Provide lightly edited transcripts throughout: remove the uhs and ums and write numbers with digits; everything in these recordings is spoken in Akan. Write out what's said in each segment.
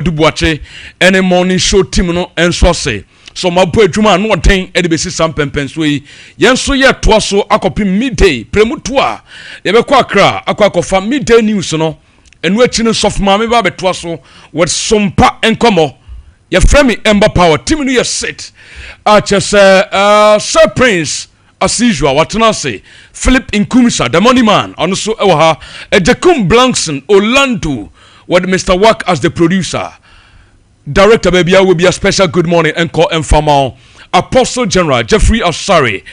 Dubuache any morning show team no enso say so my boy Juma no ten e de besi sam pempenso yi yenso ye to so akopi midday premutu a ye be kwa kra akwa midday news no enu achi no soft ma me ba beto so with Sompa enkomo ye frame Ember power team no ye sit Sir Prince as usual what na say Philip Inkumisa the money man on so e ha Ejekum Blankson Orlando with Mr. Work as the producer. Director baby, I will be a special good morning and call informal Apostle General Jeffrey Osari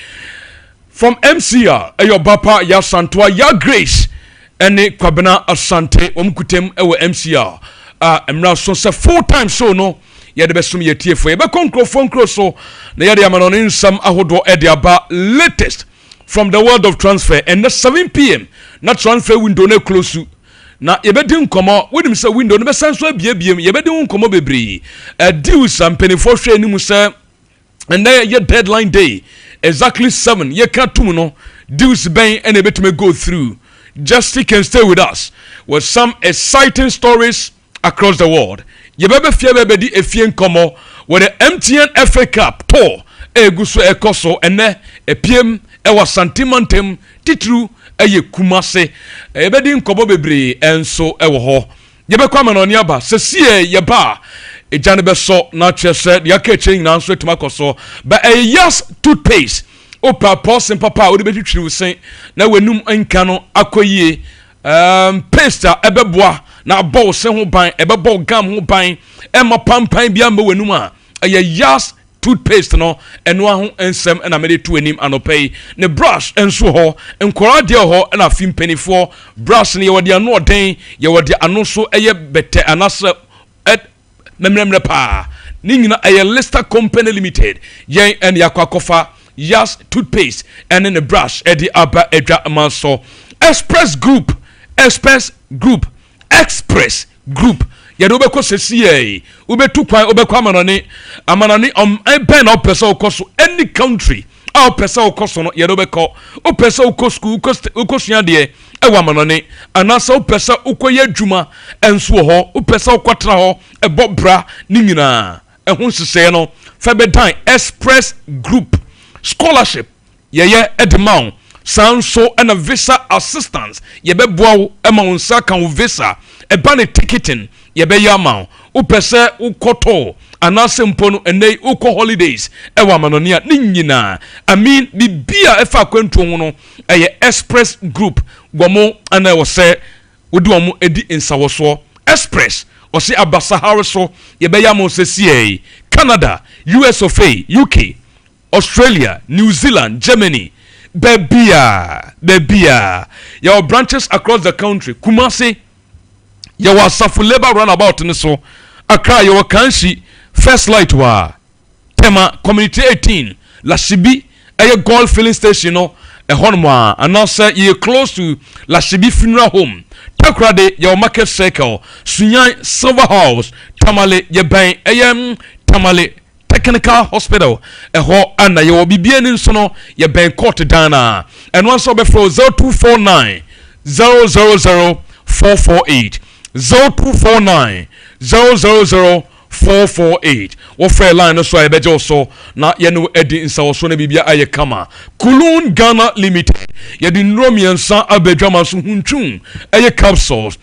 from MCR. Ayo Bapa ya Santwa ya Grace ene Kwabena Asante omkutem ewe MCR. Emra so se full time show no ya de besum ye tie fo ye be konkro so na ya de amanonin sam ahodo e de aba latest from the world of transfer and the 7 p.m. na transfer window na close na yebedi nkomo wedim se window no be sanso abiebiem yebedi nkomo bebre deals ampenifo hwe anim se and ye deadline day exactly 7 ye ka tum no deals ben and ebetime go through. Just can stay with us with some exciting stories across the world. Yebebe fie bebedi efie nkomo with the MTN FA Cup tour eguso ekoso ene epiem ewa santimantem titru eye kumase ebedi nkobo bebre enso ewo ho yebekwa manoni aba sesie yeba ejane beso na chese ya keche nyina nso etumakoso ba yes toothpaste opa person papa odi betwitwiri wusen na wenum enka no akoyie paste ebeboa na ball se ho ban ebebo gam ho ban ema pampan bia ma wenum a yes toothpaste no eno aho ensem na mede to anim anopay ne brush enso ho enkora de ho na fimpenifo brush ne yewode ano oden yewode ano so eye bete anasa memremre pa ni nyina eye Lister Company Limited yen en yakwakofa yes toothpaste and in the brush edi aba edwa manso Express Group ya do be ko sesiye ubetu kwan obekwa amanani ben opesa okoso any country a opesa okoso no ya do be ko opesa okosku ukosua de ewa amanani anasa opesa ukoye adwuma enso ho opesa okwatra ho ebobra ni nyina ehun sese no fa bedan Express Group scholarship ye edman sanso and a visa assistance ye be boa ema unsa kan visa e ban ticketing ye be yama upese ukoto anase mpono ene uko holidays ewa manonia ni nyina I mean bibia efa kwantu ho no eye Express Group gomo ana wo se wodi omo edi insawoso Express o se abasahare so ye be yama sesie Canada, US of A, UK, Australia, New Zealand, Germany, Bebia. Your branches across the country. Kumasi, your Safu labor runabout in so. Accra, your Kanshi, First Light wa. Tema, Community 18, Lashibi, a golf filling station, a Honma, and now say you're close to Lashibi Funeral Home. Takrade, your market circle, Sunyai Silver House, Tamale, your bank, Tamale. Technical Hospital ho ana ye obibia ni nso no ye ben court dana and once obe for 0249 000 448 0249 000 448 wo free line no so ebeje so na ye no edi nsa so na bibia aye kama Kulun Ghana Limited ye di nromiensa abedwama so huntun aye capsules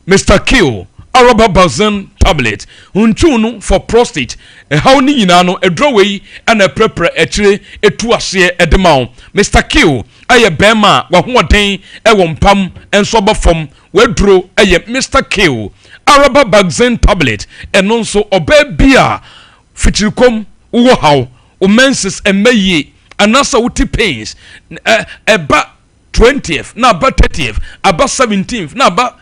Mr. Kill Araba Bazin tablet hunchunu for prostate how ni nyina no edrowei ana prepare etire etu ase edema Mr. Q aye bema wa hoden ewo mpam enso bafom wedro aye Mr. Q Araba Bazin tablet eno nso obabia fichirikom wo haw o menses emaye anasa wuti pains eba 20th na aba 30th aba 17th na aba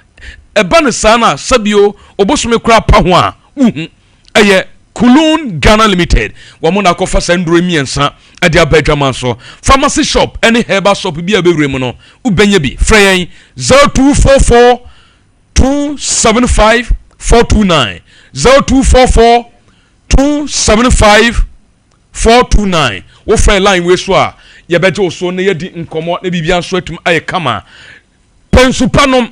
ebane sana sabio obosume kura pa ho a eye Kulun Ghana Limited wamo na kofa sandro miensa ade abadwaman so pharmacy shop any herbal shop bi abewrem no ubenye bi frey 0244 275 429 0244 275 429 wo frey line we so a ye beje so na yedi nkomo na bibia so atum aye kama pensupanom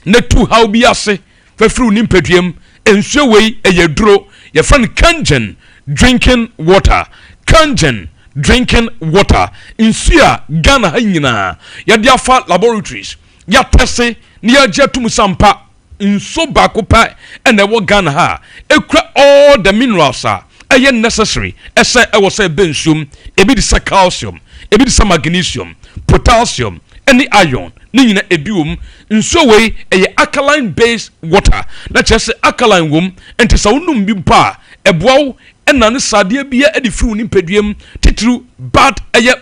ne tu how bi ase fa fru nimpeduem ensuo wei eye duro ye friend Kangen drinking water Kangen drinking water nsuo Ghana ha nyina ye dia fa laboratories ya tese ni ya jetum Sompa nso bako pa ene wo Ghana ha ekura all the minerals eye necessary ese e wo say bensum ebi di calcium ebi di magnesium potassium any iron ni nyina ebiwom nso wei eye alkaline based water na chese alkaline wom enti sa wonum bi pa eboaw ena ne sade bia edi fi woni peduam titru bad eye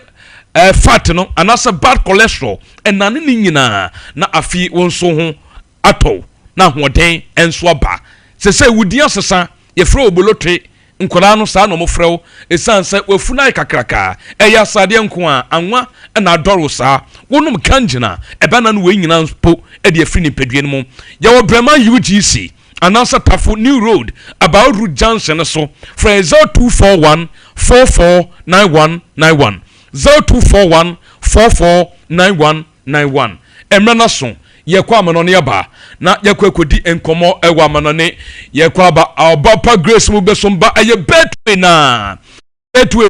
fat no anasa bad cholesterol ena ne nyina na afi wonso ho ato na hoden enso aba se wudi asesa ye fro obolote nkola no sa no mofrew esanse wafuna kakraka eya sade nko a anwa na adoro sa wonum Kangena ebana no we nyina po e de afini pedue no mu ye wo brema UGC anasa tafo new road about root junction so for 0241 449191 0241 449191 emrana so ye kwa manone aba na ye kwa kodi enkomo ewa manone ye kwa ba abapa grace mu besomba aye betway na betway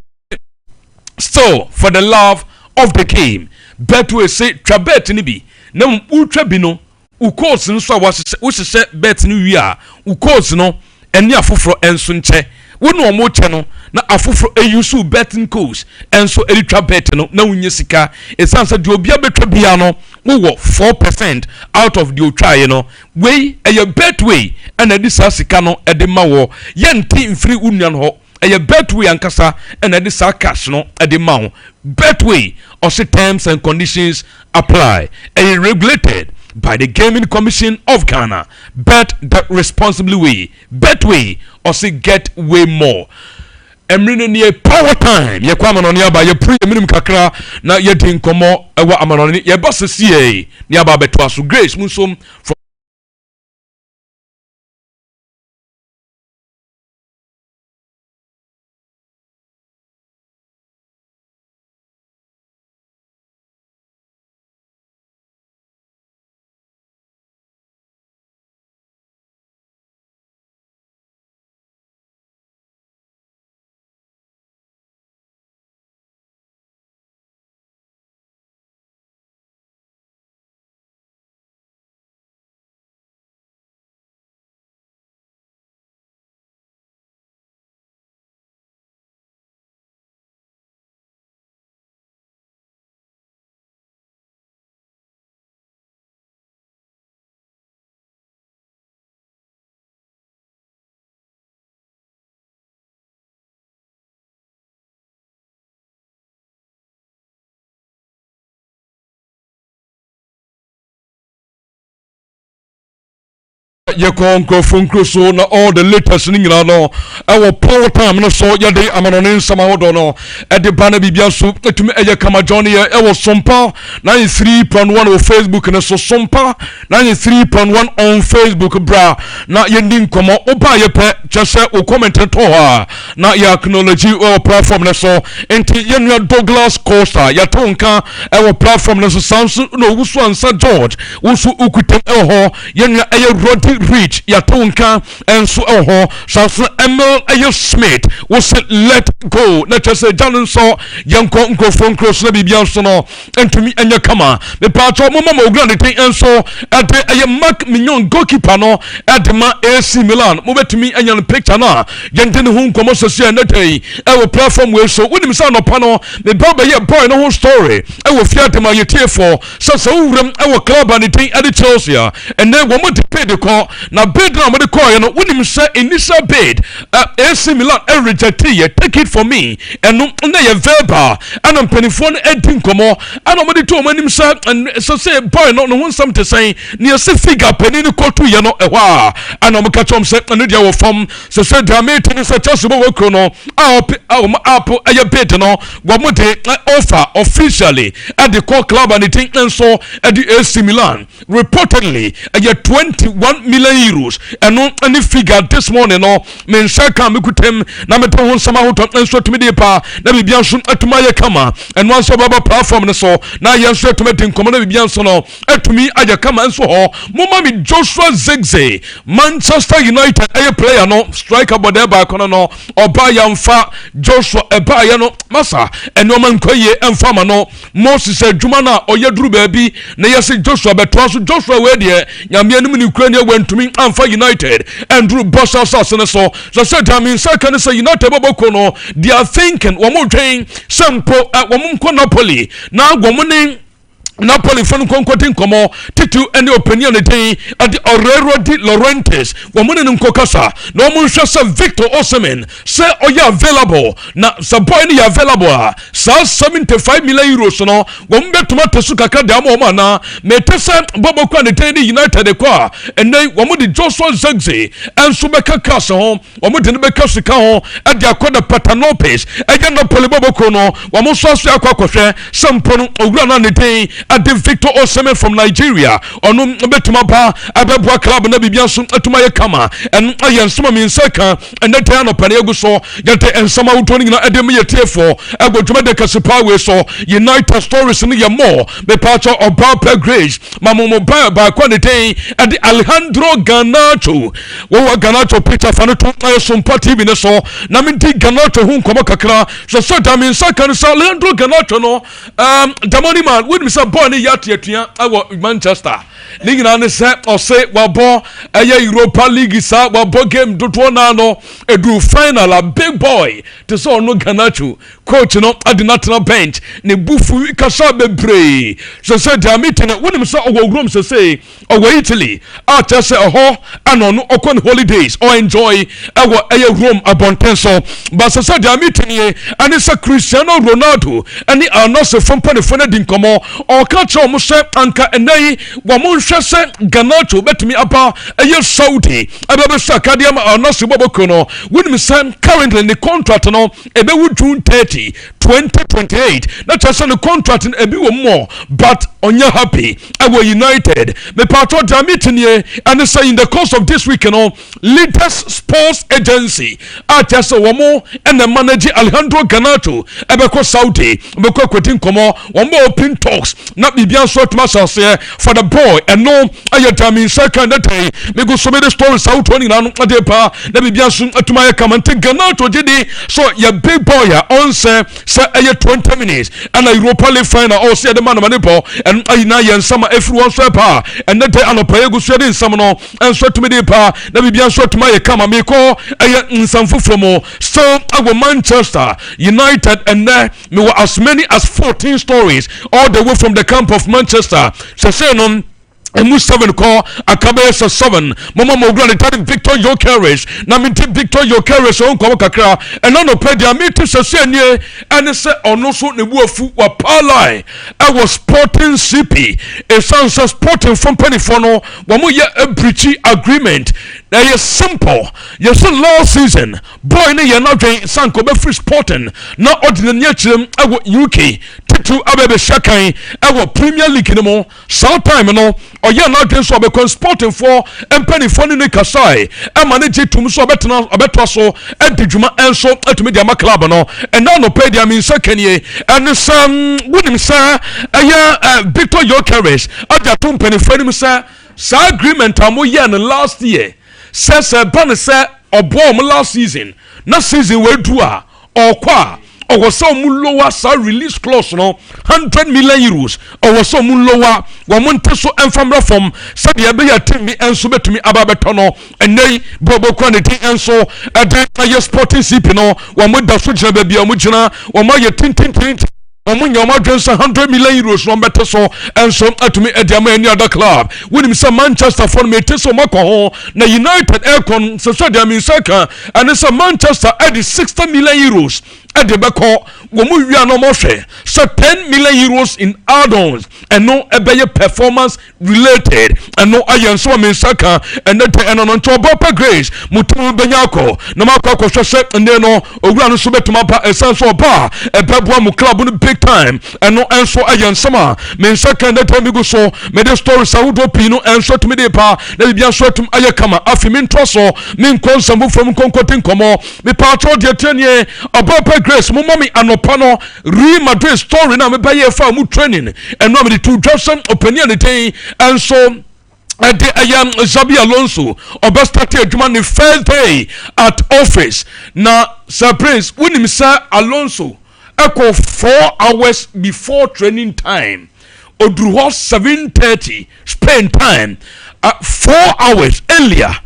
so for the love of the game betway say trabet ni bi na utwa bi no ukos nso a wasese bet ni wi a ukos no eni afoforo enso nche wonu omo che no na afoforo eyusu betting codes enso eritwa bet no na unye sika esansa de obia betwa bia no wo 4% out of the try no we eye betway and edi sika no edi ma wo yenti mfiri unuan ho eye betway ankasa and edi cash no edi ma wo betway or terms and conditions apply eye regulated by the Gaming Commission of Ghana. Bet that responsibly way. Betway or say get way more. Emrine ni power time. Ye kwa manoni aba ye pre minimum kakra na ye din komo ewa amanoni ye boss CA ni aba betwa so Grace Musom from ye konko funkro so na all the latest ni nyina no ewo power time no so ye de amanone nsama hodo no e de bana bibia so etumi eye kama John ye ewo Sompa 93.1 on Facebook na so Sompa 93.1 on Facebook bra na ye ndi nkomo oba ye pe chese o comment to ha na ye acknowledge o platform na so enti ye nua Douglas Costa ya tonka ewo platform na so Samson no wusu ansa George wusu ukutem eho ye nua eye Rodi Rich ya tonka enso eho Samson Ember eye Smith was let go na chese janin so yanko nkofon cross na bibia so no entumi enya kama me pato mo mama ogran de enso ade eye Mark Mignon goalkeeper no adema AC Milan mo betumi enya no picture na yente ne hu nkomo sese na dai ewo platform we so wonim sa no pa no me baba ye boy no whole story ewo fiatema ye tie for so wuram ewo club and the ade Chelsea and then wo mo de pay the call na bid na mo de call you know wonim say initial bid AC Milan reject ye take it for me and na ye verbal and am penifon edi nkomo and mo de to mo nim say and so say boy no no some to say near se figure penny ni kotu ye no ehwa and am catch am say no dia wo fam so say dramatic ni say Chelsea wo kro no up aye bid no wo mo de offer officially at the core club and the thing and so at the AC Milan reportedly aye 21 million million euros and any figure this morning no men shaka me kutem na me to hon sama ho to enso to me de pa na bibia nso atuma ye kama and one so baba platform ne so na ye nso atuma de nkomo na bibia nso no atumi aja kama nso ho moma me Joshua Zirkzee Manchester United a player no striker bode ba kono no oba yamfa Joshua eba ye no masa eno man koye emfa no Moses adwuma na oyeduru ba bi na yesi Joshua beto so Joshua we de nyame anum ni kura ne wantumi amfa United and drew boss sauce ne so said I mean second say United boboko no they are thinking womo dwen sempo womo nko Napoli na gwomo Napoli fan konkotin komo titu any opinion day at the Orero di Laurentiis wamune nkokasa no mo hwese Victor Osimhen say oya available na support ni available sa 75 million euros no wom betuma tesu kaka de am na metese bobo kwa de day United kwa enai womo di Joshua Zirkzee enso beka kasa ho womo de beka sika ho e de akoda Patanopes e Napoli bobo ko no womo so aso akwa sampo no ogura na ne day Ade Victor Osimhen from Nigeria onu betuma pa abebua club na bibia so atuma ye kama en ayensoma min seka en de tano pane aguso yete ensoma wutoni na ade me yetefo agodwuma de kasipa we so United stories ni ye more me pacho oba Pep Grace mamomo ba kwa de ten ade Alejandro Garnacho wo Garnacho Peter fanoto Sompa TV ne so na minti Garnacho hu nkomo kakra so da min seka no Alejandro Garnacho no the money man with me some boy ni yati etua awo Manchester ligi na ne se ose wabo eye Europa League sa wabo game doto na no edu final a big boy to so no Garnacho coach no adinatna bench ne bufu kasa bebre so said the meeting when me so ogogrom so say owo Italy after say oho anono okon holidays or enjoy awo eye Rome abontenso but so said the meeting ye and say Cristiano Ronaldo and the anose from panefone dinkomo or catch omo se anka enai wo mo hwe se Garnacho betimi apa eye Saudi abebe sakadiam anose boboko no when me say currently the contract no ebe wu June 30 2028 that just the contract in ebi wo more but onya happy our United me part of the meeting here and say in the course of this week latest sports agency just wo mo and the manager Alejandro Garnacho ebe ko Saudi ebe ko kwetin komo wo mo open talks na bibia so to masase for the boy and no ayatami second that day me go so many stories out 20 na no ade pa na bibia so atuma ya kamante Garnacho jidi so ya big boy ya on say 20 minutes and a Europa League final or say the man manipo and ayina yen sama everyone so pa and that day anopa go so dey nsam no and so to me dey pa na bibia so to my kama me ko nsamfo from so our Manchester United and there me were as many as 14 stories all the way from the camp of Manchester so say no Emu 7 call akabe 7 mama mo grande tadi Victor Gyökeres na minti Victor Gyökeres on ko kakra and no pay dia meet so nie and say ono so ne buafu wa palai I was Sporting CP a sans Sporting from penny for no wo mo ye a breachy agreement na ye simple ye so last season boy ne ye na dwen sanko be free Sporting na ordinary chirem awo UK titu abebe shakan awo Premier League no mo sometime no oya na dwen so be Sporting for empany for ne kasai e manage tum so betena obeto so edidwuma enso atumi dia ma club no and now no pay dia min second year and some wonim say Victor Gyökeres aja tum penny for him say sa agreement amo ye no last year says ban say obo last season na season we do a okwa or some lower release clause no 100 million euros or some lower one so enfamra from sadia be ya timi enso betumi ababeto no enei bobo quantity enso ade Sporting CP no one mo da so jina ba bia mo jina o ma ye tintin omunya omadwensa 100 million euros no beto so enso atumi ediama any other club when say Manchester for me teso makọ na United aircon so dia min saka and say Manchester at 60 million euros at the beko womu wi no mo hwe so 10 million euros in add-ons and no ebeye performance related and no ayen so me saka and the and no to Pep Grace mutum benyako na makọ hwese ende no owura no so betuma pa esanso ba ebeboa mu club no big time and no enso ayen sama me saka and the go so me the story sawudo pino enso tumi de pa na bibia so tum aye kama afi me ntoso me nkonsambu from konkotin komo me pa tro de tenie Pep Grace mo mami anopa no Real Madrid story na me baye fa mu training and no me the two Johnson opinion the and so I am Xabi Alonso oba start adwuma ne first day at office na surprise when him say Alonso echo 4 hours before training time oduru 7:30 Spain time 4 hours earlier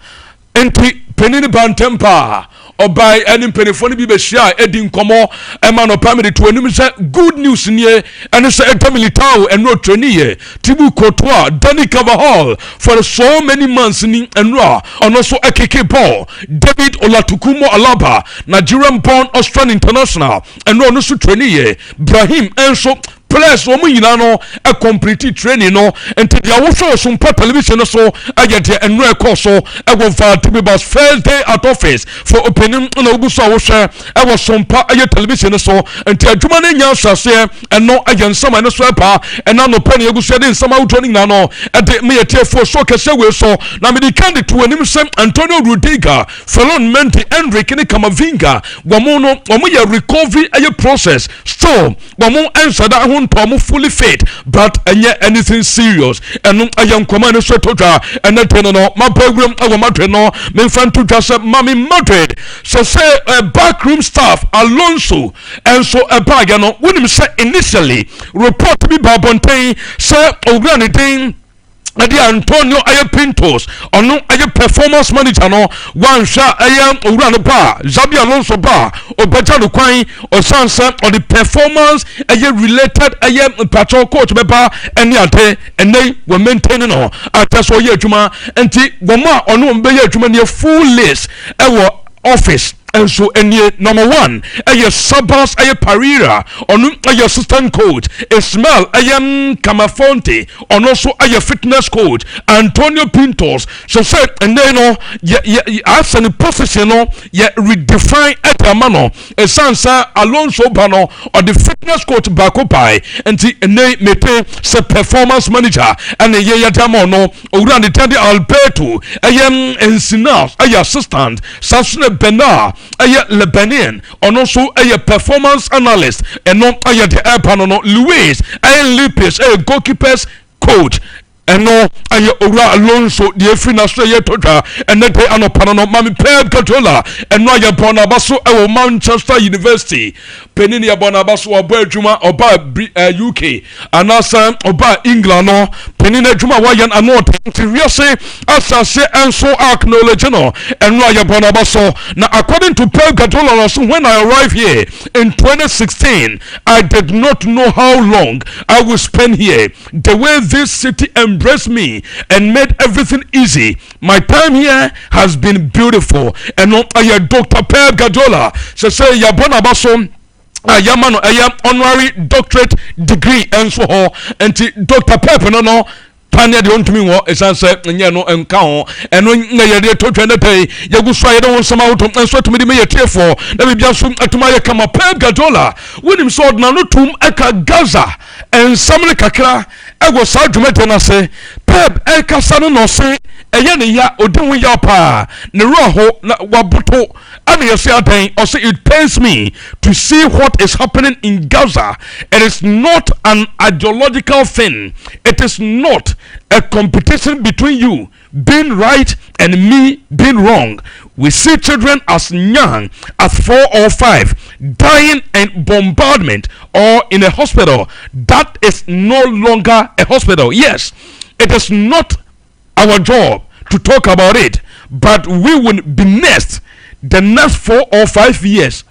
enti penini bantempa obai any penifoni bi be share edi nkomo ema no pamede to anim say good news nie ene say etamilitao eno training ye tibu kotoa Danny Carvajal for so many months ni enra ono so ekeke ball David Olatukumo Alaba Nigerian born Australian international eno no so training ye Brahim enso players wo nyina no a complete training no enti dia wo show Sompa television no so agete enro ekọ so e go fa tibas first day at office for opening na ogu so wo hwe e go Sompa aye television no so enti adwuma na nya sase eno agensama no so pa ena no pa na egu so de nsama wo training na no e de me yete fo so kese we so na me di candidate to anim sem Antonio Rudiger Felon Mendy Enrique ni Kamavinga womo no womo ye recovery aye process so womo ensada Tom fully fit but anything serious and I am command so to and no my program our Madrid no me fan to just Mami Madrid so say backroom staff Alonso and so a bag no when him say initially report me by Bontain say ogranity Adi Antonio aye Pintos ono aye performance manager no one sha aye owura no ba Xabi Alonso ba obeja no kwan osansa on the performance aye related aye patrol coach beba ene ade ene we maintain no ataso ye adwuma enti goma ono mbe ye adwuma ne full list ewo office and so number 1 aye Sabas aye Parira onu aye assistant coach Ismail aye Camafonte on also aye fitness coach Antonio Pintos so say and then no as an position no ye redefine etamano esansa Alonso bano or the fitness coach bakopai enti ene mete se performance manager and ye yadamo no owura de tande Alberto aye Encinas aye assistant Sasune Benar aye Lebanon and also aye performance analyst and no aye the airpano Luis aye Lipis aye goalkeepers coach and no aye owura Alonso the free na so ye toja and that anopano no Mami Pep Guardiola and no aye bona baso e Manchester University penini ya bona baso oba adwuma oba UK anasa oba England no penini adwuma wa yan anot wiase asase enso acknowledge no and no aye bona baso na according to Pep Guardiola so when I arrived here in 2016 I did not know how long I would spend here the way this city embraced me and made everything easy. My time here has been beautiful and not a Dr. Pep Guardiola so say ya bona baso yamano honorary doctorate degree and so and Dr. Pep no Pania de ontumi wo esanse nye no enka ho eno na yede to twende pay yagu so ayede won sama wotom enso tumi de me yetiefo na bibia so atuma ye kama Pep Guardiola wonim so na no tum eka Gaza ensamle kakra ego sa dwumete na se Pep eka sa no se eye ne ya odinwo ya pa ne roho na waboto and you say it pains me to see what is happening in Gaza. It is not an ideological thing. It is not a competition between you being right and me being wrong. We see children as young as 4 or 5 dying in bombardment or in a hospital. That is no longer a hospital. Yes, it is not our job to talk about it, but we will be next. The next 4 or 5 years,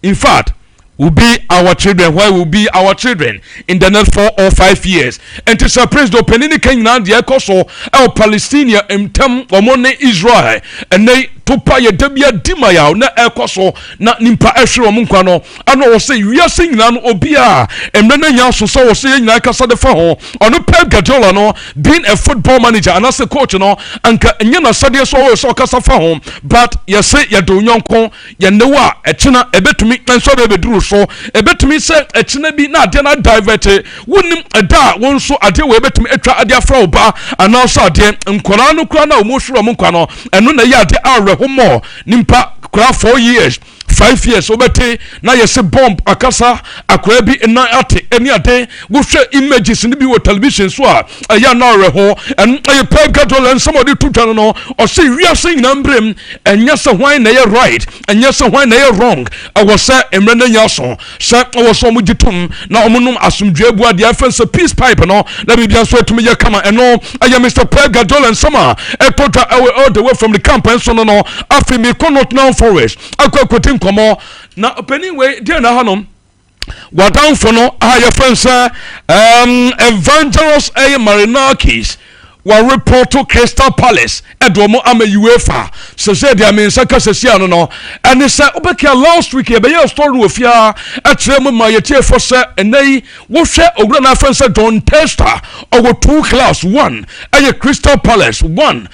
in fact, will be our children. Where will be our children in the next 4 or 5 years? And to surprise the opinion, Kenya, the Ekoso, our Palestinian, Tem, Omone, Israel, and they topa ye debia dimaya na ekoso na nimpa ehwe omo nkwa no ana wo se wiase nyina no obia emre na nya so wo se nyina kasa de fa ho ono Pep Guardiola no being a football manager and as a coach no anka nya na sade so wo so kasa fa ho but ye se ye do nyonko ye ne wa ekina ebetumi nso be beduru so ebetumi se ekina bi na ade na divert wonim eda won so ade we ebetumi etwa ade afra oba ana so ade nkora no kura na omo hworo mo nkwa no eno na ye ade arehomo nimpa kura 4 years 5 years obete na yesi bomb akasa akwa bi na ate eni ade wo hwe images ni bi wo television so a ya na reho en Pep Guardiola and somebody to tell no or say we are saying nambrem enya se hwan na ye right enya se hwan na ye wrong awo se emre na nya so se awo so mo gitum na omunum asumdwe bu ade afense peace pipe no na bi bia so etumi ye kama eno aya Mr. Pep Guardiola and sama ekota all the way from the camp and so no afi me cannot now forest akwa komo na opening way dey na hanom wadan for no your friends evangelist Marinakis wa report to Crystal Palace edomo ama UEFA so say dia men saka sesia no and say obeka last week e be your story ofia atrem ma yetie for say enai wo hwe ogura na friends John Tester owo 2 class 1 Crystal Palace 1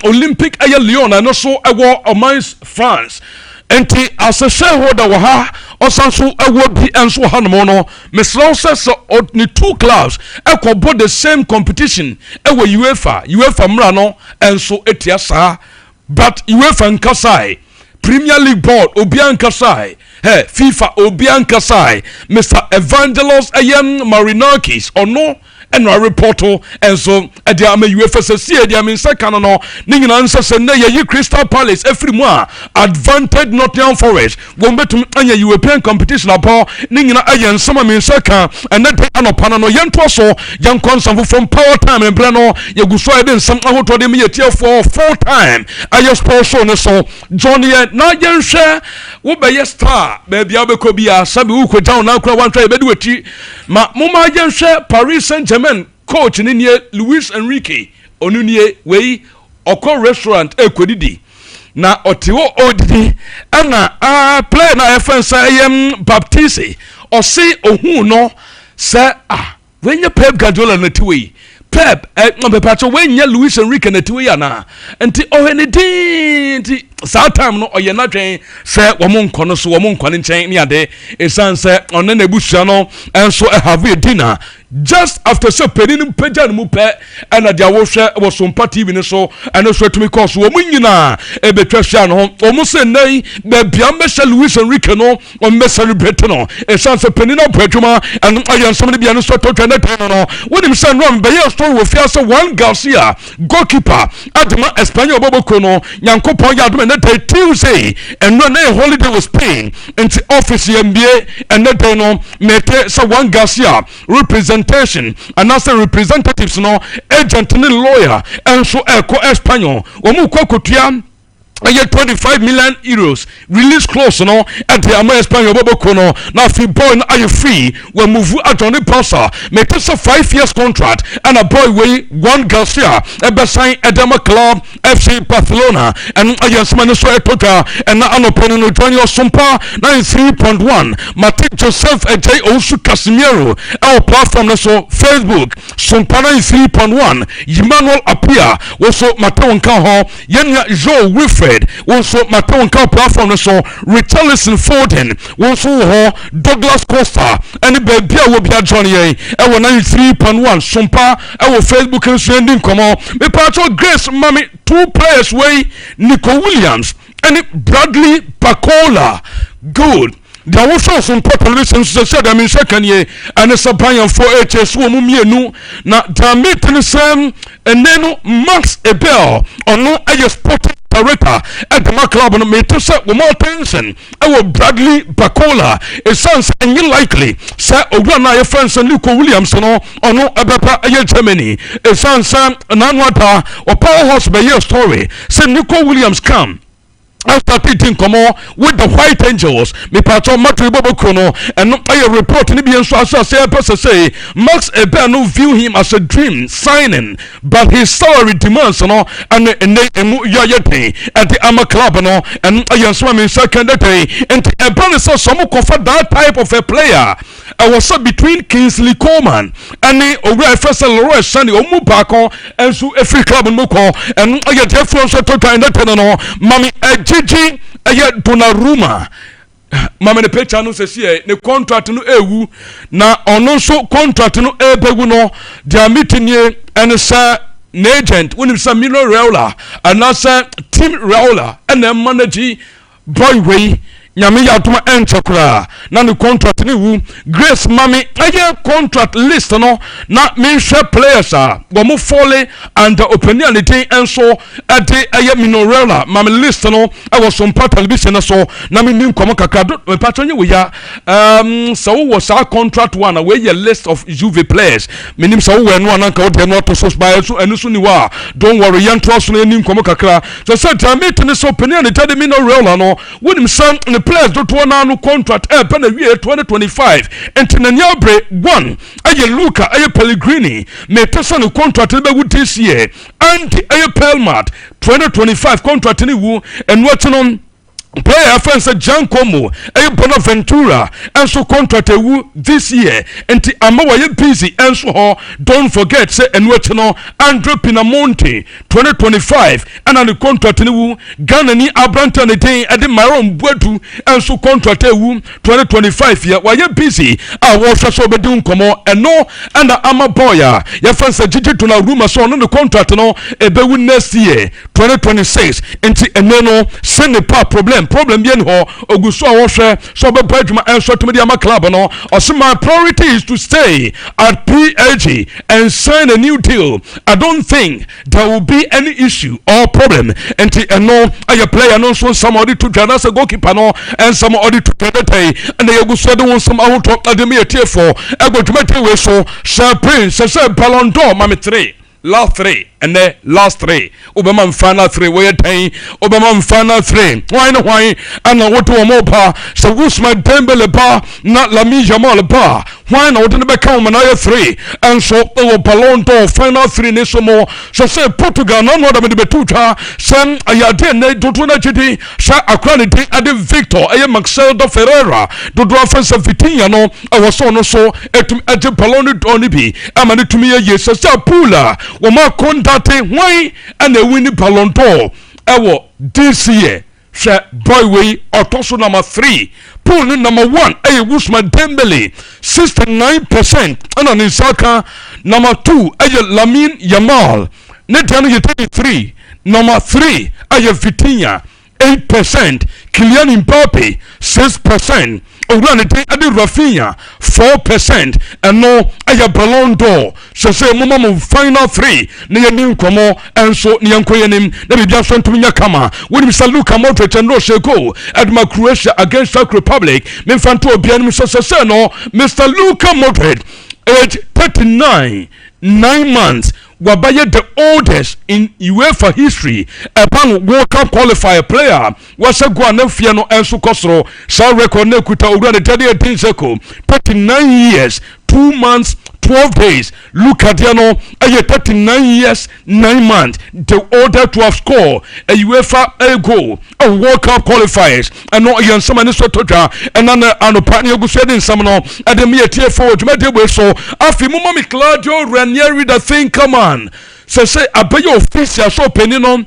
Olympic Lyon and so ewo Omans France enti as a shareholder wa ha osanso ewo bi enso ha no no meslo so ni 2 clubs ekobo the same competition ewo UEFA mra no enso etia sa but UEFA nkasai Premier League board obian kasai FIFA obian kasai Mr. Evangelos Marinakis ono eno reporto enso ade ama UEFA se ade ama second no nyina nso se na ye Crystal Palace every mu advantage Nottingham Forest won betum anya European competition abo nyina aye nsama men second and that anopana no yento so yan konsam from power time and brano ye guso ade nsam ahoto de me yetie for 4 time aye sport show no so Johnny na yen hwe wo be ye star ba bia be ko bia sabi wo ko down na kura wan try be de wati ma muma yen hwe Paris Saint-Germain coach ni Luis Enrique onunie wei oko restaurant ekodidi na otiwo odidi ana play na efense Baptiste osi ohun no se wenye Pep Guardiola na tiwe Pep mbepacho wenye Luis Enrique na tiwe yana enti ohenedi sa time no oye na dwen se womo nkono so womo nkwane nchen ni ade esan se onne na ebusua no enso have a dinner just after so penin pejan mu pe ana dia wo hwe wo Sompa TV ni so ana so tumi course wo munyina ebetwa hwa no wo se nei be bia mbesha Luis Enrique no o me celebrate no esan se penin no bwadwuma and ayan some bia no so totwa na ten no wonim se no be ye story wo fia so one Garcia goalkeeper adema Espanyol boboko no nyankopon ya adema na Tuesday and no na holiday was Spain into office MBA and na day no make so one Garcia representation and as representatives no agent ni lawyer and so eko Espanyol wo mu kwakotua 25 million euros release clause no at the Espanyol boboko no na fi boy na are free we move Johnny Pasa make this a 5 years contract and a boy way one Garcia e sign Edema club FC Barcelona and against Maniso Etoja and na anopeni no join your Sompa 93.1 Matic Joseph J Osu Casimiro our platform na so Facebook Sompa 93.1 Emmanuel Apia also Mateo Nkaho Yenya Joe Wilfred also Mateo Nkaho platform na so Richarlison Foden also ho Douglas Costa and baby will be a Johnny e 93.1 Sompa our Facebook and sending come on me part of Grace Mami 2 players way Nico Williams and Bradley Bacola good. There was some television said I mean second year and it's a buy for HS woman mienu na damit the same and then Max Ebel or no a sporting director at the club and made to set with more attention. Our Bradley Bacola it sounds unlikely say Ogana your friends and Nico Williams or no Abapa Germany it sounds an anwata or powerhouse by your story say Nico Williams come after eating come on with the White Angels, me patron Matri Bobo Kono, and I report in the say Max Ebano view him as a dream signing, but his salary demands and yayete at the Ama Club and I swam in second day, and Ebano saw some comfort that type of a player. I was up between Kingsley Coleman and the O'Reilly first Leroy Sunday Omupako and so every club in Moko and I get Jeffrey to time that Mammy Gigi Donnarumma. Mama the picture no says here the contract no ewu na ono so contract no ebewu no they are meeting here and sir agent when it's a Milo Raola and that's Team Raola and then manage boy way nyame yatuma enchekura na the contract ni wu Grace Mami aye contract list no na me share players go mo folly and the opportunity and so at aye minorela mami list no I was some part television so na me nim komo kakra me patronye we ya so was our contract one away your list of Juve players me nim so we no anka o de no to so by so enu so ni wa don't worry yan to so nim komo kakra so said me to so opportunity tell me no real no wonim some players do to na no contract pen a year 2025 and Tinanyabre one aye Luca aye Pellegrini me tesa no contract be wu this year and aye Pelmat 2025 contract ni wu and what on player friends Jan Como a Bonaventura and so contract wu this year and amawa ye busy and so don't forget say and what no Andre Pinamonte 2025 and on the contract ni wu Ghana ni Abranta ne den ade Maron Buetu and so contract wu 2025 year why ye busy a wo so be dun komo and no and ama boya your friends Gigi Donnarumma so no the contract no e be wu next year 2026 enti eneno send the problem bien ho oguso awhwe so be badwuma enso to media club no my priority is to stay at PSG and sign a new deal. I don't think there will be any issue or problem until no a player no so somebody to join as a goalkeeper no and somebody to pay and they oguso do some out of academy tier for e go to make we so Prince say Ballon d'Or mama 3 last 3 and the last 3 Obama final 3 we ten Obama final 3 why and what to more pa so Usman Dembele ba not Lamine Yamal ba why not the become an 3 and so Ballon d'Or final 3 ni so more so say Portugal no more than the betuta sem ayade ne do to na chidi sha akrani dey ade Victor aye Marcelo Ferreira do offense Vitinha no was so no so etum ade Ballon d'Or ni bi amani tumi ye so pula wo ma kontate why and the winning Ballon d'Or ewo this year she boy way otoso number 3 pool number 1 aye Usman Dembele 69% and on Isaka number 2 aye Lamine Yamal netano ye 33 number 3 aye Vitinha 8% Kylian Mbappe 6% Orane dey ade Rafinha 4% and no aya Ballon d'Or so say mama final 3 na yenim komo and so ne yankoyenim na bibia so ntuminya kama when Mr. Luka Modric and Roche go at Croatia against Czech Republic me fanto obianim so say no Mr. Luka Modric age 39 9 months Wabaye the oldest in UEFA history upon World Cup qualifier player was a Guanafia no Enso Cosro shall record Nekuta over the 39 years 2 months 12 days Luka Diano 39 years 9 months the order to have scored a UEFA a goal a World Cup qualifiers and no yan somebody so toja and an partner go said in some no at the mere tier forward me so afi mama Claudio Ranieri the thing come on so say abayo official so penino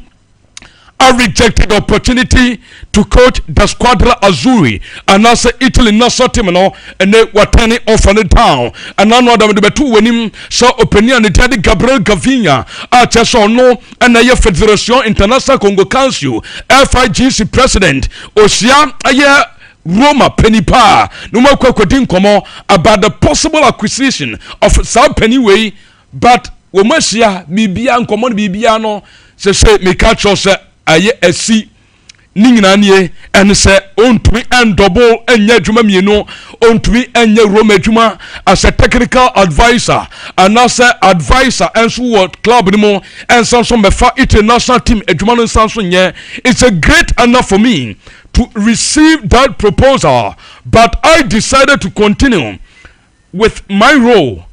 a rejected opportunity to coach the Squadra Azzurri and also Italy Nassau team and they were turning off on the town and now the two when him saw opinion and Teddy Gabriel Gavinha Cheso no and the Federation International Congo Council FIGC president Osia aye Roma Penipa no more quoting komo about the possible acquisition of South Pennyway but Womasia Bibia and Common Bibiano say me catch us aye esi Ninginanie and say on to and double and yajuma mieno on to and Roma Juma as a technical advisor and as a advisor and so what club anymore and Samson Befa international team Ejumano Samson. Yeah, it's a great honor for me to receive that proposal, but I decided to continue with my role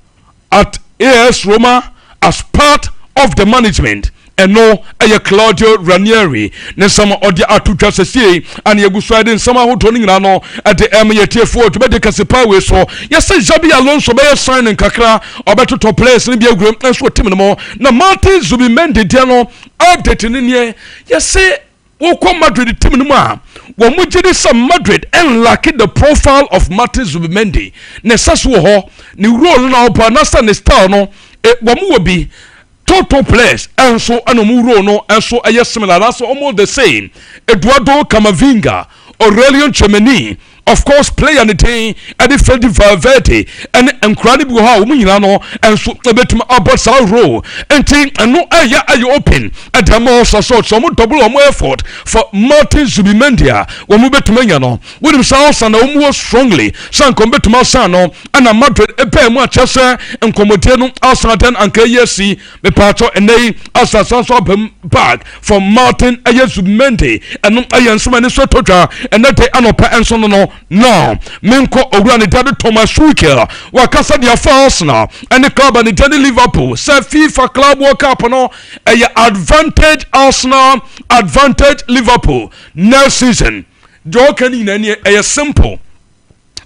at AS Roma as part of the management. And no, Claudio Ranieri. Nesama odia atuja sesi and Yaguswadi and sama hotoning nano at the MAT4 to make the Casipawe. So, yes, Jabi Alonso may sign in Kakra or better to place in the group and so Timimo. Now, Martin Zubimendi Diano updating in here. Yes, say, Woko Madrid Timima. When we did some Madrid and lacking the profile of Martin Zubimendi. Nesasuho, ni role now, Panasa Nestano, it will be. Total players and so anomuro no and so a similar that's almost the same. Eduardo Camavinga, Aurelien Chouameni, of course play on the day at the Freddy Valverde and incredible how Minano and so a bit about Sao Row and think and no aya open at the most so some double or more effort for Martin Zubimendi when we bet to Menano with himself and almost strongly San Combat to Masano and a Madrid a pair more chassa and Comodeno Arsenal and KSC me pato and they as a son back from Martin Zubimendi and no ayan so many sotoja and that they anopa and so no menko ograni dade Thomas Tuchel wakasa dia Arsenal and the club and the dade Liverpool say FIFA Club World Cup no advantage Arsenal advantage Liverpool next season joke ni nani simple.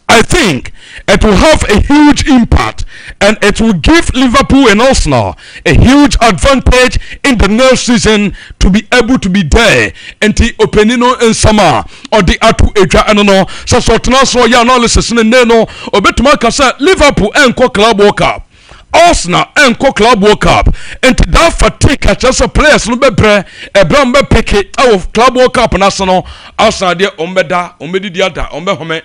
I think it will have a huge impact and it will give Liverpool and Arsenal a huge advantage in the next season to be able to be there and the Openino and Sama or the Atu Eja and no so Tanaso ya analysis and no or betumaka say Liverpool and Club World Cup. Arsenal and Club World Cup and that fatigue just a players no bebre e brambe pick out of Club World Cup and Arsenal de ombeda ombedi diada ombe home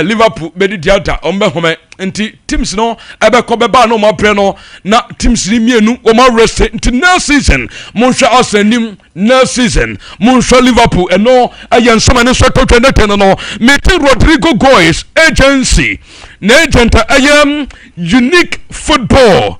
Liverpool bedi diada ombe home nti teams no ebe ko beba no ma pre no na teams ni mienu o ma rest nti next season monhwa Arsenal next season monhwa Liverpool eno ayen so many so 2010 no meeting Rodrigo Goes agency na agent ayam unique football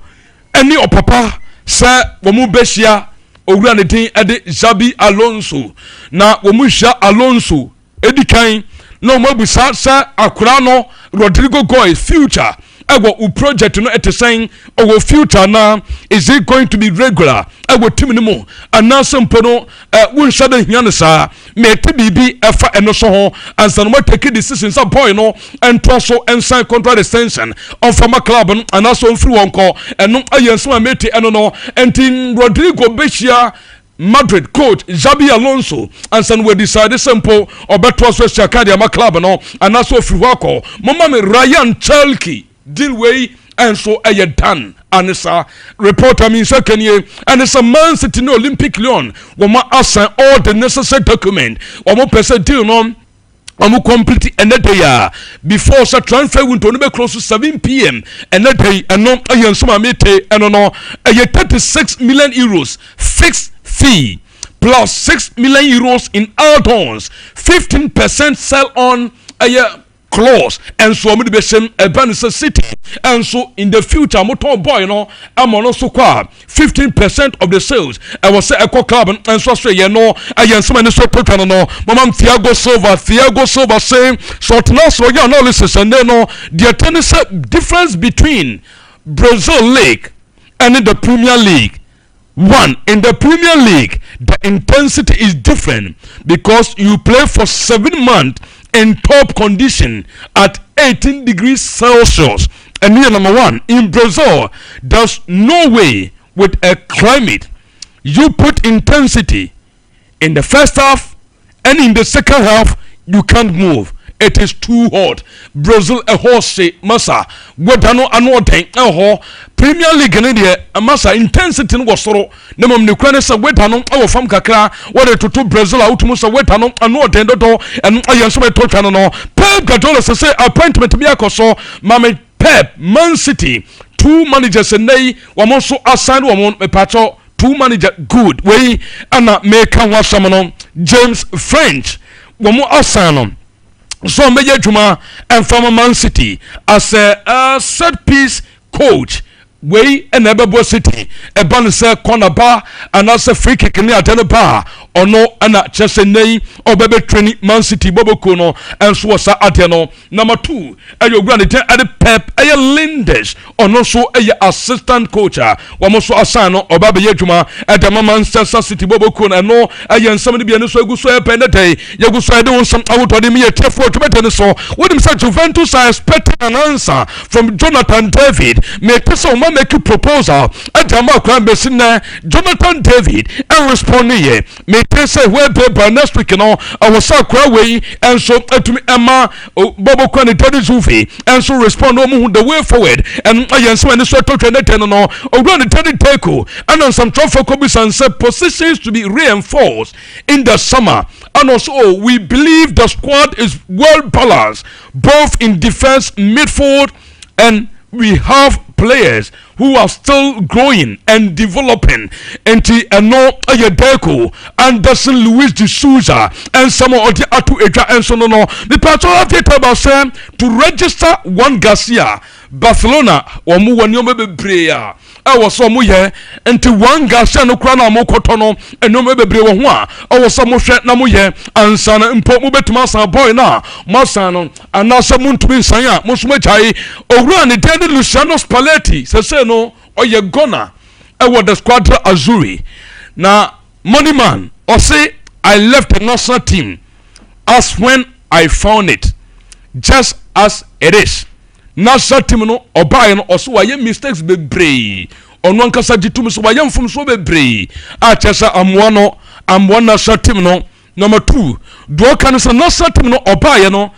any opapa say wo mu behia owura ne din ade Xabi Alonso na wo mu hia Alonso edikan no mabusa sa akura no Rodrigo Goes future ego u project no etesen owo future na is it going to be regular ego team ni mo anasem no won shada hia no sa me te bibi efa eno so ho ansa no take decisions a boy no ento so ensign contract extension on former club no anaso mfiri wonko eno ayenso amete eno no entin Rodrigo Bechia Madrid coach Xabi Alonso and son we decided simple or better so Shakadia ma club no and also Friwako mama me Ryan Chalky deal way and so a done and it's a reporter means second year and it's a Man City no Olympic Lyon woma assign all the necessary document woma person deal no Amu complete another year before such transfer window be close to 7 p.m. another day and no ayen so mate and no 36 million euros fixed fee plus 6 million euros in add-ons 15% sell on a year clause and so I'm be same Banisa City and so in the future motor boy no I'm also qua 15% of the sales I was say eco club and so say you know I so many so total no mama Thiago Silva saying so now so you analysis and then no the tennis difference between Brazil League and in the Premier League. One, in the Premier League, the intensity is different because you play for 7 months in top condition at 18 degrees Celsius. And here number one, in Brazil, there's no way with a climate you put intensity in the first half and in the second half you can't move. It is too hot. Brazil a horse massa. What I know Premier League in India a massa intensity was so. Nemom the Quenes a wetano our farm kakra. What to Brazil out to Musa wetano and no attend and I am so no. Pep Guardiola say appointment to be a so. Mame Pep Man City 2 managers and they were also assigned one a patcho two manager good way ana make kan wasam James French womo asano so meje juma and from Man City as a set piece coach way and Ember City a balance corner bar and as a free kick in the bar or no ana Chesney or baby training Man City Bobo Kono and Swasa Ateno. Number 2 and your granite at the Pep a Lindes or no so a assistant coach Wamoso Asano or Baby Yejuma at the Manchester City Bobo Kono and no a somebody be so good so penate Yagusa doing some out of the mere for to better so what himself Juventus I expect an answer from Jonathan David make so make a proposal at the Mark Jonathan David and respond here. May say where paper next week, I was so way and so to me Emma Bobo Kwani Zufi and so respond the way forward and I answer the sort of no or run the Teddy Teco and on some trophy copies and said positions to be reinforced in the summer. And also we believe the squad is well balanced both in defense, midfield, and we have players who are still growing and developing into Eno Ayedeko, Anderson Luis de Souza, and some of the Atu Eja and so no. The part of the about Sam to register Juan Garcia, Barcelona, or Muwanyome prayer. I was some here into one Garcia no crana mokotono and no maybe brewa. I was some share namuye and sana import mube to masa boy na masano and now someone to be saya musumechai or run attended Luciano Spalletti say no or ye gonna I was the squadra Azzurri now money man or say I left the national team as when I found it just as it is. National team no obaye no oso waye mistakes bebree ono ankasa gitum so waye mfom so bebree a chesa amwa national team no. Number 2 do kan so national team no obaye no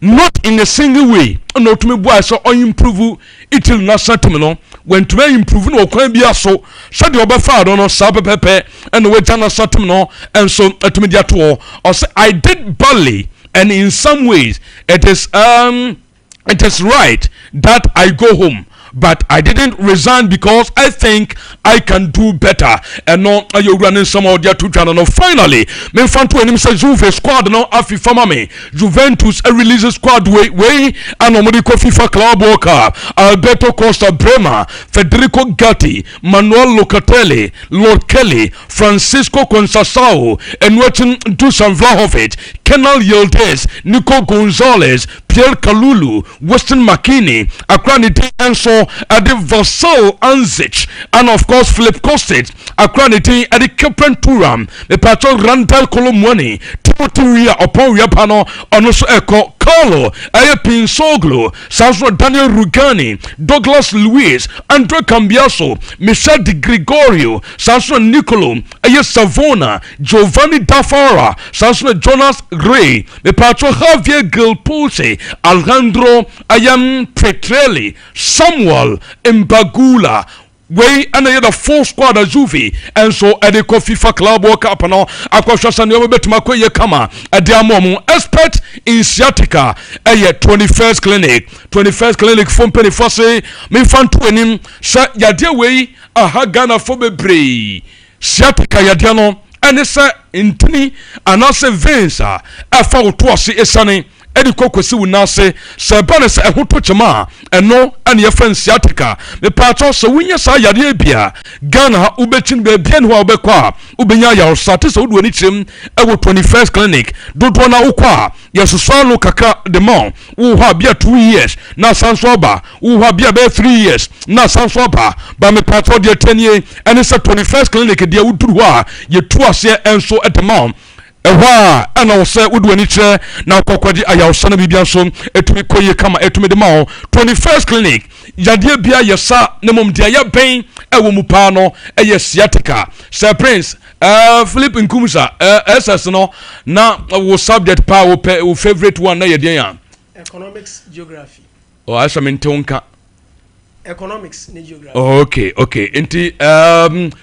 not in a single way no to me boy so on improve it national team no when to improve no kwan bia so so de obafa no sabepepe and we national team no and so to me dia to or say I did badly and in some ways it is right that I go home, but I didn't resign because I think I can do better. And now you're running some of their 2 channel. Finally, me fan to him say Juve squad now afi fama me Juventus a release squad way and Omodico FIFA Club World Cup Alberto Costa Bremer, Federico Gatti, Manuel Locatelli, Lord Kelly, Francisco Conceição, and watching Dusan Vlahovic, Kenal Yildiz, Nico Gonzalez, Pierre Kalulu, Weston McKinney, Akraniti Enso, Adi Vassal Anzic, and of course Philip Kostic, Akraniti Adi Kepren Turam, the Patrol Randall Colomwani, Timothy Ria upon Yapano, Onoso Eko, Carlo, Ayapin Soglo, Sasro Daniel Rugani, Douglas Luiz, Andre Cambiaso, Michel Di Gregorio, Sasro Nicolo, Aya Savona, Giovanni Dafara, Sasro Jonas Gray, the Patrol Javier Gilpulse, Alejandro Ayam Petrelli, Samuel Mbagula, way and the full squad of Juve and so at the FIFA Club World Cup and all Aquashas and Yobetumakoye Kama at the Amomo expert in sciatica a 21st clinic from Penny Fosse me fan to him shut Yadia way a Hagana for Bebre sciatica Yadiano and it's in Tini and also Vensa a foul twice a sunny. Edi kokwesi wunase sebane se ehoto chema eno ane yefen sciatica me pato so wunya sa yade bia Ghana ha ubechin be bia no obekwa ubenya ya osate so wudwani chim ewo 21st clinic dodo na ukwa yesusalo kaka de mon wo ha bia 2 years na sanso ba wo ha bia be 3 years na sanso ba me pato de tenure ene se 21st clinic de wuduru ha ye tu ase enso edemon ewa ana wo se wudu ani kire na kokwaji ayawsana bibia so etumi koye kama etumi de ma 21st clinic yade bia yesa na mom dia ya ben ewo mu pa no eye sciatica Sir Prince Philip Nkumsa SS no na wo subject pa wo favorite one na yede ya economics geography asa mentonka economics ne geography okay enti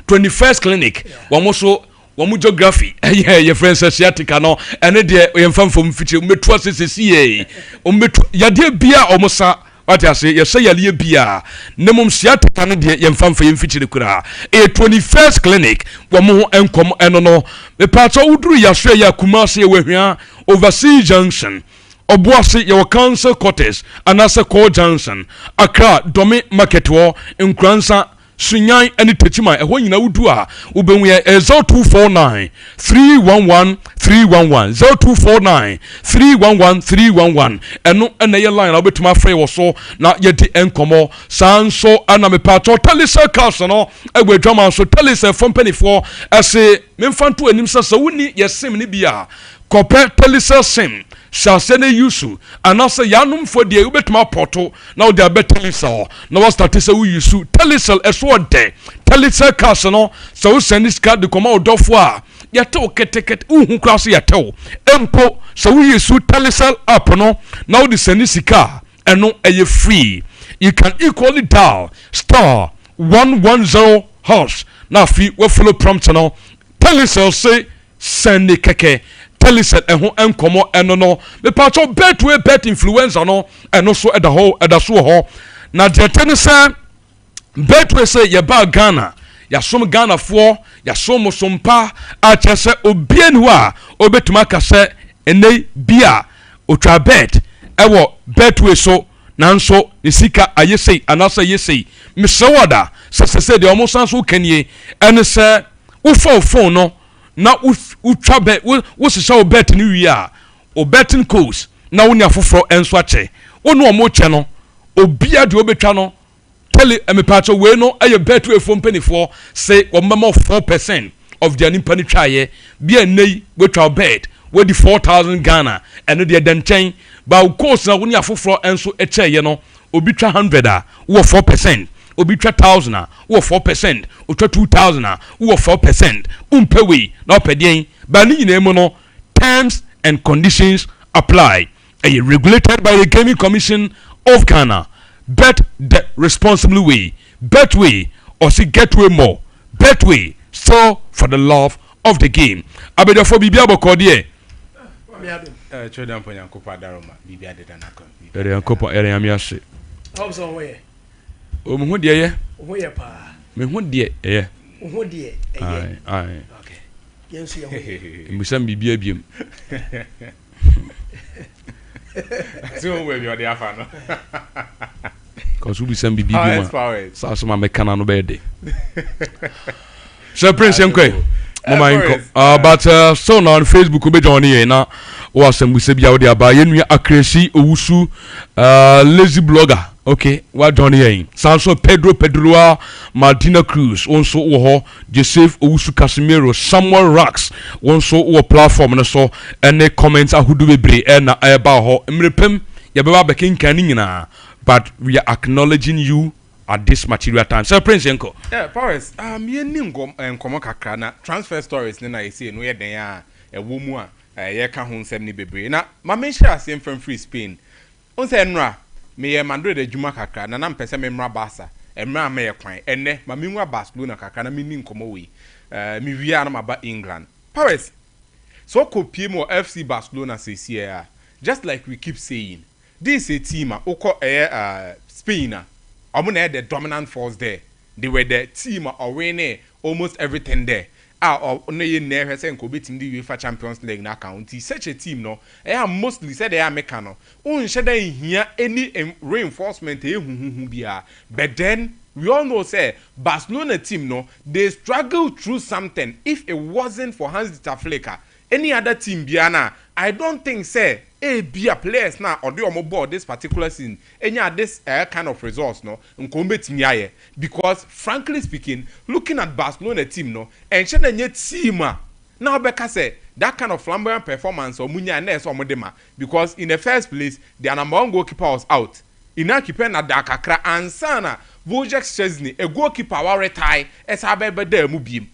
21st clinic wamoso wamu geography ye friends sciatica no ene de yemfamfom fiche metu asese ye ometu yade bia omosa what I say, yes, say a bia, Nemum Siat Canada, Yamfam for Yamfichi Kura, a 21st clinic, Wamo and come and no, the parts of Udru Yasrea Kumasi, where we are, Overseas Junction. Obuasi your council quarters anasa call Johnson Accra Domi Market War in Kransa Sunyan and Techima when you know do Uben we 0249 311 311 0249 311 311 and no another line I'll be to my friend or so not yet the encomo Sanso Aname Pato Telisa Casano I will drama so Telisa from penny for I say Memfantu and himself so we need yes sim Nibia Copper Telisa sim shall send a yusu and also yanum for the ubetma portal now they are better so now what's that is a yusu telisel as what day telisel casino so send this card the come out of war yato ketiket class yato empo so we yusu telisel up no now the senisika and no a free you can equally dial star 110 hash now free we follow prompt no telisel say send the keke Telisa eho enkomo eno no me pacho bet we bet influencer no eno so eda ho eda so ho na de tenisa bet we say ye ba Ghana ya som Ghana fo ya som sompa a chese obien ho a obetuma ka se ene bia otwa bet ewo bet we so nanso nisika ayesei anasa yesei me sewada se de omo sanso kanie ene se wo phone no na utwa bet wo se show bet ni wi a o betting course na wo ni afoforo enso ache wo no omo che no obia de obetwa no tele emepacho we no aye bet we fo mpanifo say wo mama 4% of their nimpani twaye bia nei we twa bet we di 4000 Ghana eno de den chen ba course na wo ni afoforo enso eche ye no obi twa 100 a wo 4% obi twa 1000 a wo 4% o twa 2000 a wo 4% umpewe na opedien ba ni nyina mu no terms and conditions apply a regulated by the Gaming Commission of Ghana. Bet the responsible way, bet way or see get way more, bet way so for the love of the game. Abedo for bibia bokodie Chodan po yankopa daroma bibia de danako ere yankopa ere yamiase how so we o mu de ye ho ye pa me hu de ye ho de ai okay yensu ye musam bibia biem so we bi ode afa no cause we some bibia ma so ma mekana no be de so prince yankwe mama yanko but so now on Facebook we be join here na o asem we se bia ode aba yenua akresi owusu lazy blogger. Okay, what Johnny here? Sanso Pedro Martina Cruz, also wo Joseph Owusu Casimiro, Samuel Rax, also wo platform na so any comments ahudu bebre na eba ho mrepem ya beba bekin kanina, but we are acknowledging you at this material time. So Prince Enko. Yeah, Paris. Ye ni nkomo kakra na transfer stories na ye say no ye den a ewo mu a ye ka ho nsem ni bebre. Na ma mention asem from Free Spain. On say nra me ye Madrid adwuma kakra na mpese me mra Barca emra me ye kwan enne ma me nwa Barcelona kakra na me ni nkomo we me wia na maba England Paris so kopie mo FC Barcelona says here just like we keep saying this a team oko Spain omo na the dominant force there they were the team winning almost everything there no ye never say nko betim the UEFA Champions League na account such a team no mostly said they are mechano unsheda here any reinforcement bia but then we all know say Barcelona team no they struggle through something if it wasn't for Hans-Dieter Flicker any other team biana I don't think say be players now or do board this particular season any this kind of results no nko because frankly speaking looking at Barcelona team no and team now Becca say that kind of flamboyant performance or munya ness or modema because in the first place their number one goalkeeper was out ina keeper na da kakra ansana Wojciech Szczesny a goalkeeper wa retire as abebe there mu biem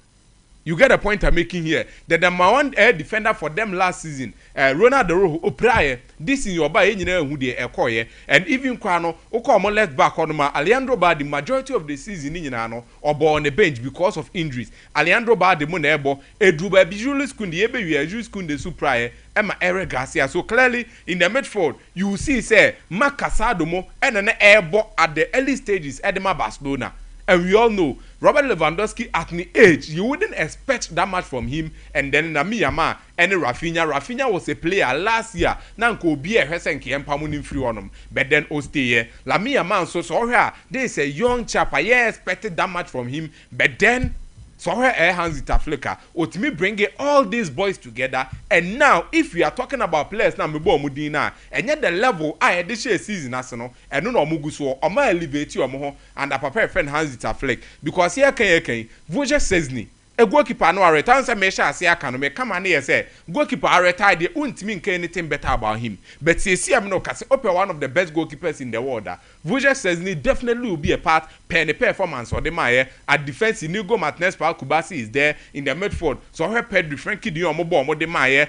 You get a point I'm making here. The number one defender for them last season, Ronald O'Brien, this in your buy, who they acquire, and even Kwano, Okomo left back on Alejandro Ba, the majority of the season in or on the bench because of injuries. Alejandro Ba, the Monebo, Edruba Julius Kundi, Julius Kundi Supra, Emma Eric Garcia. So clearly in the midfield, you will see, say, Mark Casadomo and an airball at the early stages, Edema Barcelona. And we all know Robert Lewandowski at the age, you wouldn't expect that much from him. And then Namiyama and Rafinha. Rafinha was a player last year. Nanko be a Hesenki and Pamunin free on him. But then Ostea, Lamiyama, so sorry, there's a young chap. I expected that much from him. But then so her hands it Africa. Ultimately bringing all these boys together. And now, if we are talking about players now, Mudina, and yet the level I had this season, national, and no Muguso, or my elevate you, and a prepare friend hands it Africa. Because here can Voja says ni. A goalkeeper no returns a measure as I come on here say goalkeeper are retired, they won't mean anything better about him. But see I'm no case open one of the best goalkeepers in the world. Voja says ni definitely will be a part penny performance or the Maya at defense in Nigo Martinez Paul Kubasi is there in the midfield. So her Pedro Frankie Dion Mobo de Maya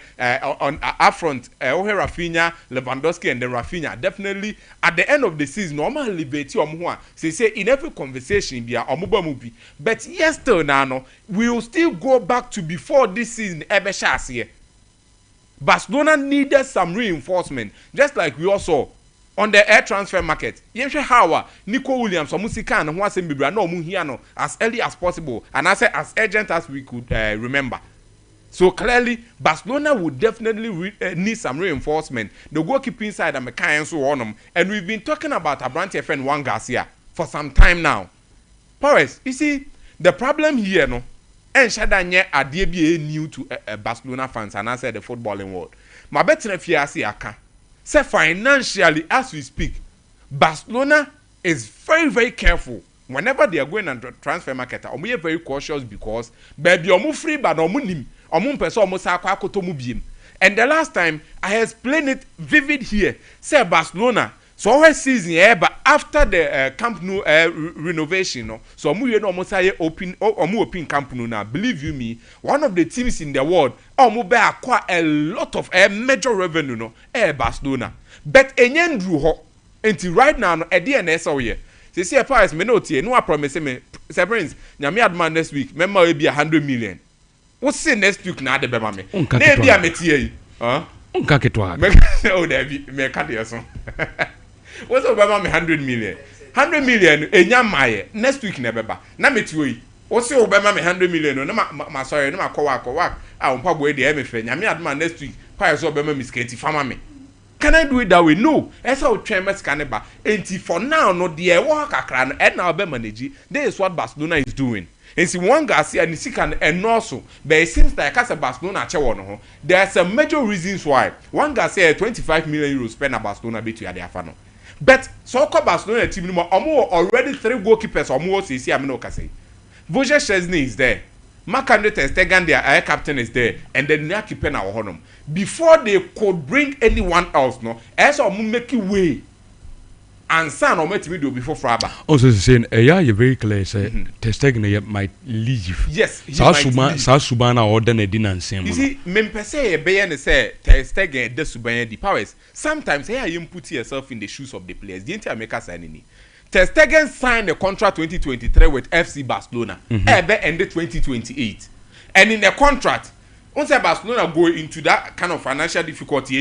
on up front Rafinha, Lewandowski and then Rafinha. Definitely at the end of the season, normally Betty or Mua say in every conversation be a mobile movie. But yes still now we will still go back to before this season ever shas here. Barcelona needed some reinforcement, just like we also on the air transfer market. Yemshe Hawa, Nico Williams, or Musika and Huasen Bibra no Muhiano as early as possible, and I say as urgent as we could remember. So clearly, Barcelona would definitely need some reinforcement. The goalkeeping side and Mekai and so on. And we've been talking about Abrante friend Juan Garcia for some time now. Paris, you see, the problem here, no. And Shadanye are new to Barcelona fans and I said the footballing world. My better if you see aka. Say financially as we speak, Barcelona is very, very careful. Whenever they are going on transfer market, we are very cautious because baby omu free but omu nim. Omu person omu sa kwa kotomu biem. And the last time I explained it vivid here. Say Barcelona. So her season but after the Camp Nou renovation, no, so we almost open Camp Nou now. Believe you me, one of the teams in the world, acquire a lot of major revenue, no, Barcelona. But enyen drew ho until right now, at DNS or here. They say Paris me no tie, no I promise me, Severance, nyame adman next week, member will be 100 million. What's say next week na de bema me? Maybe I met here, huh? Oh, there be me cut your son. What's about me 100 million? 100 million, Enyamaye, next week never. Na metui. What's your Obama 100 million? No, my sorry, no, my co-work. I won't probably the MFN. Yami adman next week. Pires Obama Miss Katie Famame. Can I do it that way? No. That's how Tremas Caneba. And for now, no, the work a clan and now manage. This is what Barcelona is doing. And see one Garcia and Sikan and also, but it seems like as a Barcelona chawono, there are some major reasons why one Garcia 25 million euros spent at Barcelona between the Afano. But so called Barcelona team already 3 goalkeepers or more see I'm no say. Voja Chesney is there. Marc-Andre ter Stegen, their air captain, is there, and then their keeper now honor. Before they could bring anyone else, no, as or make way. And son or met me do before Fraba. Also saying, yeah, you're very clear. Say, ter Stegen might leave. Yes, Subana or then a dinner and same. You see, Mempese Bayan say ter Stegen the Subana the powers. Sometimes here you put yourself in the shoes of the players. The entire make us any. Ter Stegen signed a contract 2023 with FC Barcelona. Ever ended 2028. And in the contract, once Barcelona go into that kind of financial difficulty,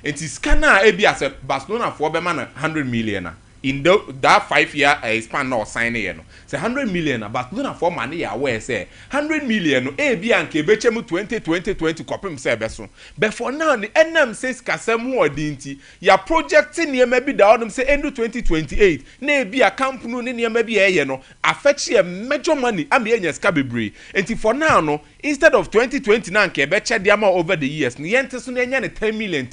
it is kana ebi as a Barcelona for be man 100 million in that 5-year span or sign here no. Say 100 million Barcelona for money ya where say 100 million ebi anke bechemu 2020 kopim say beso. But for now the NM says kasemu odinti ya projecting near maybe the autumn say end 2028 na ebi a camp no near maybe no affect a major money am enya ska bebre. And for now no instead of 2029 ke beche diama over the years ni yente so na enya ne 10 million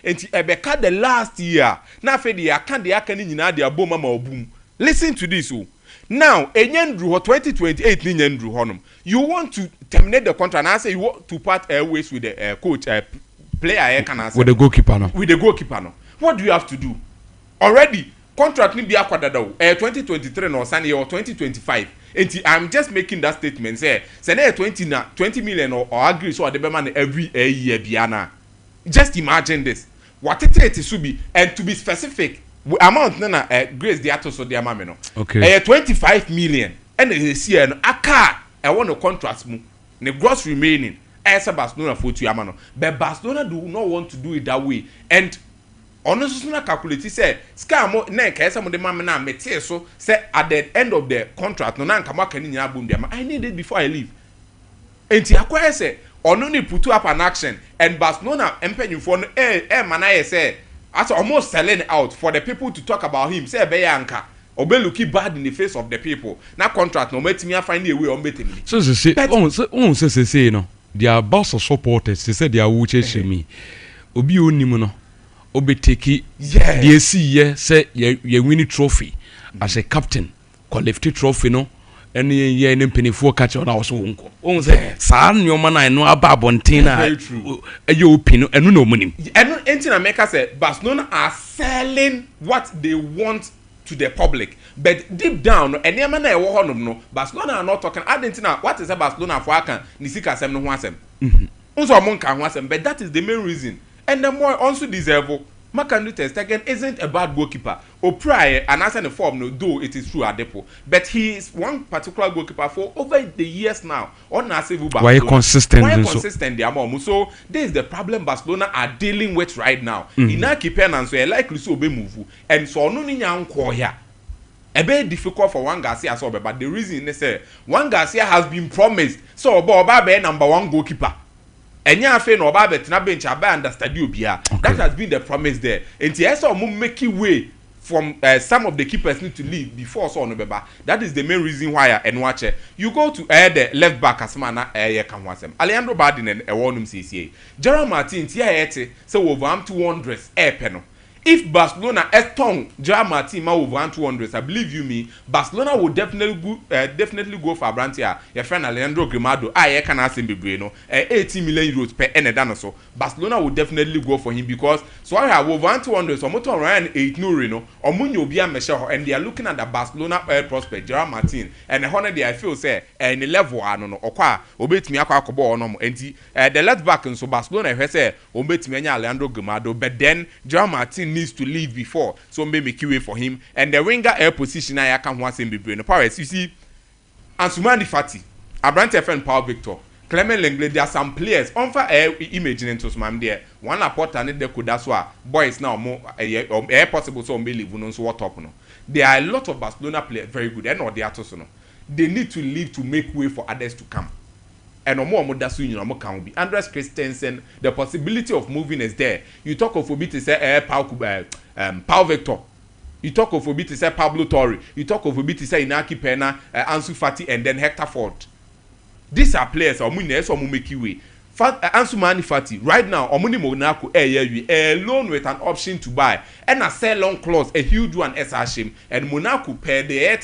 enti ebeka the last year na fe the account the akani nyina de aboma ma obum. Listen to this o. Now enyandru 2028 ni nyandru honum. You want to terminate the contract and I say you want to part ways with the coach player can answer with the goalkeeper no. With the goalkeeper no. What do you have to do? Already contract ni bi akwadada o 2023 no sign or 2025 I'm just making that statement say na 20 million or agree so the man every year biana. Just imagine this. What it should be, and to be specific, amount na grace the ato so the amount no. Okay. 25 million. And they see an aka I want to contrast mu. The gross remaining as a Barcelona for two amano. But Barcelona do not want to do it that way. And honestly, na calculate say scam na kesa mo de mama na mete so say at the end of the contract no na nkama kan nyina bom dem. I need it before I leave. Enti akwa say ono ni put up an action and Barcelona empenyufo no man say as almost selling out for the people to talk about him say be yanka obe looking bad in the face of the people. Na contract no metimi find a way on betimi. So say no. Their boss of supporters they said they are watching me. Obi onimu no. Obe take the see say you win trophy as a captain. Collect trophy no. And ye any penny for catch on our so say san your man I know about Bontina. Very true. You pin and no money. And anything America say Barcelona are selling what they want to the public, but deep down any man I war no Barcelona are not talking. I didn't know what is a Barcelona for can nisika sem no ho asem. Unso mo nka ho asem, but that is the main reason. And the more also deserve Makandu Testegen isn't a bad goalkeeper. O'Pry and as in the form, no, though it is true at Depo. But he is one particular goalkeeper for over the years now. On Barcelona. Why consistent? Why consistent? So this is the problem Barcelona are dealing with right now. Ina keeper and so likely so be move. And so no ni nyanko here. A bit difficult for Juan Garcia so but the reason is Juan Garcia has been promised. So Boba be number one goalkeeper. Enya afe no oba betina bench aba understand you bia. That has been the promise there. Enti esa omo make way from some of the keepers need to leave before so no beba. That is the main reason why and watch you go to the left back asma na kan wasem. Alejandro Bardin e wonum CCA. Gerard Martin ti ayete say over 200 pe no. If Barcelona eston Gerard Martin ma over 200, I believe you me, Barcelona will definitely go for Abrantia. Your friend Alejandro Grimado, I can ask him be no 80 million euros per ene so. Barcelona will definitely go for him because so I have over 200 so moto Ryan 8 no or Munyo Bia Mesha and they are looking at the Barcelona prospect Gerard Martin and the honor I feel say any level no or kwa obetimi akwa kobo no enti the left back so Barcelona he say obetimi anya Alejandro Grimado but then Gerard Martin needs to leave before so maybe make way for him and the winger air position I can want him be no Paris you see Ansumani Fati Abrante friend Paul Victor Clement Lenglet there are some players on for imagine to some there one report and they could that's why boys now more air possible so may leave no so what up no there are a lot of Barcelona players very good and not they are to no they need to leave to make way for others to come. And no more that's you know can be Andres Christensen. The possibility of moving is there. You talk of Obi to say Paul Victor. You talk of Obi to say Pablo Torre. You talk of Obi to say Inaki Pena, Ansu Fati, and then Hector Ford. These are players or make you way. Ansu Mani Fati right now Omuni Monaco alone with an option to buy and a sell on clause a huge one as a shame and Monaco pair the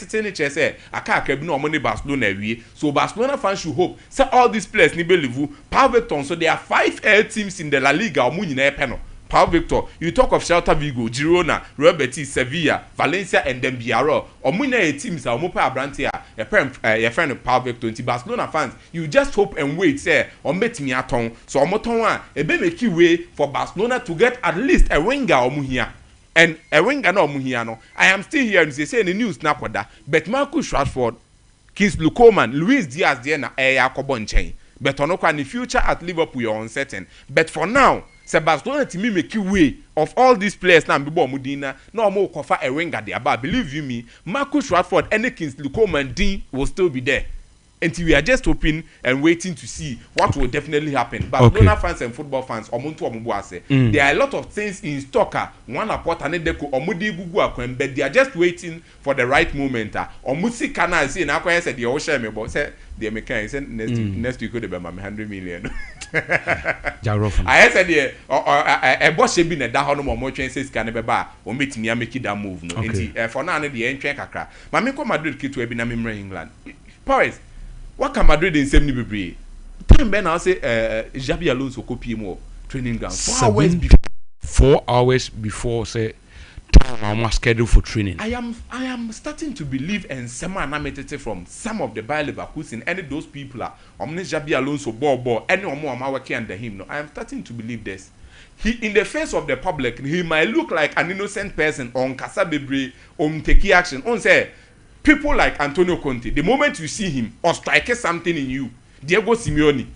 say aka no money Barcelona we so Barcelona fans should hope say all these players ni believe Paul Victor so there are 5 teams in the La Liga Omuni na epeno Paul Victor, you talk of Celta Vigo, Girona, Real Betis, Sevilla, Valencia, and then Villarreal. Omuna teams are Mopa Abrantia, your friend Paul Victor, and Barcelona fans. You just hope and wait, say, on betting your tongue. So Omotonwa, a be make way for Barcelona to get at least a winger Omuhia. And a winger no Omuhiano. I am still here and they say in the news now, but Marcus Rashford, Kingsley Coman, Luis Diaz, Diana, Yakobon chain. But on in the future at Liverpool, you're uncertain. But for now, Barcelona to me make way of all these players now before Mudina no more cover a winger there but believe you me Marcus Rashford and Kingsley Coman Dean will still be there until we are just hoping and waiting to see what will definitely happen. Barcelona fans and football fans there are a lot of things in stock one report and they but they are just waiting for the right moment omusi kana say na kwa say the share me but say the mechanic say next week could be 100 million I said there a boss should be na da hono mo twen say sika ne beba o metimi make that move no nti for now na the entwen kakra ma me ko Madrid kitu e bi na me England Paris what can Madrid in same ni time ben now say Xabi Alonso copy mo training ground 4 hours before say time almost scheduled for training. I am starting to believe and semi-animated from some of the Bayer Leverkusen and those people are Jabi Alonso ball any more working under him. No, I am starting to believe this. He, in the face of the public, he might look like an innocent person on Kasabebre, on taking action. On say people like Antonio Conte, the moment you see him or strike something in you, Diego Simeone,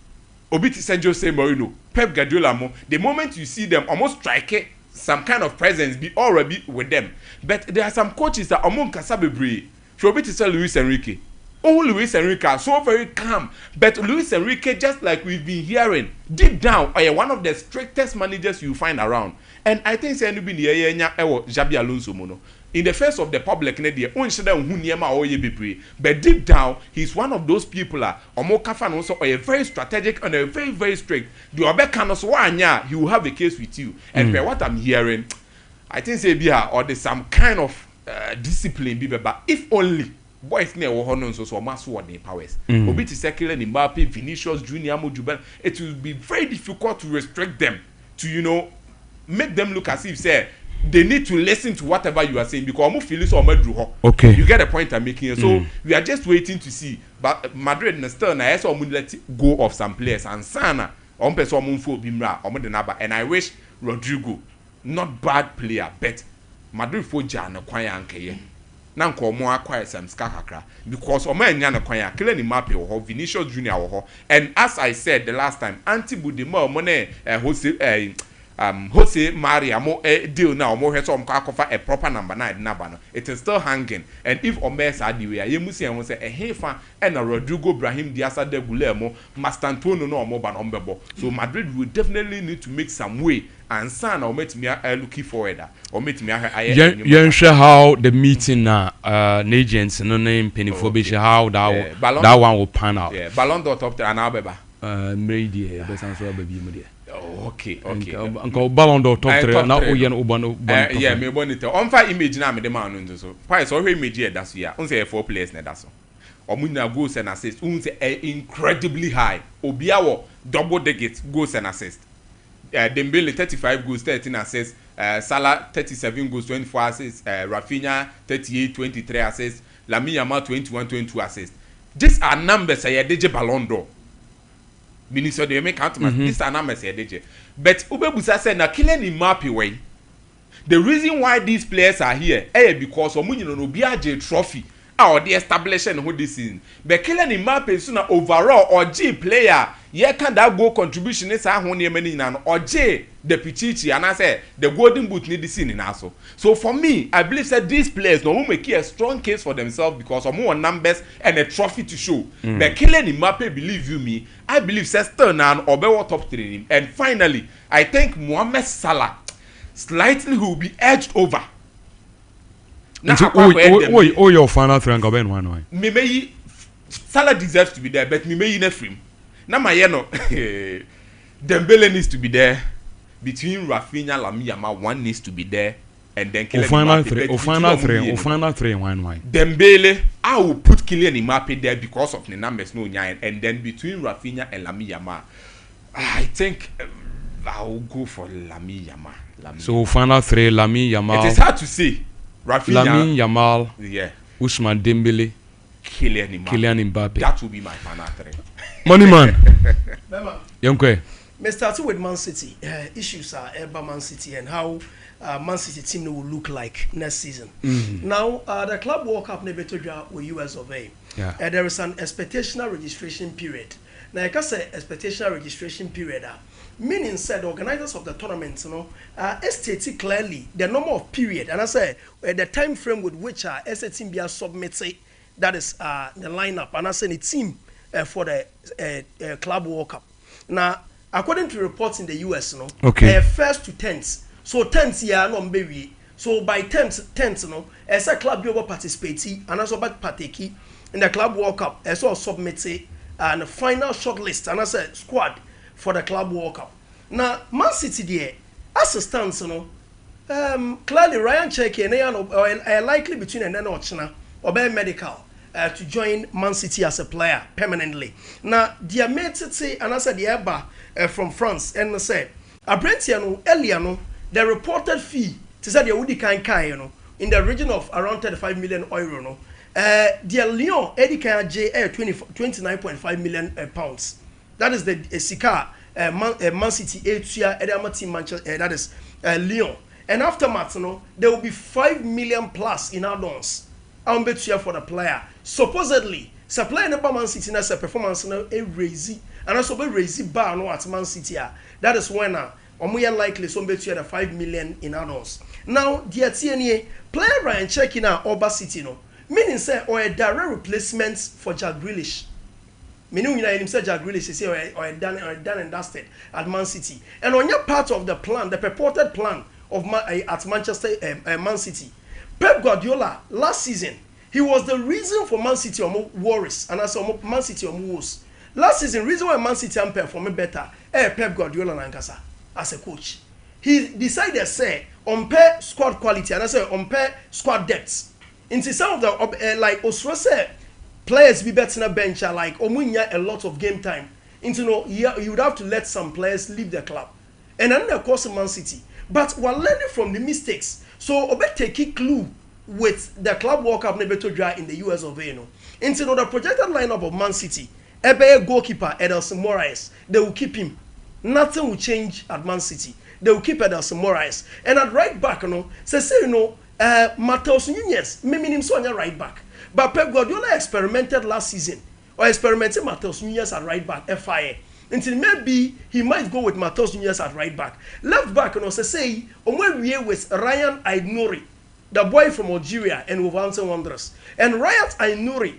Obiti San Jose Mourinho, Pep Guardiola, the moment you see them almost strike some kind of presence be already with them. But there are some coaches that among Kasabebre, Obiti San Luis Enrique. Oh, Luis Enrique are so very calm. But Luis Enrique, just like we've been hearing, deep down, are one of the strictest managers you find around. And I think Jabi Alonso mono. In the face of the public, but deep down, he's one of those people are also very strategic and very, very strict. He will have a case with you. And by what I'm hearing, I think or there's some kind of discipline, but if only boys near Wohonon so mass what their powers. Obi to circular Mbappe, Vinicius Junior, Mojubel, it will be very difficult to restrict them, to make them look as if say they need to listen to whatever you are saying because I'm feeling so much. Okay. You get the point I'm making. So we are just waiting to see. But Madrid and still I saw let go of some players and Sana on person Bimra or Naba. And I wish Rodrigo, not bad player, but Madrid for Jan acquire Anke. Now more acquire some skakakra because Oman acquire Killing Mbappe or Vinicius Junior or and as I said the last time, anti Budimo Mone Jose Maria mo deal now more has some a proper number 9 nabano. It is still hanging. And if Omes are the way, you must say a Hefa and a Rodrigo Brahim Diasa de Guillermo Mastantono no more ban umbebo. So Madrid will definitely need to make some way and son or met me looking forward or meet me you sure how the meeting agents no name penny for how that one will pan out. Yeah, Ballon d'Or top and Abeba. Media, best answer baby media. Okay. Uncle Ballon d'Or top 3 now yeah, me bonito. On fire image na me the man so. Why so image here that's here. On say 4 players na that's so. Omuna goals and assists. On say incredibly high. Obiawo double digit goals and assists. Dembele 35 goals, 13 assists. Salah 37 goals, 24 assists. Rafinha 38, 23 assists. Lamine Yamal 21, 22 assists. These are numbers I DJ Ballon d'Or. Minister they make count this are numbers here DJ. But Ubebusa said na Kylian Mbappe way. The reason why these players are here because omunyi no be a trophy or the establishment who this is. But Kylian Mbappe is na overall or G player ye can that go contribution is a ho many na or J the pichichi and I say the golden boot need this in also. So for me, I believe that these players no will make a strong case for themselves because of more numbers and a trophy to show. But Kylian Mbappe, believe you me, I believe still now or be top 3. And finally, I think Mohamed Salah slightly will be edged over. Oh, your final 3 go ben one. Me Salah deserves to be there, but me in a frame. Now my Dembele needs to be there. Between Rafinha, Lamine Yamal, one needs to be there, and then Kylian Mbappe. Final three, one. Dembele, I will put Kylian Mbappe there because of the numbers no nine, and then between Rafinha and Lamine Yamal, I think I will go for Lamine Yamal. So final 3, Lamine Yamal. It is hard to say. Rafinha, Lamine Yamal, yeah, Ousmane Dembele, Kylian Mbappe. That will be my final 3. Money man. Youngque. May start with Man City. Issues are about Man City and how Man City team will look like next season. Now, the Club World Cup never told you with US of A. There is an expectational registration period. Now, I can say expectational registration period. Meaning, said the organizers of the tournament, stated clearly the number of period, and I say the time frame with which a team be submitted. That is the lineup, and I say the team for the Club World Cup. Now, according to reports in the US, first to 10th. So 10th year no baby. So by 10th, as a club you will participate and also partake in the Club World Cup, as well submitted and the final shortlist and as a squad for the Club World Cup. Now, Man City there, as a stance, clearly Ryan Cherki and likely between and then Ochina or by medical. To join Man City as a player permanently. Now, the mate and I said the Ember from France and said, Abrentiano earlier the reported fee to say the Woody can in the region of around 35 million euro. No, the Lyon Eddie J 29.5 million pounds. That is the Sika Man City A2 Edama team Manchester. That is Lyon. And after Martino, there will be 5 million plus in add-ons. I'm bet for the player. Supposedly, supply in Man City as a performance no a raisy, and also be raisy bar no at Man City. That is when we are likely some bet the 5 million in add-ons. Now, the TNA player Ryan checking out Oba City no, meaning say or a direct replacement for Jack Grealish. Meaning him say Jack Grealish is or done and dusted at Man City. And on your part of the plan, the purported plan of at Manchester Man City, Pep Guardiola last season, he was the reason for Man City worries and as Man City woes. Last season, reason why Man City performing better, Pep Guardiola Nankasa as a coach. He decided say on pair squad quality and I say on pair squad depth. Into some of the like Osro said, players be better on a bench are like Omunya a lot of game time. Into no, you would have to let some players leave the club. And then of course Man City. But we're learning from the mistakes. So Obe take a clue with the club World Cup nebeto dry in the US of A. No. Into the projected lineup of Man City, Ebe goalkeeper Ederson Moraes, they will keep him. Nothing will change at Man City. They will keep Ederson Moraes. And at right back, Matheus Nunes, maybe so on right back. But Pep Guardiola experimented last season, or experimented Matheus Nunes at right back, FIA. Until maybe he might go with Matheus Nunes at right back. Left back, say, we with Ryan Aït-Nouri, the boy from Algeria and Wolverhampton Wanderers. And Ryan Aït-Nouri,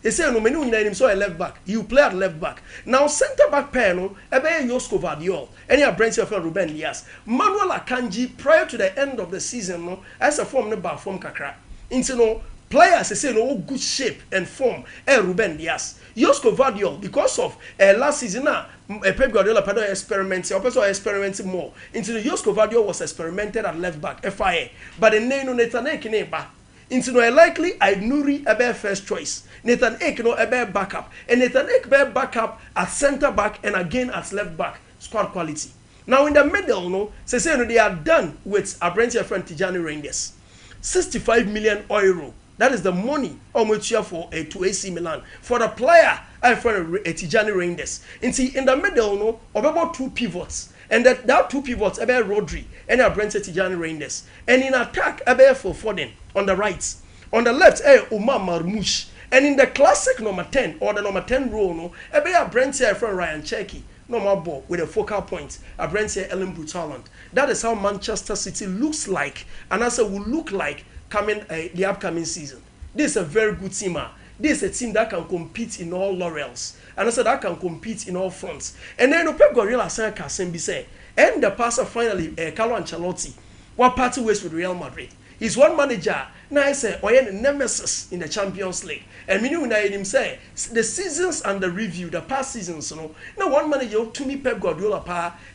they say no many him so a left back. You play at left back. Now center back pair no, Josko Vardiol. Any a branch of Ruben Dias. Manuel Akanji prior to the end of the season no, as a form no bar form kakra. Into no players they say no good shape and form. Ruben Dias. Josko Vardiol because of last season Pep Guardiola experimented, also experimented more. Into the Josko Vardiol was experimented at left back FIA, but the name no Netanyahu into no likely Aït-Nouri a first choice. Nathan Ake no a backup. And Nathan Ake be backup at center back and again at left back. Squad quality. Now in the middle, no, say no, they are done with a branch friend Tijani Rangers. 65 million euro. That is the money almost here for to AC Milan. For the player, I find a Tijani Rangers. And see in the middle, no, of about two pivots. And that two pivots, about Rodri and a branch Tijani Rangers. And in attack, about for Foden. On the right, on the left, Omar Marmoush, and in the classic number 10 or the number 10 role, no, a Brent here from Ryan Cherky, normal ball with a focal point, a Brent here Ellen Brutaland. That is how Manchester City looks like, and also will look like coming the upcoming season. This is a very good team. This is a team that can compete in all laurels, and also that can compete in all fronts. And then Pep Guardiola said, "Kasembi say, and the passer finally, Carlo Ancelotti, what party ways with Real Madrid." He's one manager. Now I say, the nemesis in the Champions League. And meaning when I him say, the seasons and the review, the past seasons, you know. Now one manager to me Pep Guardiola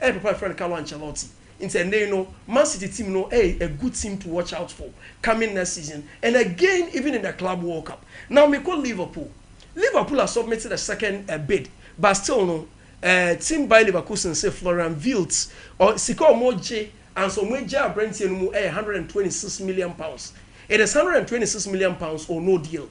prepare friend Carlo Ancelotti. And Man City team a good team to watch out for coming next season. And again, even in the Club World Cup. Now we call Liverpool. Liverpool has submitted a second bid, but still team by Leverkusen say Florian Wirtz or Siko Moje. And so major Brent 126 million pounds. It is 126 million pounds or no deal.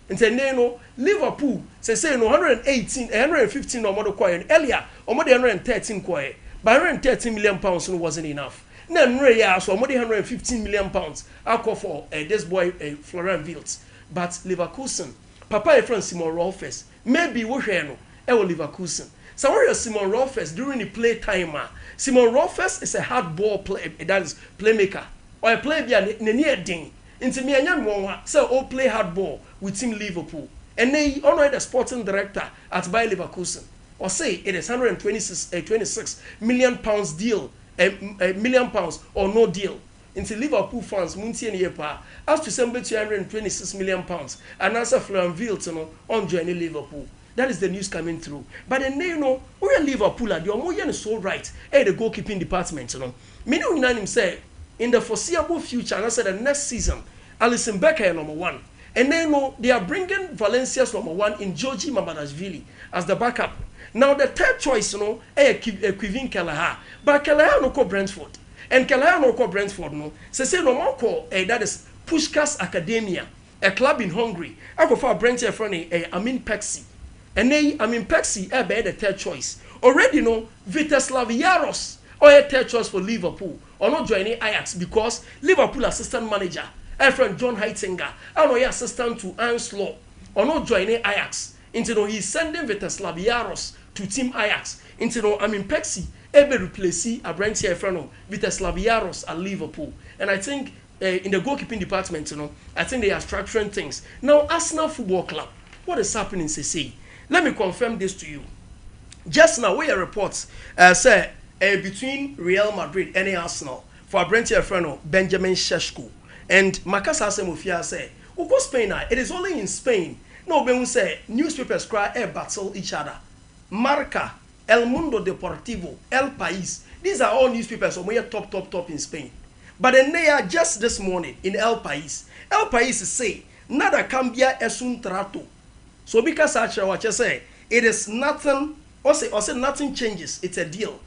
And then Liverpool say 115 or more coin earlier or more than 113 coin. But 113 million pounds wasn't enough. Now so more than 115 million pounds I call for this boy Florian Wirtz. But Leverkusen, Papa friend Simon Rolfes, maybe we hear Leverkusen. So where is Simon Rolfes during the play timer? Simon Rolfes is a hard ball play, that is playmaker. Or a player near ding. Into me and so all play hard ball with Team Liverpool. And they honor the sporting director at Bayer Leverkusen. Or say it is 26 million pounds deal, a million pounds or no deal. Into Liverpool fans, Munti and Yepa, as to send 226 million pounds. And answer Florian Wirtz on joining Liverpool. That is the news coming through. But then we are Liverpool at your more so right. The goalkeeping department, Meaning say in the foreseeable future, and I said the next season, Alisson Becker number 1. And then they are bringing Valencia's number 1 in Georgi Mamadashvili as the backup. Now the third choice, Kevin Kelleher. But Kelleher no call Brentford. and Kalaya no call Brentford no. Say no more call that is Pushkas Academia, a club in Hungary. I go for Brentford friend Amin Pexi. And they Amin Pexi be the third choice. Already no Viteslav Yaros or a third choice for Liverpool or not joining Ajax because Liverpool assistant manager, a friend John Heitzinger, and no assistant to Anslow or not joining Ajax. Into no he's sending Viteslav Yaros to team Ajax. Into no Amin Pexi ebe replace a Brentford friend Viteslav Yaros at Liverpool. And I think in the goalkeeping department, I think they are structuring things. Now Arsenal Football Club, what is happening? Say, let me confirm this to you. Just now, we have reports say between Real Madrid and Arsenal for Brentford friend Benjamin Šeško and Makasa Semofia say, "Who go Spain? It is only in Spain. No, when we say newspapers cry battle each other. Marca, El Mundo Deportivo, El País. These are all newspapers. We are top in Spain. But then they are just this morning in El País. El País say nada cambia es un trato. So because such what you say, it is nothing. Or say nothing changes. It's a deal.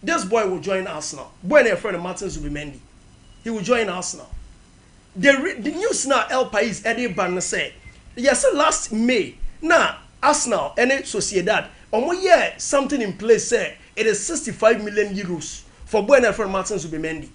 This boy will join Arsenal. Boy, and friend Martin Zubimendi, he will join Arsenal. The news now El País Eddie Ban say, yes, last May now Arsenal and Sociedad something in place. Say it is 65 million euros for boy and friend Martin Zubimendi.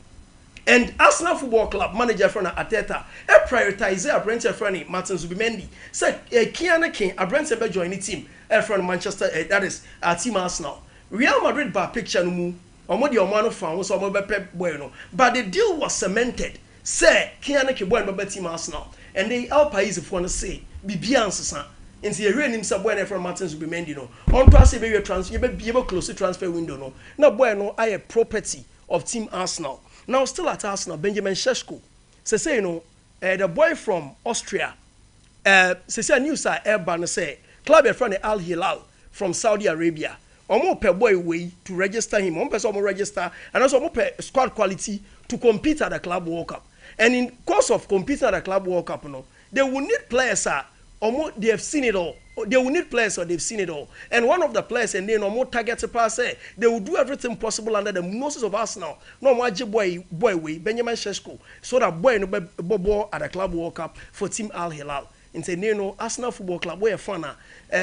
And Arsenal Football Club manager friend Ateta prioritize a Brentford friend Martin Zubimendi. Say Kiana King a Brentford join the team from Manchester that is our team Arsenal. Real Madrid bar picture no mu omodi omano fan so omo Pep boy no, but the deal was cemented. Say Kiana King boy no team Arsenal and the El País for no say bibia ansesa nti ye renim sa boy na from Martin Zubimendi no on to say be transfer be able close to transfer window no na boy no aye property of team Arsenal. Now still at Arsenal, Benjamin Šeško. Say the boy from Austria. Say news are Ember say club a friend Al Hilal from Saudi Arabia. Omo per boy way to register him. One person register and also omo per squad quality to compete at the Club World Cup. And in course of competing at the Club World Cup, they will need players. They have seen it all. They will need players or they've seen it all. And one of the players and then more targeted pass they will do everything possible under the noses of Arsenal. No more boy way Benjamin Šeško so that boy no bobo at the Club World Cup for Team Al Hilal. In say no Arsenal Football Club where fana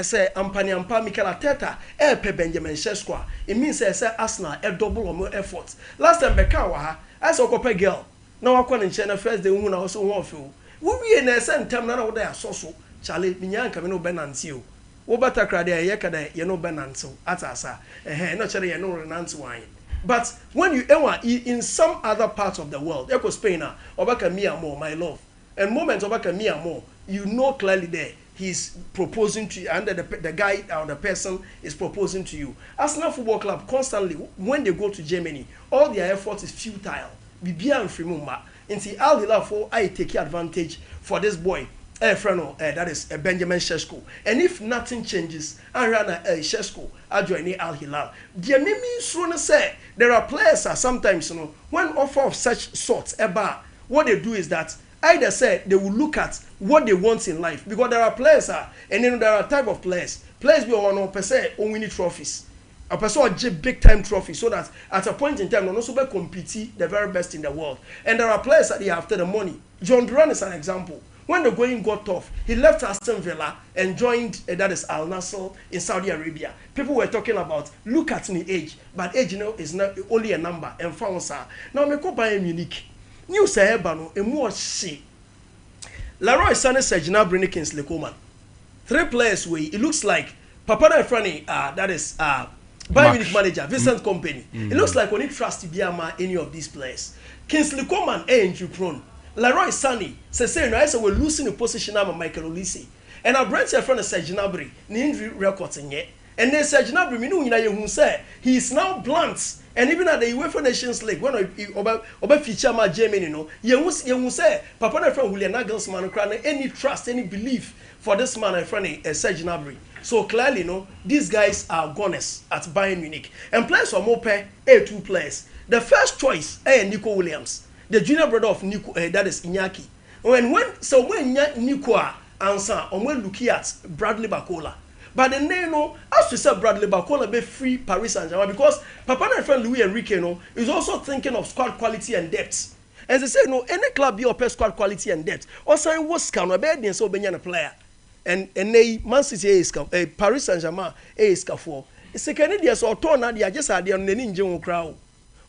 say Ampani Ampa Mikel Arteta pe Benjamin Šeško. It means say Arsenal a double or more efforts. Last time Bekawa I saw a girl. Now I can in China first the woman also want feel. We na same time na wo there so Charlie, Minyanka, no benancio. Obata crade, yakada, no benanso, atasa, no cherry, no renanto wine. But when you in some other parts of the world, Echo Spainer, Obaka Mia more, my love, and moment Obaka Mia more, you know clearly there he's proposing to you, and the guy or the person is proposing to you. Arsenal Football Club constantly, when they go to Germany, all their effort is futile. Bibia and Frimumba. Inti Al Hilal for I take advantage for this boy. That is Benjamin Šeško. And if nothing changes, Arana Šeško, I join Al Hilal. The enemy soon say there are players sometimes when offer of such sorts what they do is that either say they will look at what they want in life because there are players and then there are type of players we want per se winning trophies. A person big time trophy so that at a point in time they also be compete the very best in the world. And there are players that they are after the money. John Duran is an example. When the going got tough, he left Aston Villa and joined that is Al Nassr in Saudi Arabia. People were talking about look at the age, but age is not only a number. And found now me go Bayern Munich. New say Ebano and more she. Leroy Sané Sergina Bruni Kingsley Coman. 3 players way. It looks like Papa Frani that is Bayern Munich manager Vincent Kompany. It looks like we need trust to be any of these players. Kingsley Coman injury prone. Leroy Sané say no I say we're losing the position of Michael Olise. And our brand friend Sergina Bruni injury records in yet. And then Sergina Bruni who say he is now blunt. And even at the UEFA Nations League, when over feature my Germany, you say Papa and friend Julian Nagelsmann any trust, any belief for this man and friend Sergina Bruni. So clearly, these guys are goners at Bayern Munich. And players are more pair 2 players. The first choice Nico Williams, the junior brother of Nico, that is Iñaki. When Nico answer, when looking at Bradley Bacola. but the name no as to say Bradley Barcola be free Paris Saint-Germain because Papa and friend Louis Enrique no is also thinking of squad quality and depth. As they say no any club be up squad quality and depth. Also in what scan obey so be a player. And they Man City is Paris Saint-Germain is for. It's a Canadian so turn they are just had the ninja crowd.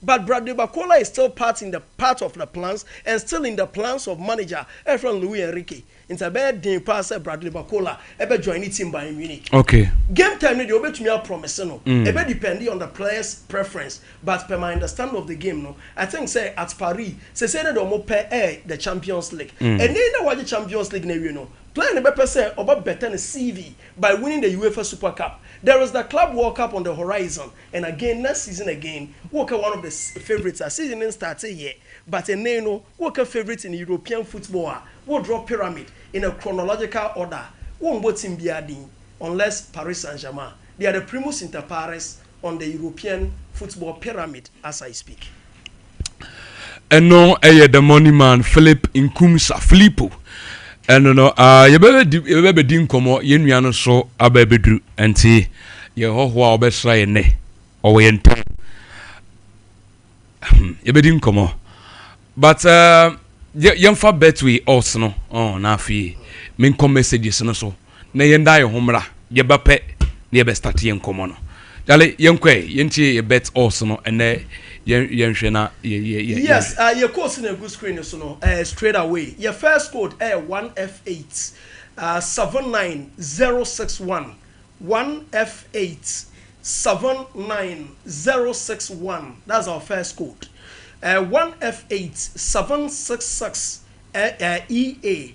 But Bradley Barcola is still part of the plans and still in the plans of manager Efren Louis Enrique. It's a bad day pass Bradley Barcola ever join team by Munich. Okay. Game time they obey to me promise no. Ebe depending on the player's preference. But per my understanding of the game no, I think say at Paris, say they don't pay the Champions League. And they know what the Champions League you know. Playing the better say about better than CV by winning the UEFA Super Cup. There is the Club World Cup on the horizon, and again next season again, Walker one of the favorites. A season in started yet, but a no Walker favorite in European football. Will draw pyramid in a chronological order. Won't both team be adding unless Paris Saint-Germain. They are the primus inter pares on the European football pyramid as I speak. And no, the money man Philip Inkumsa Filippo. And no, you better din komo yenuano so abebedru enti ye ho ho obesra ye ne o we ento you better din komo but yemfa betwe us no na afi men come messages no so na yenda ye homra ye bape na ye be start ye komo no dale yenkwe yenti ye bet us no ene yenhwe yes your course in a good screen so no straight away your first code 1F8 79061 1F8 79061 that's our first code 1F8 766 EA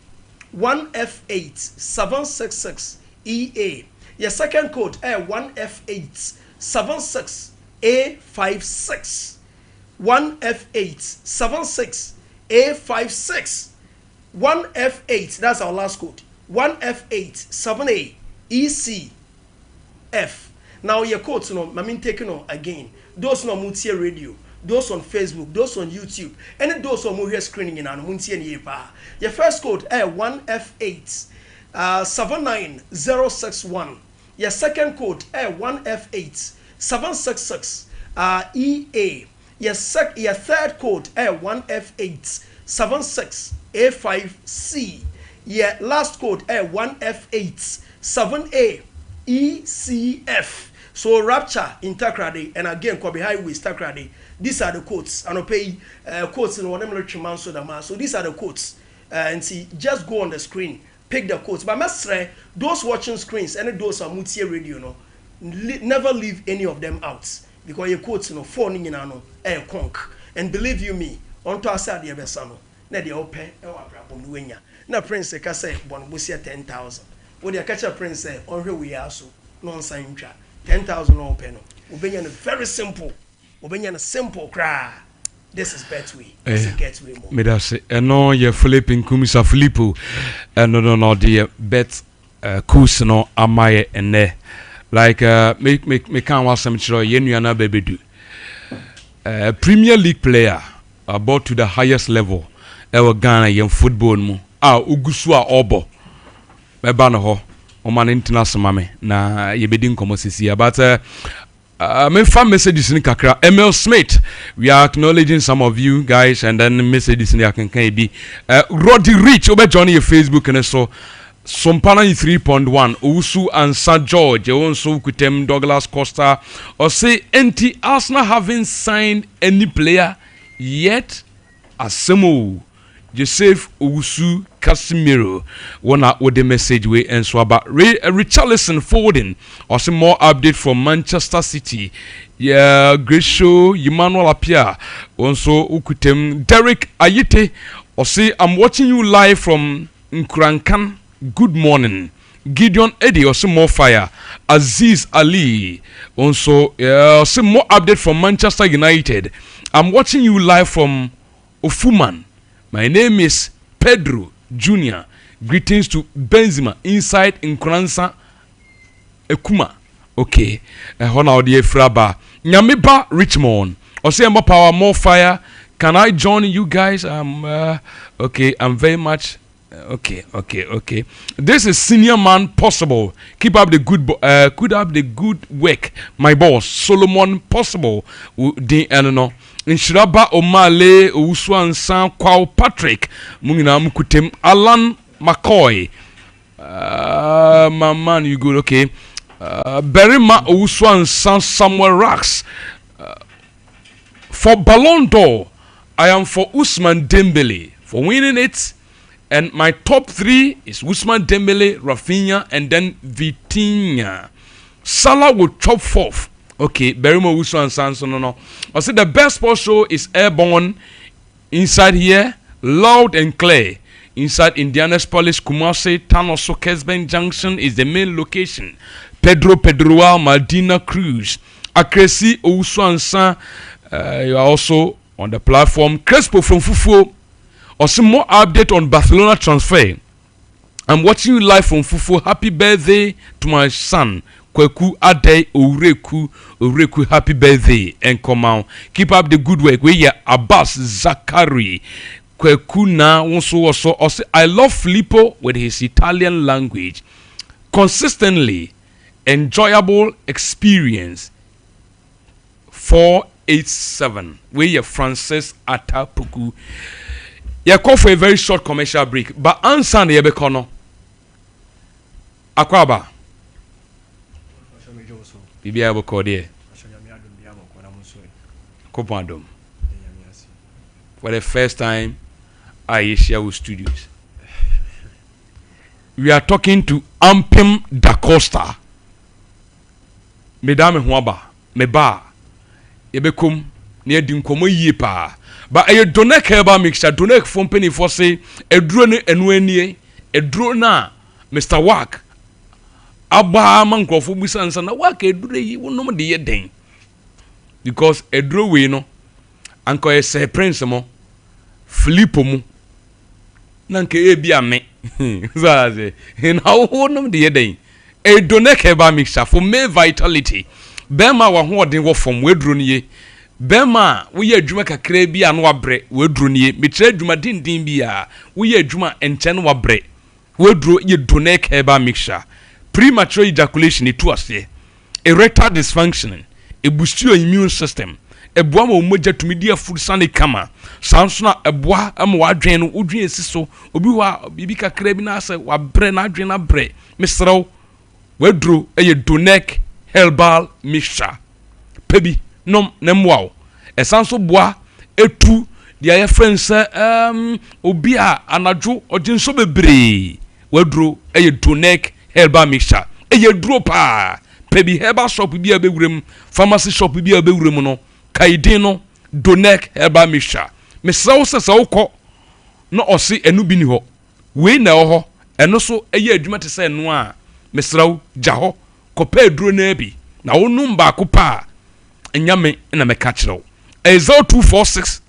1F8 766 EA your second code 1F8 76 A56 1F8 76 A56 1F8 that's our last code 1F8 7A ECF. Now your codes no I mean taking on again those no multi radio those on Facebook those on YouTube and those on more screening in and muntie pa your first code 1F8 79061 your second code 1F8 766 EA your third code 1F8 76 A5C your last code 1F8 7A ECF. So rapture intercrady and again Kobe Highway Stakrady. These are the codes and pay codes in one military man so these are the codes and see just go on the screen pick the codes but must say those watching screens and those are multi radio no never leave any of them out because your quotes no phone in no conk and believe you me on to aside the besano na the open e wa brabo nuenya na prince ka say bon busia 10,000 wo the catch prince on hwe we aso no nsan ntwa 10,000 open no obenya no very simple obenya no simple cra this is Betway this is Getway more me da say no ye Philip Nkumisa Filippo no the bet course no amaye ene like me can was some chiro yenuana bebedu Premier League player about to the highest level ever Ghana yen football mu ugusu a obo eba no ho o man international mame na yebedi nkomo sisi but me fan messages in kakra Emil Smith we are acknowledging some of you guys and then messages in can be Roddy Rich over Johnny your Facebook and so Sompa 3.1 Usu and St. George also kutem Douglas Costa or say NT Arsenal haven't signed any player yet Asemo Joseph Usu Casemiro one out with the message we and so about Richarlison forwarding or some more update from Manchester City great show Emmanuel Apia also ukutem Derek Ayite or say I'm watching you live from Nkrankan. Good morning, Gideon Eddie. Or some more fire. Aziz Ali. Also, some more update from Manchester United. I'm watching you live from Ofuman. My name is Pedro Jr. Greetings to Benzema inside Nkransa Ekuma. Okay, Honor the Fraba. Nyamiba Richmond. Or say power more fire. Can I join you guys? Okay, I'm very much Okay. This is senior man possible. Keep up the good work, my boss Solomon possible. The no. Inshiraba Omale Uswan San Kwao Patrick Mungina Mukutem Alan McCoy. My man, you good? Okay. Berima Uswan San Samuel Rax. For Ballon d'Or, I am for Ousmane Dembele for winning it. And my top 3 is Ousmane Dembele, Rafinha, and then Vitinha. Salah will chop 4th. Okay, Berimo Uso and Sanson. No. I said the best sports show is Airborne. Inside here, loud and clear. Inside Indianapolis, Kumasi, Tanoso, Kesben Junction is the main location. Pedro Madina Cruz. Akresi Uso and San. You are also on the platform. Crespo from Fufu. Or some more update on Barcelona transfer. I'm watching you live from Fufu. Happy birthday to my son. Kweku Ade Ureku. Happy birthday and come out. Keep up the good work. We are Abbas Zakari. Kweku na also. I love Filippo with his Italian language. Consistently enjoyable experience. 487. We are Francis Atapuku. You call for a very short commercial break, but answer the Ebekono. Akwaba. Bibi abo kode. Kopandom. For the first time, I share with studios. We are talking to Ampim Da Costa. Mesdames Huaba, Meba, Ebekum, near Dinkomo Yepa. But a donek herba mixture, donek company for say a drone and wenye, a drone na Mr. Wack. Abba manko for business and a work a drone you will know the day. Because a drone we know, Uncle a say prince mo, Filippo mu. Nanke e bia me. Zaze, and how no the day. A donek herba mixture for me vitality. Bema wa hoarding work from Wedrone ye. Bema we ye adwuma kakra bi anu abre wedro nie metre adwuma dindin bi a we ye adwuma enchen wabre wedro ye donek herba mixture premature ejaculation itu ase erectile dysfunction boost your immune system eboa ma omogya tumidi afudu sane kama sanso na eboa am wadwen no odwen esiso obi wa bibi kakra bi na ase wabre na adwen na bre misraw wedro ye donek herbal mixture pebi nom nemwao esanso boa etu dia ye friends obi a anadwo odinso bebre wadro eye donek herbal mixture eye duro pa pebi herbal shop bi abewurem pharmacy shop bi abewurem no kaidin no donek herbal mixture mesawo sesa wokọ no osi enu bi ni ho we na ho eno so eye adwuma te se eno a mesrawo jaho kopa duro na bi na wonum ba ko pa Nyame na me catch now. 0246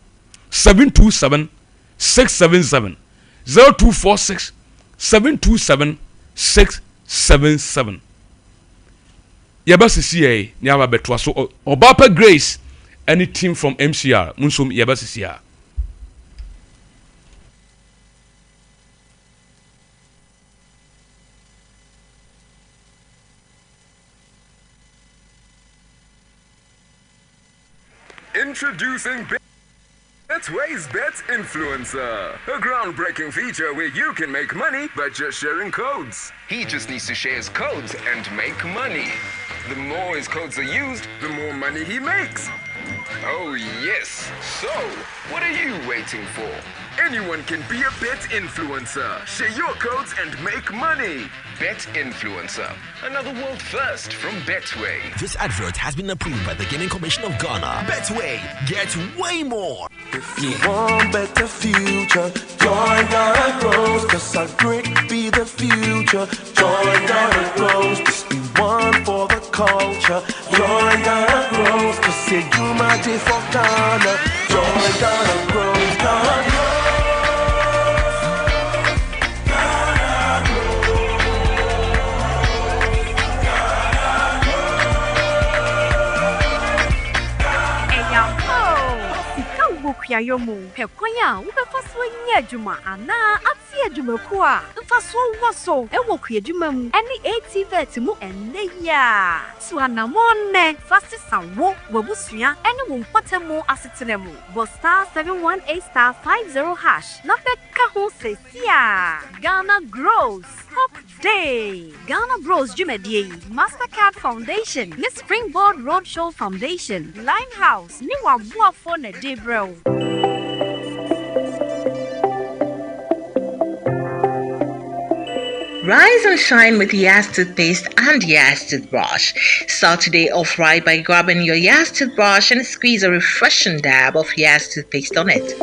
727 677 0246 727 677. Yabasisi e ni aba betwa so Obapa Grace any team from MCR munsum yabasisi a. Introducing Betway's Bet Influencer, a groundbreaking feature where you can make money by just sharing codes. He just needs to share his codes and make money. The more his codes are used, the more money he makes. Oh yes, so what are you waiting for? Anyone can be a bet influencer. Share your codes and make money. Bet Influencer, another world first from Betway. This advert has been approved by the Gaming Commission of Ghana. Betway, get way more. If you want better future, join Ghana Grows, cause our grit be the future. Join Ghana Grows, this be one for the culture. Join Ghana Grows, cause you do my day for Ghana. Join Ghana Grows, Ghana Grows. Kuya yomu, he kwanya, ube faswe nye juma ana yɛsi adwumaku a mfa so wɔ so ɛwɔ kuyadwuma mu ɛne ATVET mu ɛnɛ ya so anamɔnne fast sawo wabusua ɛne wo mpɔtɛmu asetena mu bo star 718 star 50 hash na bɛka ho sesia Ghana Grows Hope Day Ghana Bros Jumedie Mastercard Foundation ne Springboard Roadshow Foundation Limehouse ni wabuafo na Debrel. Rise and shine with Yas toothpaste and Yas toothbrush. Start today off right by grabbing your Yas toothbrush and squeeze a refreshing dab of Yas toothpaste on it.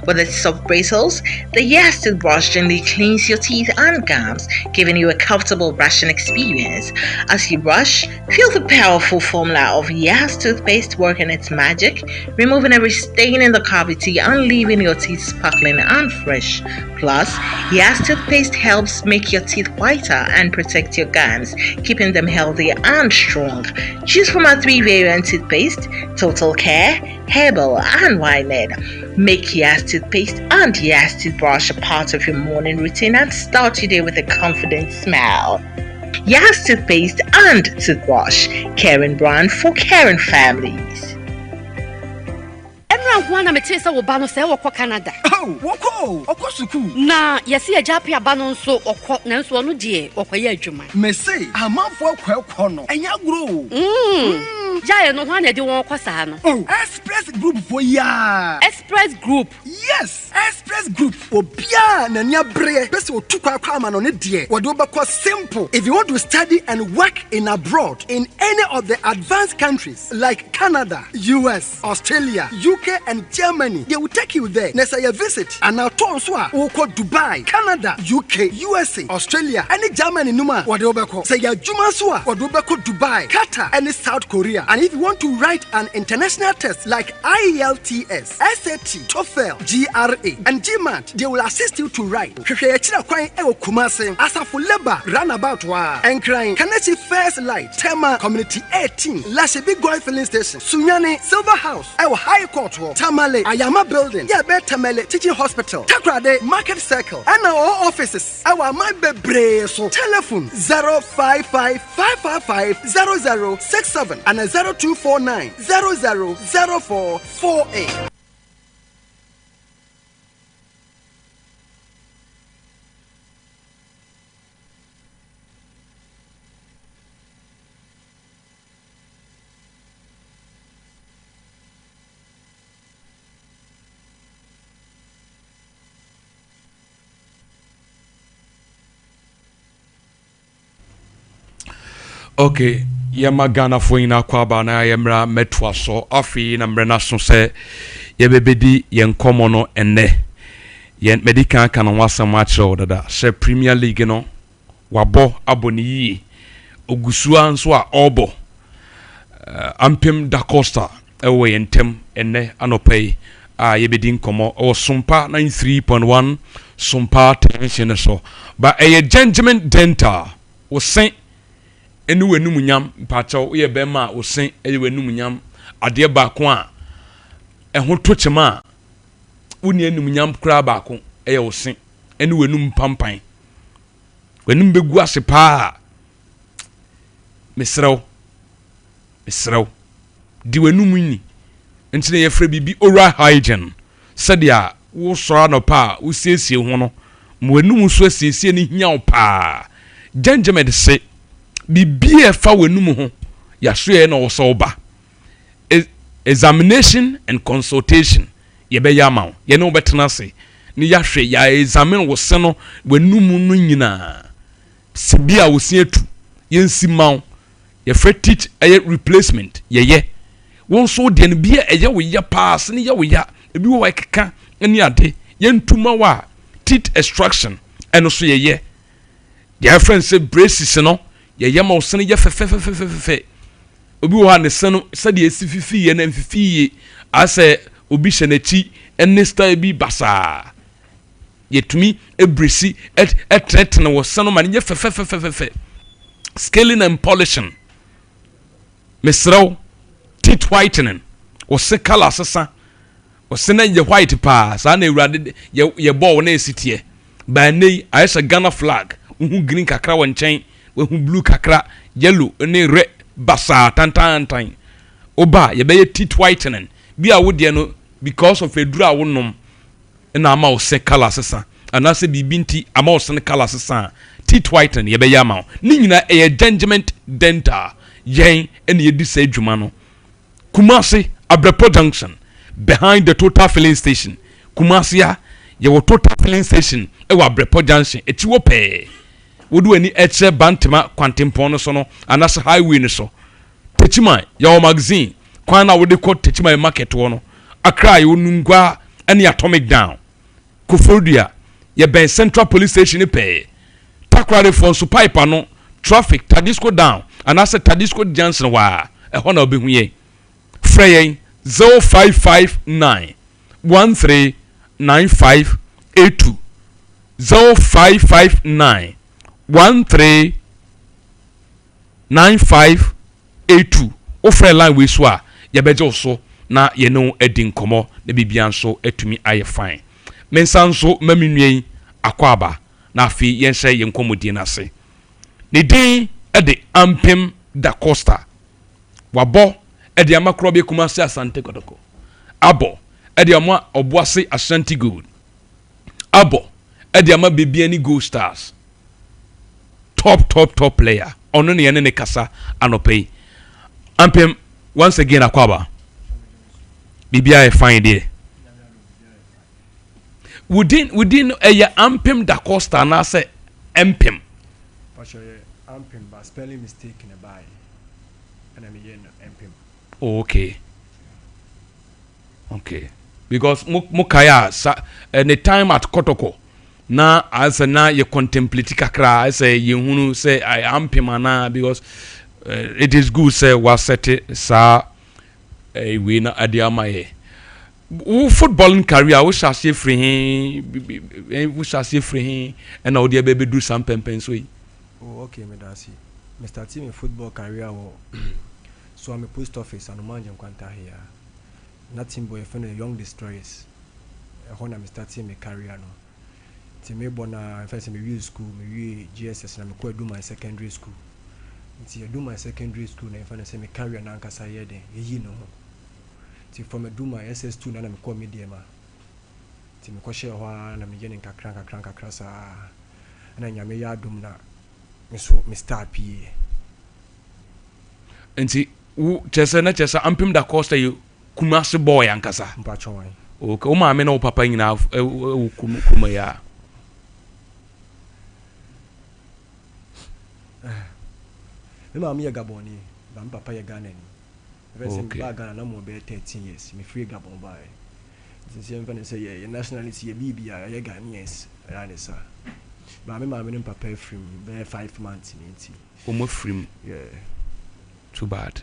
With its soft bristles, the Yas toothbrush gently cleans your teeth and gums, giving you a comfortable brushing experience. As you brush, feel the powerful formula of Yas toothpaste working its magic, removing every stain in the cavity and leaving your teeth sparkling and fresh. Plus, Yas toothpaste helps make your teeth whiter and protect your gums, keeping them healthy and strong. Choose from our 3 variant toothpaste: Total Care, Herbal, and Winehead. Make Yas toothpaste and Yas toothbrush a part of your morning routine and start your day with a confident smile. Yas toothpaste and toothbrush, caring brand for caring families. Juana metesa wo ba no se wo kɔ Canada. Oh, woko, okosuku. Na yesi agyape aba no nso okɔ nanso ono de okɔyɛ adwuma. Me say, amanfo kwekɔ no. Enya gro. Jaye no hwan na de won kɔ saa no. Oh, Express Group for ya. Express Group. Yes, Express Group. Obia na nya bre. Pese otukwa kwa ama no ne de. Wo de obekɔ simple. If you want to study and work in abroad in any of the advanced countries like Canada, US, Australia, UK and Germany, they will take you there. Next year visit and now turn so we go Dubai, Canada, UK, USA, Australia, and Germany numa what do you say ya juma so what do you Dubai, Qatar, and South Korea. And if you want to write an international test like IELTS, SAT, TOEFL, GRA, and GMAT, they will assist you to write. Asafo Labor roundabout wa and crying Kanachi First Light, Tema Community 18, Lashebi Goy Filling Station, Sunyani Silver House, our High Court, Tamale, Ayama Building, Yabe Tamale Teaching Hospital, Takrade Market Circle, and our offices. Our my bebre so telephone 055 555 0067 and 0249 000448. Okay, yama Ghana for ina kwaba na yemra metwa so afi na mrena so se yebebedi yen komono enne yen medical kan wasam acho dada se Premier League no wabo aboni yi ogusua nso a obo ampem da Costa ewe yentem enne anopei a yebedi nkomo o Sompa 93.1 Sompa tension so ba eye Gentleman Dental wo sen enu wenum nyam mpacho ye bema osen e wenum nyam ade baako a eho tochema woni enum nyam kra baako e ye osen enu wenum pampan wenum begu ase pa mesrew di wenum ni ntine ye fra bibi oral hygiene sadia wo sora no pa wo siesie ho no mo wenum so asiesie ni hia pa Gentleman de se bibie fa wenum ho ya so ye na wo so ba examination and consultation ye be yama ye no betena se ni ya hwe ya examine wo se no wenum no nyina sibia wo se atu ye nsimaw ye fa teach replacement ye won so de no bia ye wo ya pass ni ye wo ya ebi wo keka ni ade ye ntuma wa teeth extraction eno so ye their friends say braces no ye yama osene ye fe obi wo ha ne seno sade esififi ye na mfifi ye ase obi hyenachi enne style bi basa yetumi ebresi etretene wo seno ma ye fe scaling and polishing mesraw teeth whitening wo se color sesa osena ye white pa sa na ewurade ye ball na esitie ba nei ayesha Ghana flag uhu green kakra wonchen uhu blue kakra yellow ne red basa tantan oba ye be ye teeth whitening bi a wo de no because of edura wonom na ama o se color sesa anase bibinti ama o se color sesa teeth whitening ye be ya ma ni nyina e judgment dental yen ene ye di se adwuma no Kumasi Abrepo Junction behind the Total Filling Station Kumasi ya ye Total Filling Station e wa Abrepo Junction eti wo pe wodu ani eche bantima kwantempon no so no anase highway no so Techima ya magazine kwan na wode ko Techima market wo no Accra ye onungwa ene Atomic Down Kofodia ye ben Central Police Station pe takrade for so pipe no traffic Tadisco Down anase Tadisco Junction wa e ho na obehu ye Freying 0559 139582 0559 139582 o frey line we so a ye beje so na ye no edi nkomo na bibia nso atumi aye fine mensa nso maminuen akwaba na afi yen hye yen komodi na se ne din e de Ampem da Costa wabo edi amakro be Kumasi Asante Kotoko abo edi ama Obuasi Ashanti Gold abo edi ama Bebiani Gold Stars top player ono ne yene ne kasa anopei Ampem once again akwaba bibia e fine there within Ampem da Costa na say Ampem for sure Ampem but spelling mistake in a buy and I'm yen Ampem. Oh, okay. Because mukaya the time at Kotoko na as na ye contemplate kakra I say ye hunu say I am pimana because it is good say was set sa we na adiama ye footballing career we shall see free and now the baby do some pempen so. Oh, okay, me that's it. Me starting my football career so I'm a post office and managing kwanta here. Nothing boy for the young destroyers. When I'm starting my career no. Ti me bona first me use school, me GSS and I do my secondary school. Ti I do my secondary school na if I say my career na nkasa here then ye no. Ti from me do my SS2 na me call me there ma. Ti me ko share ho na me ye nkakra sa na nyame ya dum na me so me start PA. Nti chesa Ampem da Costa you Kumasi boy ankasa mpachon okay o ma me na o papa nyina kuma ya me ma me ye Gaboni ba me papa ye Ghana ni verse me ba Ghana na mo be 13 years me free Gabon ba since you can say ye nationality ye bibia ye Ghanaians yani sir ba me ma me papa free be 5 months ni nti o mo free yeah too bad.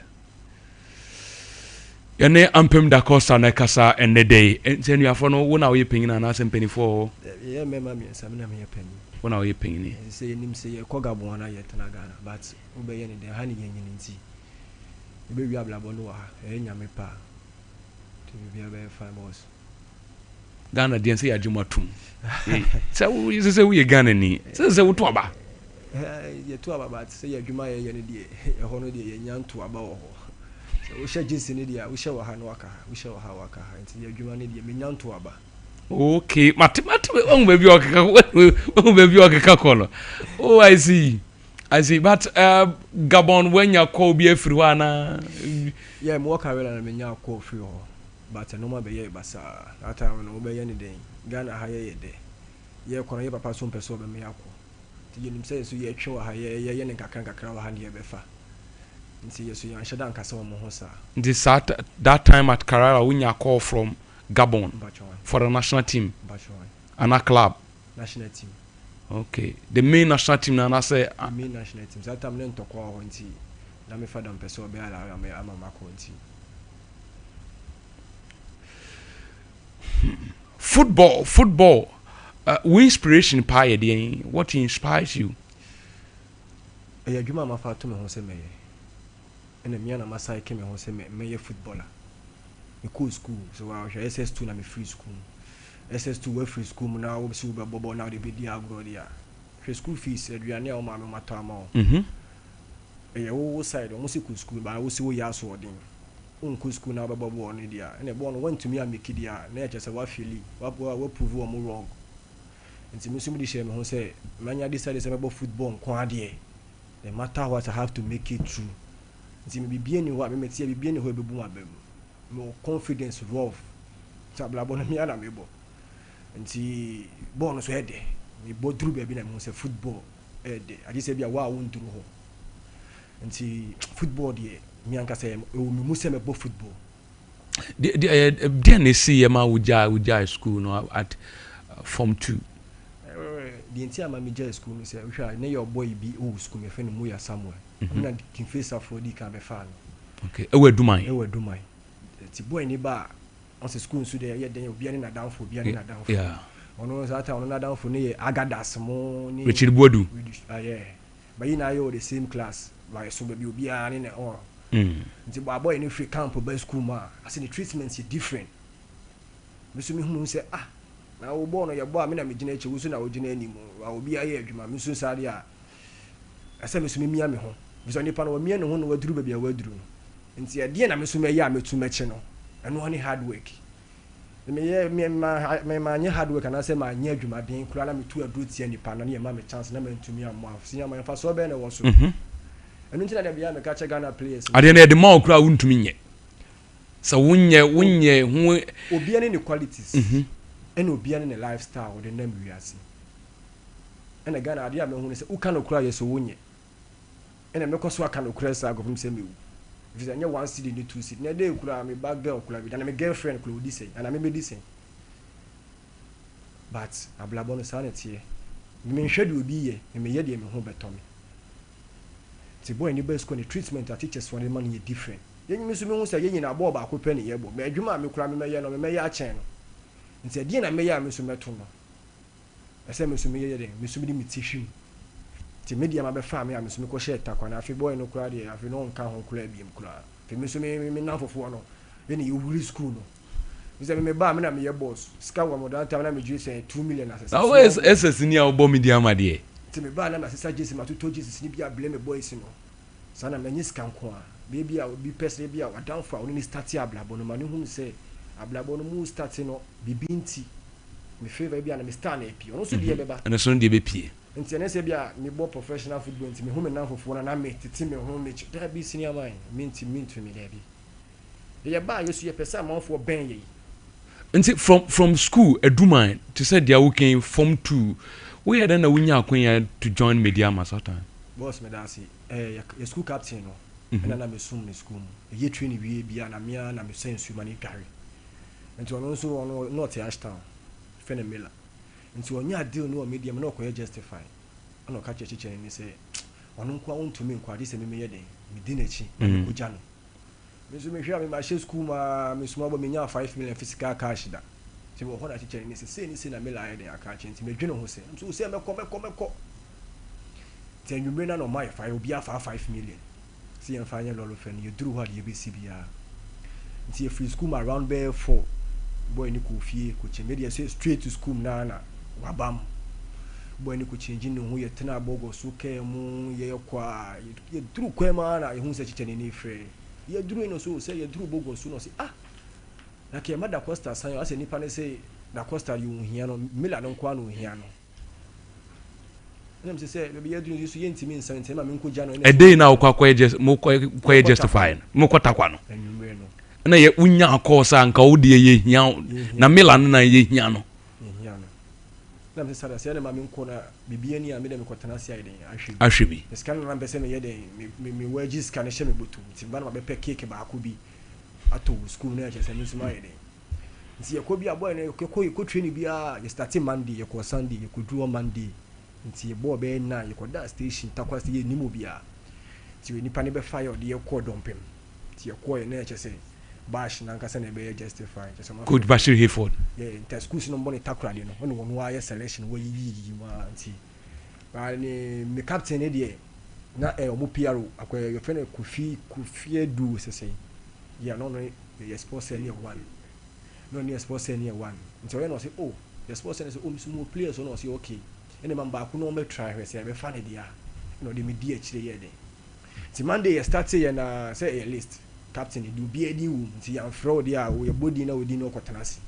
Yene Ampem da Costa na kasa enne day enten you afo no wo na wo ye penyin na asem penifo yeah me ma me nsam na me ye penyin wo na wo ye penyin say nim say ye kogabon na ye tena Ghana but wo be ye ne de ha ne ye nyini nti e be wi ablabo no wa e nyame pa to be be fine boss Ghana de say adwuma tum say wo say wo ye Ghana ni say wo to aba ye to aba but say adwuma ye ne de e ho no de ye nyanto aba wo ho we share jinsi ni dia we share wa ha no waka we share wa ha waka nti ya dwuma ni dia menyanto aba okay mate on baby okeka kono oh I see but Gabon when you call be free wana yeah mo waka wela na menya call free ho but no ma be ye basa that time no be ye ni den Ghana ha ye de ye kono ye papa so mpeso be me yakọ ti ye nim say so ye twe wa ha ye ne kakra wa ha ne ye be fa. That time at Carrara, when you call from Gabon for the national team and a club national team. Okay, the main national team. And I say main national team. That time, to call until na me father person be ala me ama makonti. Football. What inspiration pie dey? What inspires you? Ya juma mafa to me ho se me. And me na masai ke me ho se me footballer. me cool school so I was SS2 na me free school SS2 we free school now we see bobo now the be dia agro dia school fees aduane o ma me mato ama o wo side o music school ba wo si wo ya so odin unku school na bobo no dia na bo no want to me make dia na e chese wa feel wa prove am wrong nti me so me di share me ho say manya decide say me bo football nko ade no matter what I have to make it through nti me bibie ni ho me tie bibie ni ho bebu abam mo confidence rough tabla bo na me ana me bo nti bo no so ede me bo dru be bi na me say football ede ade say bia wa won dru ho nti football de me anka say me mu say me bo football the na see ma wuja school no at form 2 the entire manager school me say we na your boy be school me friend Moya Samuel na kin face for di kan be fan okay ewe dumai ti boy ni ba on se school so there ye den obi ani na down for yeah ono zata ono na down for ni agadas mo ni Richard Bodu yeah but you na you the same class like so be obi ani na on nti boy ni free camp by school ma as the treatment is different me so me hu say na wo bo no ye bo a me na me gina eche wo so na wo gina ani mu wa obi aye adwuma me so sare a asa me so me mia me ho biso nipa no mia ne ho no waduru ba bia waduru nti ade na me so me ya me tu meche no eno ho ni hard work me ma nya hard work na say ma nya adwuma den kura na me tu aduru tie nipa na ne ma me chance na me ntumi ammo afinya ma fa so be na wo so eno nti na de bia me ka che Ghana players ade na de ma okura wuntumi nye so wunye hu obi ani ne qualities and obiane ne lifestyle the name we are see and again ade am hu ne say uka no kura yeso wonye and me koso aka no kura sa agofum say me wu if anya one city ni two city na dey kura me bag girl kura bi na me girlfriend kura odi say and me be say but ablabo no sanity me hwede obi ye me ye de me ho beto me ti boy ni best school ni treatment at teachers for the man ye different yen me so me hu say yen na ball ba ko pe ne ye bo me adwuma me kura me ye no me ye a chen no nti ade na me ya me so meto no ese me so me ye de me so me di mitihwim ti media ma be fa me ya me so me ko share takwa na afi boy no kura de afi no nka ho kura biem kura fi me so me na fofo no ye ne yuri school no nti me ba me na me ye boss ska wa mo dan tam na me ju say 2 million asesa oh ss ni a obo media ma de ti me ba na me asesa jesi ma to jesi ni bia blame boys no sana me nyi ska nko a baby a obi person bia wa down for oni start ya blabo no ma ne hu say ablabo no mu start no bibinti me favor bia na me star na epi ono so die beba ana so die be pie nti ene se bia me bo professional football nti me hu me na fofo na me tete me hu me da bi senior man minti me da bi ye ba yesu ye pesa man fo ben ye nti from school eduman to say dia we came form 2 we had na wunya akwanya to join media masata boss me da si ye school captain no na me sum ne school ye train wie bia na me na me sense mani gari nti ono so ono not Ashtown Fenemela nti onya deal no media me no ko justify ono ka cheche ni say ono nko won to me nko ade se me ye den me di na chi ko ja no me so me hwa me ma she school ma me so ma bo me nya 5 million physical cash da ti wo ho na cheche ni say na me la ye den aka chi nti me dwene ho se nti say me ko ti anwumre na no my 5 obi afa 5 million si en fa nya lolo fe ni you drew hard you be cbia nti e free school ma around there 4 boy ni ko fie ko media say straight to school na wabam boy ni ko change ni hu ye tena bogo so ke mu ye kwa ye duru kwa ma na ye hu se chiche ni free ye duru no so say ye duru bogo so no say na ke ma da Costa san yo ase nipa ne say da Costa yu hia no mila no kwa no hia no nem say be ye duru so ye ntimi nsan ntimi ma me nko ja no e dey na kwa just mo kwa justify mo kwata kwa no na ye unya akosa nka wode ye hia na Milan na ye hia no na me sara se na ma me nko na bibia ni a me dem kwatana se ayden ahwebi scan na be se me ye den me waji scan she me botu ti ba na be pe cake ba ko bi ato school na je se me suma ayden nti ye ko bi aboy na ko train bi a ye start Monday ye ko Sunday ye ko do Monday nti ye bo be na ye ko da station takwa se ye nimo bi a ti we nipa ne be fire de ye ko dompem ti ye ko ye na je se bash na nkasa na be justify just coach Bashir Hayford inter schools no money takra de no ono why selection wo yi ma anti ba ni me captain e de na omo PRO akwa yo fene Kofi Edu sese ya no your sports near one no near sports near one nti we no say oh the sports say oh some players no say okay any man back no me try we say be fan dia no dey me di akire ye dey nti Monday you start say na say a list captain do be edi wu nti yan fraud dia wo your body na odi no kotanasi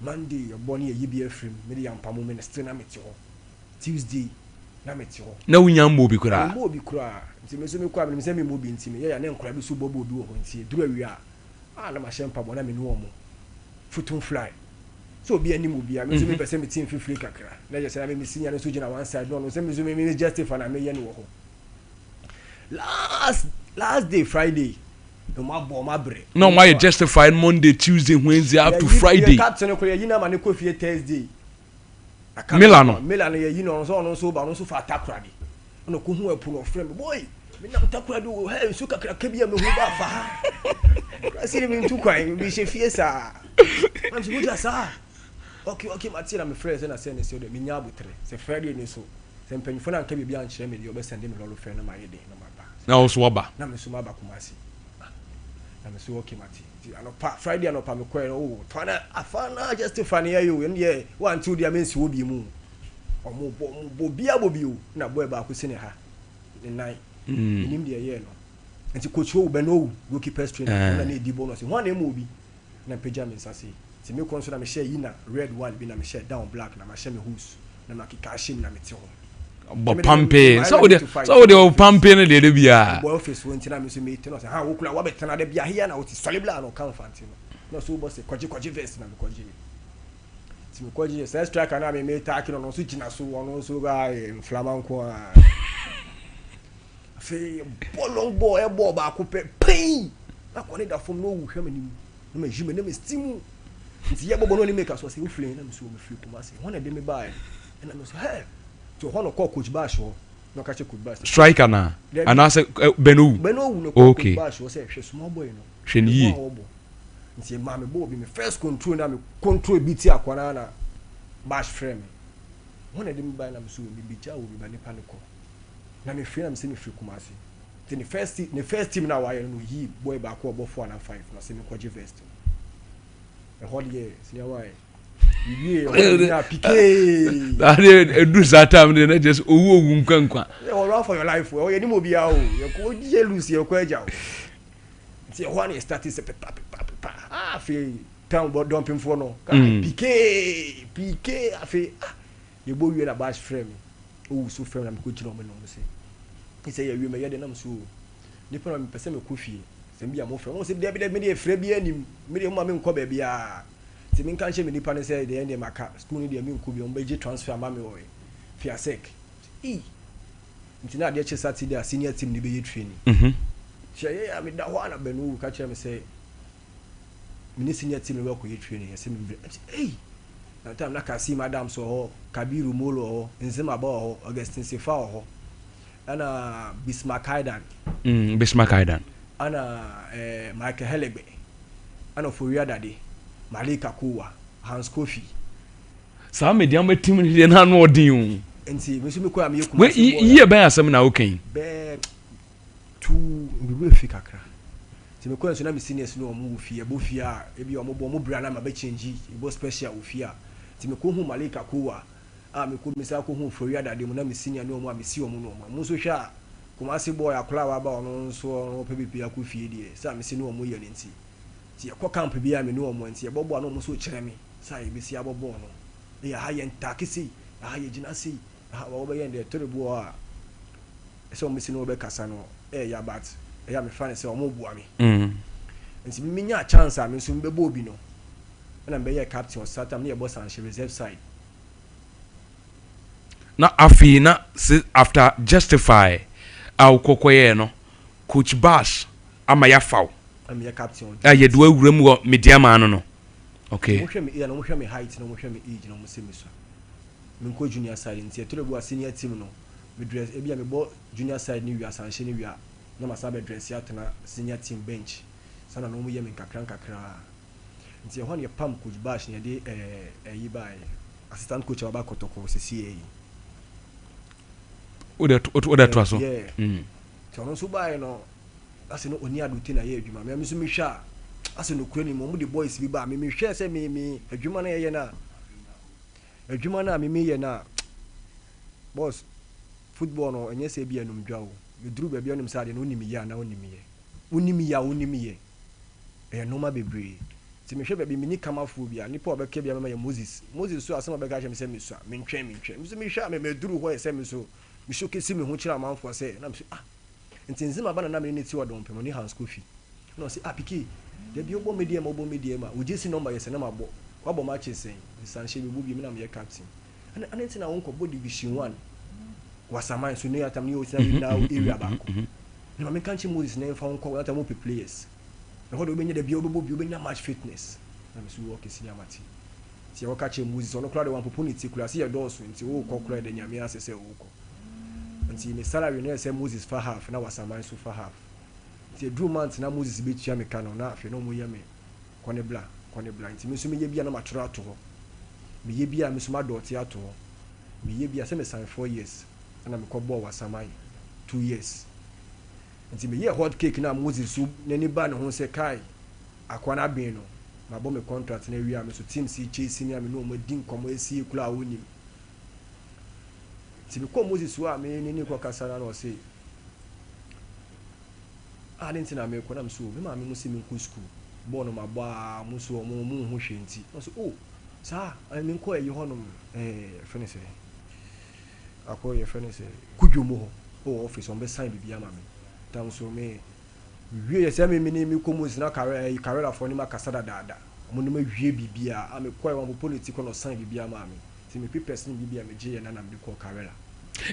Monday your body ye bi afrim me dey yan pamo minister na meti ho Tuesday na meti ho na wunya mbo bi kura nti me so me kwa me se me mo bi nti me ya na nkura bi so bobo bi wo ho nti duru awia na ma shempa bo na me no omo futum fly so bi ani mo bi a me so me pese me team fifiri kakra na je say na me sinya no so gina one side no so me justify na me ye ne wo ho last day Friday no ma bo ma bre no why you justify Monday Tuesday Wednesday up to Friday captain ko ye na ma ne ko fie Thursday Milano ye yi no so ba no so fa takra di no ko hu epu no frame boy me na takra do hey so kakra ka bia me hu ba fa asi me ntu kwan bi she fie sa am so good sa okay matia me friends na say ne so de me nya abutre se Friday ni so se mpanyfo na nka bia an kire me de obesende me lolo friend na ma ye de na ma ba na also waba na me so ma ba kumasi na me so okay mati anopa Friday anopa me kɔ oh fana afana justify ne yo ye 1 2 dia me nsi obi mu omo bo bia bo bio na boy ba ko sene ha the night nim dia ye no nti coach wo be no goalkeeper trainer na na di bonus ho na mo obi na pagya me nsase ti me kon so na me share yi na red one bi na me share down black na ma share me hoops na ma kika shim na me ti ho bo pampe so de pampe ne de bia boy office won tina me so me tina say ha wo kula wa betena de bia here na wo ti solibla no kan fantino no so bo say kwaji vest na me kwaji ti me kwaji say striker na me take no so gina so wono so ga flamanco a fe bolong boy e bo ba ko pe pain na ko ne da fom no wu hwe me ni no me jime ne me stimu nti ye bobo no ni make so say wo flame na me so me free kuma say wona de me buy na me so hey to hono call coach Bash no catch coach Bash striker na and I say Benu no coach Bash say hwe small boy no hwe ni nti ma me bo bi me first control na me control biti akwana na Bash frame wona de me buy na me so me bija wo me ba ni panico na me free na me say me free kumasi the first team na wa no yi boy ba ko obofo na 5 na say me kwaji vest e hold ye senior why yeah PK that do that time they just owu nkwankwa you run for your life we you mo bia o you ko je lose you ko aja o ti e one start say pa fe town bo dumping for no PK afi you bo wi na Bash frame o so frame na me ko jina mo no say he say you me ye de na so ni pa me pese me ko fie se bia mo frame o say de me de frame bia anim me de mo me nko ba bia ti min kan che me nipa ne say de end maka school ni de me nko bi on beje transfer ma me oy fiasek ntina de che Saturday senior team ni be ye training che ya me da ho na Benu ka che me say mini senior team we ko ye training say me na time na ka si madam so ho Kabiru Molo ho Nzema ba ho Augustine Sefa ho ana Bismarck Haidan ana Michael Hellegbe ana Foria Dade Malika Kuwa Hans Kofi sa medium team ni na no odin enti me so me ko am yekum we ye ban asem na okay be tu we fi kakra ti me ko so na me seniors no omo fie bo fie a e bi omo bo mo bra na ma be change e bo special wo fie a ti me ko hu Malika Kuwa a me ko me sa ko hu Foria Dade mo na me senior no omo a me si omo no omo so hwa kuma se boy akla wa ba ono so no pepepe akofie die sa me si no omo ye nti ti ekọ camp bia me no omo nti e bobo no mo so kire me sa e besi abobo no e ha ye ntakisi ha ye gina si ha wo be ye de torebo a so mo si no be kasa no e ya bat e ya me fa ne se omo bua me nti me nya chance a me so be bo bi no na be ye captain Satam ne e boss and reserve side na afi na after justify au kokoye no coach Bash ama ya foul am ya captain ye do awuram wo media man no okay mo hwe me no mo hwe me height no mo hwe me age no mo se me so me ko junior side nti etoro senior team no me dress e bia me bo junior side ni wi asanhye ni wi a na masa be dress ya tena senior team bench sana no mo ye me kakra nti e ho ne pam coach Bash ne de yi bai assistant coach aba kotoko CCA oda to aso so no so bai no asi no oni aduti na ye adwuma me so me hwa ase no kura ni mo the boys bi ba me hwe say me adwuma na ye na adwuma na me ye na boss football no enye say bi anum dwa o me duru ba bi onim say de no onimi ya na onimi ye e no ma bebre ti me hwe ba bi mini kamafu bi a nipa obeka bi ma ye Moses so asema obeka hwe me say me so me ntwe me hwe me duru ho say me so me so kesi me ho kira amanfo say na me so ntinzima bana na me ni ti odon pemo ni hand school fee no say piki de bi obo media ma we just number yes na mabo wabo match sen sanche bi bubi me na me captain and anything na won ko division 1 wasaman so ne atam ni o tina na area back no me kanchi Moses na fa won ko atam players na ho do be nya de bi obo nya match fitness na me so work senior mati ti e waka che Moses ono kra de wan opportunity kula see your doors nti o ko kra de nyame asese o ko nti me salary na say Moses for half na wasaman so for half ti drew month na Moses be tua me kano na afi no mo ye me kone bla nti me so me ye bia na matro ato ho me ye bia me so ma dot ato ho me ye bia say me sign 4 years na me ko ball wasaman 2 years nti me ye hot cake na Moses so nani ba ne ho say kai akwana ben no ma bo me contract na wi me so team si chase ni me no mo din komo esi kula woni ti me ko Moses wa me ni ko kasara no say I didn't know me when I'm so me ma me musi me ku school born ma ba musu o mo ho hwenti so oh sa I mean ko e honom finish akoye finish kudwomo ho office on be sign bibia ma me tam so me wie se me ni ko musi na career for ni ma kasada dada mo ni ma wie bibia am ko e wan political no sign bibia ma me ti me papers ni bibia me je na me ko career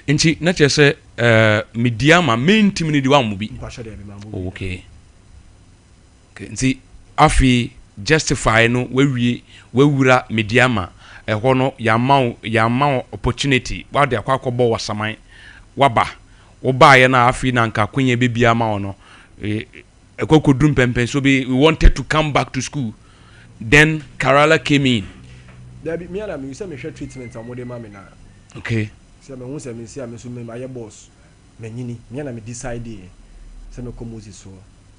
nti na chese media ma main team ni di wa mu bi okay nti afi justify no wewura media ma ho no ya ma opportunity wa de akwakobo wasaman waba wo ba ye na afi na nka kwenye bibia ma ono ekokodum pempen so be we wanted to come back to school then Kerala came in there be me and me say me share treatment amode ma me na okay se me hu se me se me so me aye boss me nyini me na me decide se me ko Moses so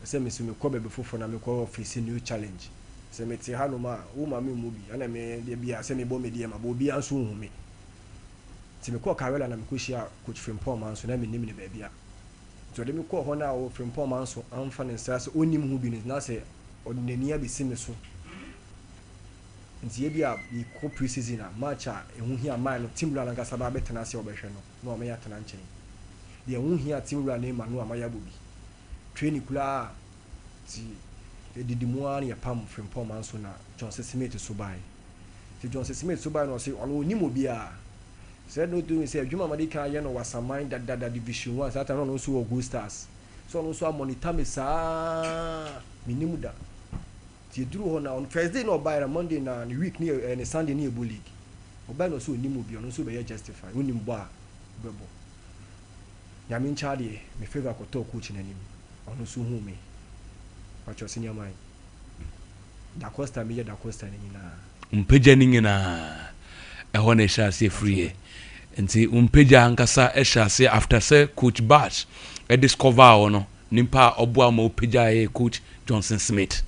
se me so me ko bebe fofo na me ko face new challenge se me ti hanu ma wo ma me mu bi ana me de bia se me bo me de ma bo bia so hu me ti me ko Kerala na me ko shia coach Frimpong man so na me nim ne ba bia so de me ko ho na wo Frimpong man so amfa ne nsa se onim hu bi ne na se odnani abi se me so nti ye bia bi ko pre-season a match a ehu hia man no team run ngasa ba betena se obehwe no no me ya tena nchen de ehu hia team run na ma no amaya bobi training kula ti edidimu an ya pam Frimpong man so na Johnson Smith so bai ti Johnson Smith so bai no se ono ni mo bia said no doing say adwuma made kan ye no wasaman dada division 1 sata no so go stars so no so monitor me sa minimu da ti duru ho na on Thursday no buy na Monday na week ni and Sunday ni ebo league oba no so ni mo bi no so be justify woni mbo a bebo ya min chade me favor ko to coach na nim ono so hu me wacho senior man da Costa me da Costa ni na mpagya ni nyina ho na sha se free nti mpagya ankasa sha se after say coach Bash discover ono nimpa oboa ma opagya e coach Johnson Smith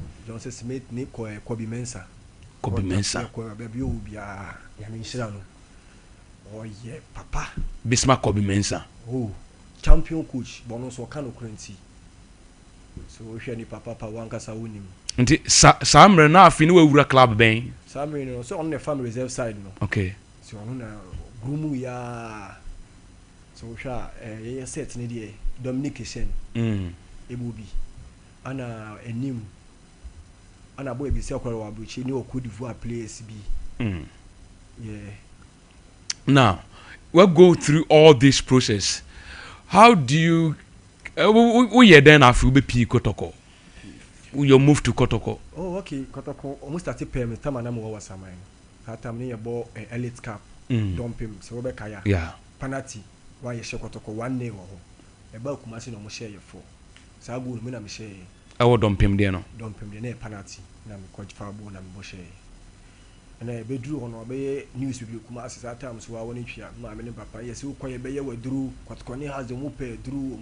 ni Kobe Mensa ko baby obia ya me shira no oh yeah papa Bismarck Kobe Mensa oh champion coach bono so kan okurenti so hwe ni papa wankasa wonim nti samre na afi ni wewura club ben samre no so on the farm reserve side no okay so on na grumu ya so hwa ye set ni de Dominic Shen ebubi ana enim ana boy bi se okoro wa buchi ni Cote d'Ivoire players bi yeah now we go through all this process. How do you we then after we be Kotoko you move to Kotoko? Oh okay, Kotoko almost at pay time na mo was amai that time ni about elite cup dump him so we kaya yeah penalty why you share Kotoko 1 day wo e ba Kumasi no mo share ye for sa go no me na me share I would dump him there no na penalty na me coach fa bo na me bo share na e be duru ono be news bi Kumasi that time so wa woni twia ma me ne papa yes wo koye be ye waduru Kotoko ni has mu pe duru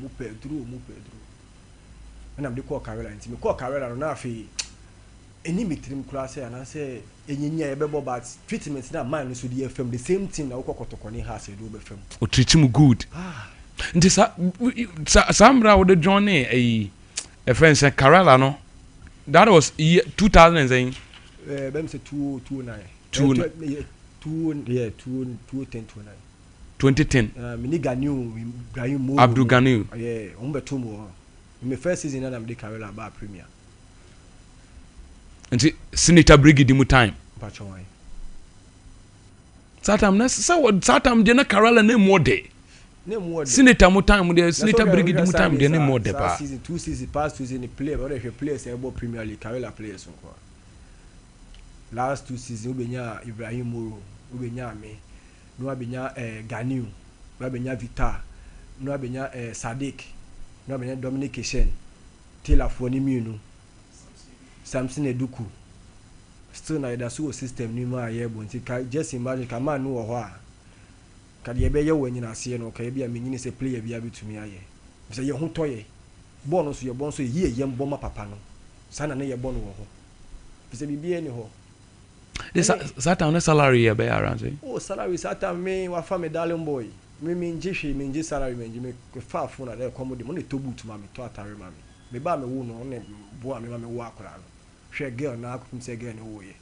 na me de call Kerala nti me call Kerala no na afi any mitrim class and I say any ebe but treatment na man so the FM the same thing na okokotokoni has do be FM o treat him good nti samra wo de johnny a friend say Karela no that was year 2000 and saying bem say 2009 2010 mini Ganiu Abdul Ganiu yeah umbeto mo my first season na me Karela ba premier nti Senator Brigidi mu time Pachawai Satam de na Karela na more day Senator mu time de Senator Brigidi mu time de na more day pa season 2 season past season the player but the players ebo Premier League Karela players nko last 2 season ubenya Ibrahim Moro ubenya me no abenya Ganiu no abenya Vita no abenya Sadik no abenya Dominic Kishen Taylor Foni Miunu Samson Eduku still na ida so system ni ma ye bonti ka just imagine ka man no wo ho a ka de be ye wo nyina ase no ka ye bia menyini se player bia bitumi aye se ye ho toye ball no so ye bon so ye ye mbo ma papa no sana na ye bon wo ho se bibie ni ho Satan no salary ye be around say oh salary Satan me wa fa me darling boy me nje salary me nje me fa fo na de komodi mo ne tobu tuma me to atare ma me ba me wo no ne bo a me ma me wo akora no hwe girl na akum se girl ne wo ye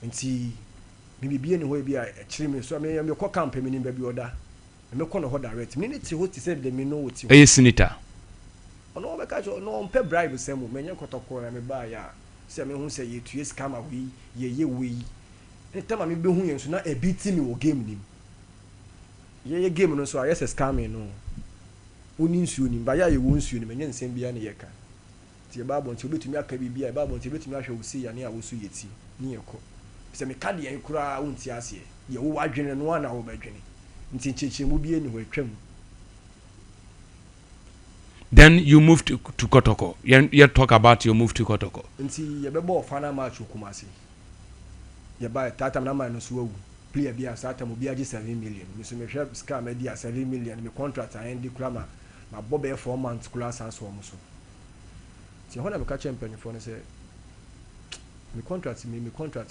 nti me bibie ne ho bi a kire me so me ko camp me ni ba bi oda me ko no ho direct me ne ti ho ti se de me no wo ti e senator ono be ka jo no on pe bribe se mo me nye kotoko na me ba ya se me hu se ye tu yes kama we ye we e tema me be hu yen so na e beat me wo game nim ye game no so a yes scam no oni nsuo nim ba ya ye wo nsuo nim enye nsem bia ne ye ka ti e ba bon ti obetumi aka bibia e ba bon ti obetumi ahwe wo si ya ne a wo so yeti ni ye ko se me ka de en kura wonti ase ye wo adwene no na wo badwene nti cheche mu bie ni ho atwam. Then you moved to Kotoko. You talk about your move to Kotoko. Nti ye be ball final match Kumasi. Ye buy tata na man no so player bia sata mo bia 7 million. Me so me hwe scam e dia 7 million me contract and the krama na bobe 4 months kula sans wo so. Ti ho na me ka champion for no say me contract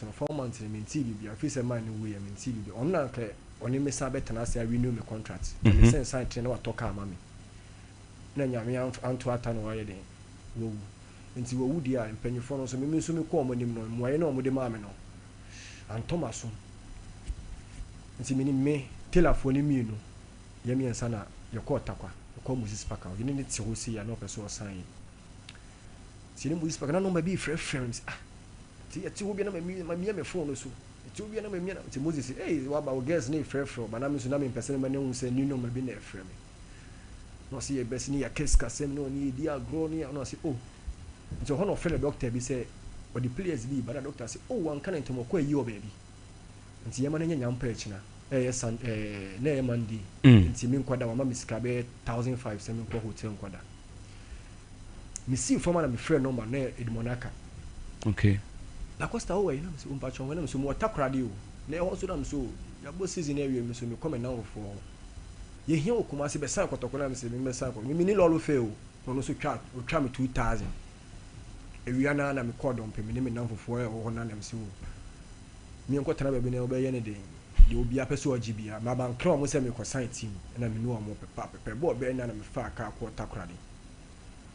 no 4 months me nti bia fi say man no we me nti bia on na ke oni me sa beta na say renew me contract. Me say sign train na talk am me. Na nyame anto ata no waye den wo nti wo wudi a mpanyifo no so me nso me ko omonim no moye na omode ma me no antomaso nti me telefone mi no ye me ensa na ye ko takwa ko Moses Parker ye ne ti ho si ya no person osan yi ti ne Moses Parker na no ma bi friends ti wo bi na me phone no so ti wo bi na me na ti Moses wa ba wo guess ne friend ba na me so na me person ma ne hu se ni no ma bi na friend me no see a best ni ya keska sem no ni dia grow ni no say oh so hono feel doctor bi say or the players bi but the doctor say oh wan kan ntomo ko yi o baby nti yema na nya nyampa echina san na yema ndi nti mi nkwada mama misika be 1500 sem nko hotel nkwada mi see forma na mi friend number na Edmonaka okay la costa o we na mi so umpa chon we na mi so mo takrade o na e ho so na mi so ya bo season e wi mi so mi come now for ye hia Kumasi be san Kotoko na me se me san ko me ni lolo fe o no so twa me 2000 ewia na me call don pe me ni me nan fofo e ho na na me se o me enko tana be ne obe ye ne den de obi apeso ogibia ma ban kra mo se me ko sign team na me no mo pepa bo be na me fa ka ko takrade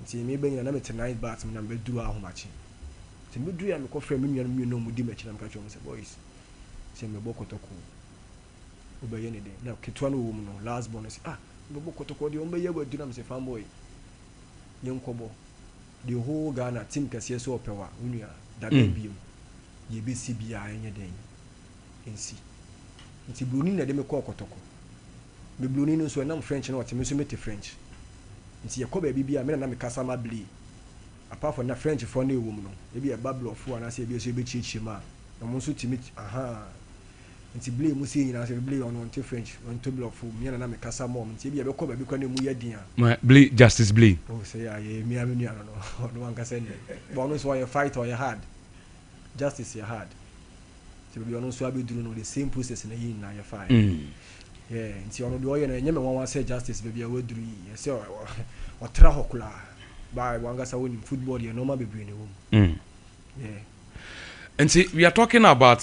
nti me be na me tonight bat me na me duru ahomachi nti me duru ya me ko fra me nua no mu di me chi na me ka cho mo se boys se me bo Kotoko obeye ne de na ketwa no wo mu no last bonus bobo Kotoko de ombe ye gwadu na me se fanboy yenkobo the whole Ghana team kase so opewa unua da biem ye be si bia enye den ensi nti bloni na de me ko Kotoko me bloni no so na French na o te me so mete French nti ye ko ba bibia me na me kasa ma bli apart from na French for na ewo mu no e bia bablo fu ana se bia so be chichi ma na mo so timi nti blame mu se nyina se blame on French on to block for me na me kasa mom nti bia be ko ba bi kwa na mu yadin a blame justice blame oh say ya me amenu no one ka say but no so you fight or you hard justice you hard so be on so abeduru no the same process na yin na you fight yeah nti ono do ye na nyeme wan say justice be bia waduru yi say o tra hokula ba wanga sa woni football ye normal be bri ne wo And see, we are talking about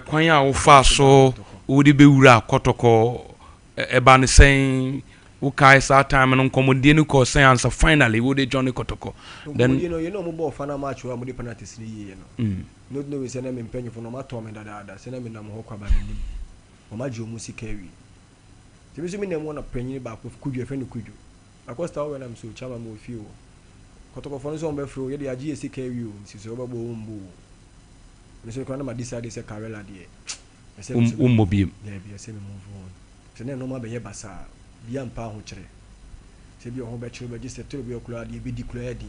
kwanya ofa so odi bewura kotoko eba ne saying ukai sa time no komodie no ko say answer finally wo dey Johnny Kotoko then you know mo ball final match wa mo dey penalties ni ye no no we say na me mpanyu for no matter me dada say na me nam ho kwa ba nim o ma je o musika wi tibi so me na mo na panyin ba ko kudu e fe no kudu akosta wo na me so chama mo fi o Kotoko for no so be fro ye dey agi esika wi o si so ba bo mbo me so kwa na ma decide say Karela dey mobile yeah be say me move on say na no ma be ye basa bia mpa ho kire se bia ho be kire be gise to bia kula de be di kula di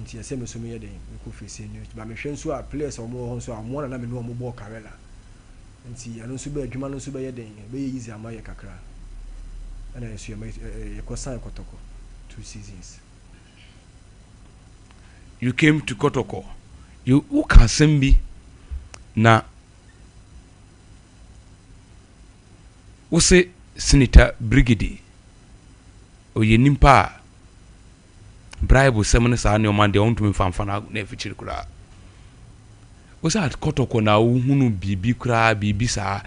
nti ese me so me ye den ko face news ba me hwe nso a players o mo ho nso a mo na me no mo ball Karela nti anu nso be adwuma no nso be ye den be easy amaye kakra ana yesu ye ko sign Kotoko 2 seasons you came to Kotoko you ukasembi na wose Senator Brigidi oye nimpa bribe semene sa ne o man de on to me fanfana na fichiri kura wose at Kotoko na uhunu bibi kura bibi sa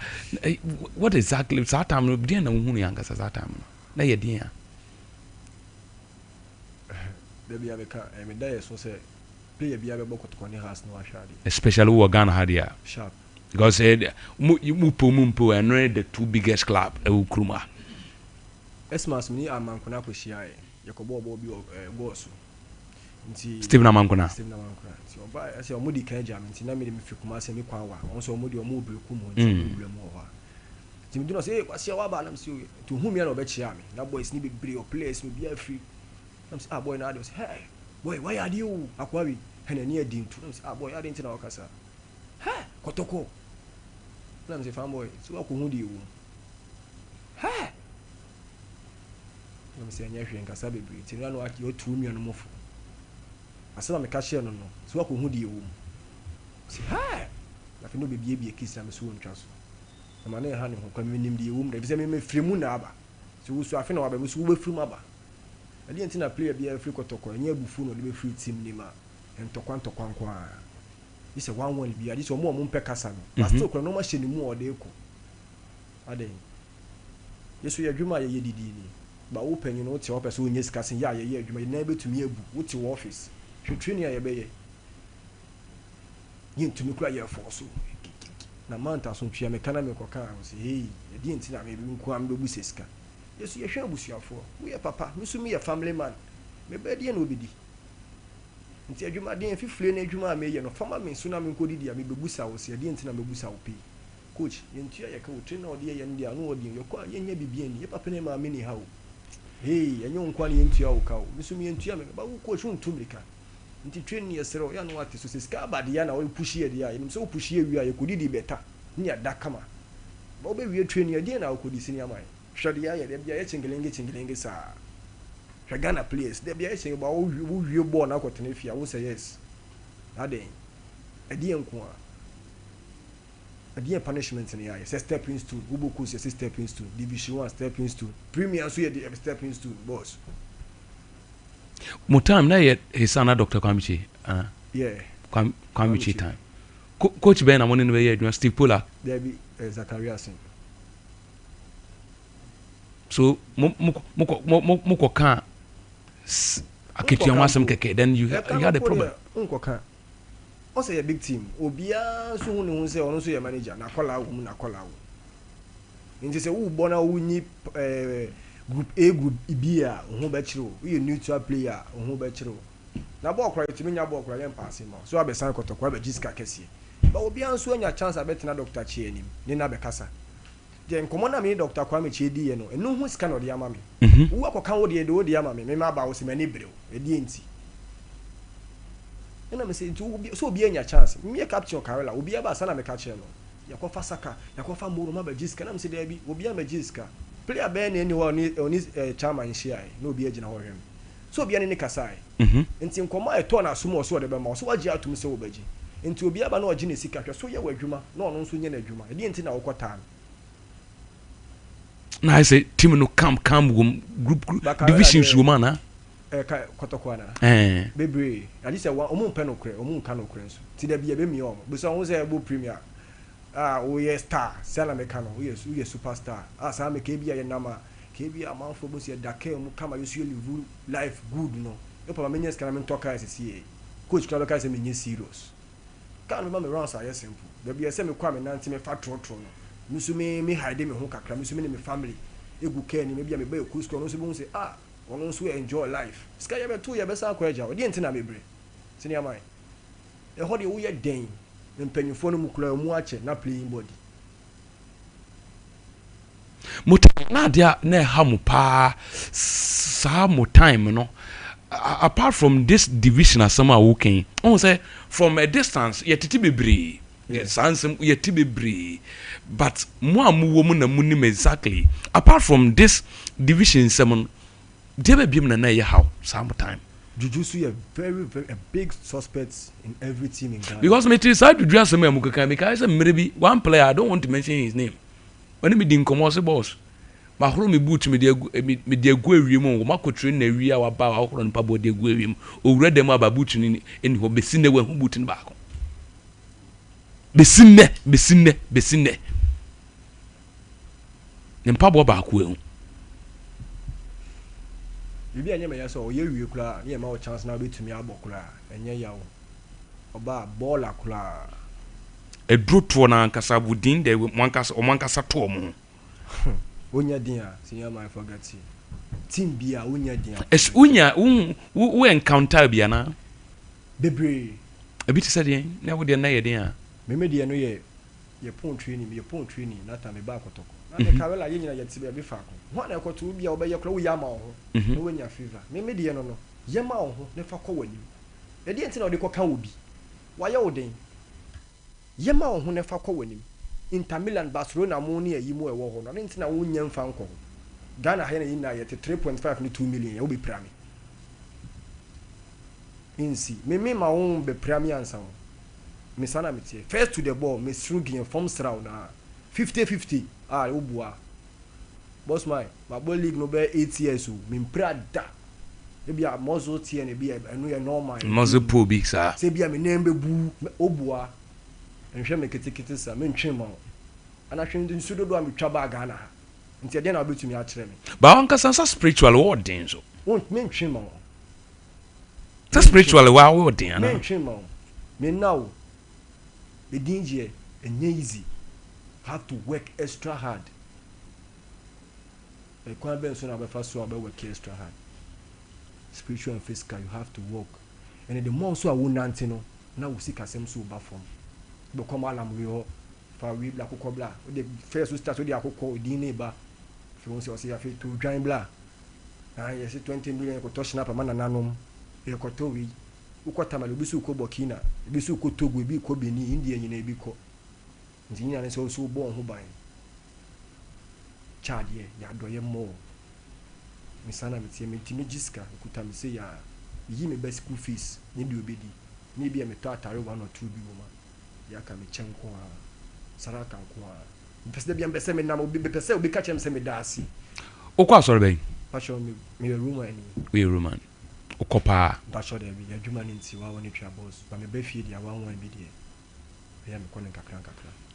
what exactly sa time no bi na uhunu yanga sa time no na ye din ya baby abeka me da yeso say player bi abebo Kotoko ni has no ashade especially wo Ghana hadia sharp because mu pomumpo and the two biggest club Ukruma. Esmas me amankona kwhia yakobo bi goals. Nti Steven Amankona. So ba ase omudi kan jam nti na me me fikuma ase me kwawa. Onso omudi omu breku mu nti problem ho ha. Nti me do no say kwase wa ba nam say to hu me na obechia me. Na boys ni be break or players me be free. Nam say boy na dey say hey boy why are you akwawi hanani adi ntu. Nam say boy adi nti na wakasa. Ha Kotoko na mse fanboy so akohudi ewu ha na mse anya hwe nkasa bebre ti na no ati o 2 million mofo asema me ka share no no so akohudi ewu si ha na fe no be bie kiss na me so ntwa so na ma na ha ne ho kwa me nim de ewu mda bi se me fremu na aba so wo so afi na wa be so wo be fremu aba ali enti na player bia free Kotoko anya bufu no de be free team ni ma entokwa nkwa this is 1-1 bi adi so mo mpe kasa no but still kro no ma hye ni mu ode eko ade yeso ye adwuma ye didi ni ba wo panyi no te opese onye skasin ya ye adwuma na betumi abu wo te office twetwe ya ye be ye yin tumi kura ye force na manta so twia me kana me koka o se hey ye di enti na me bi nko am be bu seska yeso ye hwe abusuafo wo ye papa me so me ye family man me be die na obidi nti adwuma den fifle na adwuma me ye no fama me so na me nkodidi a me bebusa wo se de nti na bebusa wo pe coach yentua ye ka wo train na ode ye ndi anu ode ye kwa ye nya bibia ni ye papa ne ma me ni ha wo hey enyo nkwa ne yentua wo ka wo me so me yentua me ba wo coach untumrika nti train ye sero ya no ate so se ska bade ya na wo push ye de ya ye so wo push ye wi a ye kodidi beta ni ada kama ba wo be wi train ye de na wo kodisi ni amai hwade ya ye de bia ye chingelenge sa Ghana players they be saying about who born na kwotene fia wo say yes ade ade enko ade punishment ni ya say stepping stool uboku say stepping stool division 1 stepping stool premier so ye stepping stool boss Mutam na ye hisana Dr. Kwamichi yeah Kwamichi time coach Ben amoni no ye adwuma Steve Pola there be Zacharias so moko kan akiti yon wasem keke then you had a problem unko kan o say a big team obia so hu ne hu say ono so ye manager na kola wo na kola wo nti say wo bona wo ni group A group B a hu be kire wo you neutral player hu be kire wo na ball kora timi nya ball kora yen pass ma so abesan Kotoko be jiska kese ba obia so anya chance abetina Dr. Chi anim ni na be kasa je nkomo na me Dr. Kwame Chidi ye no enu hu sika no de ama me wo akoka wo de de ama me me ma ba wo se mani brew e de enti ena me se so obi anya chance me capture Karela obi aba sana me catch no yakofa Saka yakofa Moro ma ba jiska na me se de bi obi ama jiska player be na oni chairman share no obi agina ho hwem so obi ane ne kasai enti nkomo eto na sumo so de be ma so wagi atum se wo bagi enti obi aba na ogi ne sika hwe so ye wadwuma na ono nso nye na adwuma e de enti na wo kota na I say team no come group divisions woman kotokwana bebre ali say omo mpe no kure omo nka no kure nso ti da bia be mi omo be so won say ebo premier o ye star sala meka no o ye superstar sa me ke bia ye nama ke bia amanfo bo se da ke omo kama you live life good no e pa me nyes kana me toka ese coach kala ka say me nye serious kan me me runs are simple da bia say me kwa me nanti me fa trotro no musu me hide me ho kakra musu me family egu ke ni me bia me ba coach no so bo say one so enjoy life sky ya beto ya besa akwa eja odi entina mebre sini amai e ho de wo ye den mpanyufo no mukura mu ache na playing body na dia na ha mu pa sa mo time no apart from this division asama working on say from a distance yetiti bebre sansem yeti bebre but mo amuwo mu na munim exactly apart from this division seven Debe bim na ye how sometime. Jujusu are very a big suspect in every team in Ghana. Because me decide to dress some mukaka because maybe one player I don't want to mention his name. When me din commerce boss. Ma horo me boot me de gu awiem o ma ko train na wi a wa ba horo npa bo de gu awiem. Owura dem aba boot ni eni ho besine we hu boot ni ba ko. Besine. Npa bo ba ko ehu. Bibi anya me yaso oye wie kula na ma o chance na betumi abokula enye yawo oba baller kula edro to na ankasa budin de mankasa to mo onya din a senior man forget team bia onya din es unya we encounter bia na bebre abi ti said yen na wo de na ye din a me de no ye pon training na ta me ba kotoko na me kawela ye nyina ye tibe be fa ko ho na ekoto bia obeye kula wo ya ma ho no wonya fever me de no ye ma ho ne fa ko wani e de ntina odi ko kan obi wa ye odin ye ma ho ne fa ko wani Inter Milan Barcelona mo ne ayi mo e wo ho no ntina wo nya mfa nko Ghana ha na yi na ye 3.5 ni 2 million ye wo be prami insi me ma wo be prami ansa wo me sana me tie first to the ball me srugin from sraw na 50-50 obua boss my ball league no be 8 years o me prada e bia mozo tie ne bia enu ye normal mozo po bi sa se bia me nembe bu obua nhwe me ketekete sa me ntwe ma ana hwe ndu dodo am twa ba Ghana ha nti de na obetumi a kire me ba wanka sansa spiritual word din so me ntwe ma sa spiritual word din ana me ntwe ma me now the danger and easy have to work extra hard. The Kwame so na be so about work extra hard. Spiritual and physical, you have to work. And the more so I won nanti no, now we see kasem so ba form. Be come alam we ho fa we black kokobla. The first we start with the akoko di neighbor. If you want to say you to join bla. And you see 20 million ko touch na pa man nanom. E ko to we ukota mali bisu ko Burkina, bisu ko Togo, bi ko Benin, India nyina bi ko. Ntinya ne so bo ho ban. Chad ye ya doye mo. Misana metie metimi jiska ukuta me say ya yi me best school fees ni di obedi. Ni bia me to atare 1 or 2 bi mo ma. Ya ka me chenko a. Saraka nko a. Pese bia mbese me na obi pese obi ka chem se me da asi. Okwa soro ben. Passion me room ani. We room Okopa. Passion de bi adwuma ni nti wa woni twa boss. Ba me be fie dia wa won bi de. Ya me konen kakra.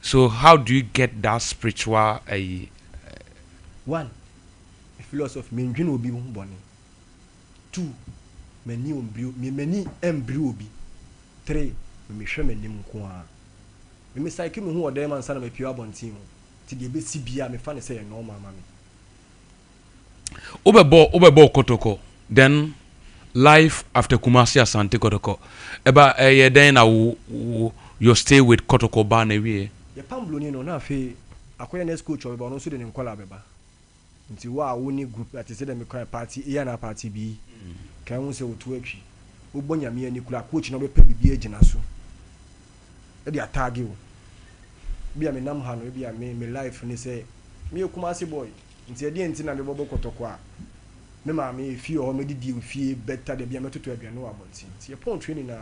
So how do you get that spiritual one, a philosophy me ndwin obi hu bone. 2, mani ombrio, me mani embrio obi. 3, me hwe manim nko a. Me psyche me hu odem man sana me pure abontin ho. Ti de be sibia me fa ne say normal mama. Obebo kotoko. Then life after Kumasi Asante kotoko. Eba then you stay with kotoko ba na wie. Ye pamblo ni no na afi akoya next coach oba no so de nkola beba. Nti wa woni group at say dem cry party e na party bi. Kan hu se otu atwi. Obonya me ani kula coach no be pa bibi agina so. E dey atagi wo. Bia me nam ha no bia me life ni say me Kumasi boy. Nti e dey nti na me bobo kotoko a. Me ma me fi o me didi fi better de bia me toto aduane wa bonti. Nti ye pon training na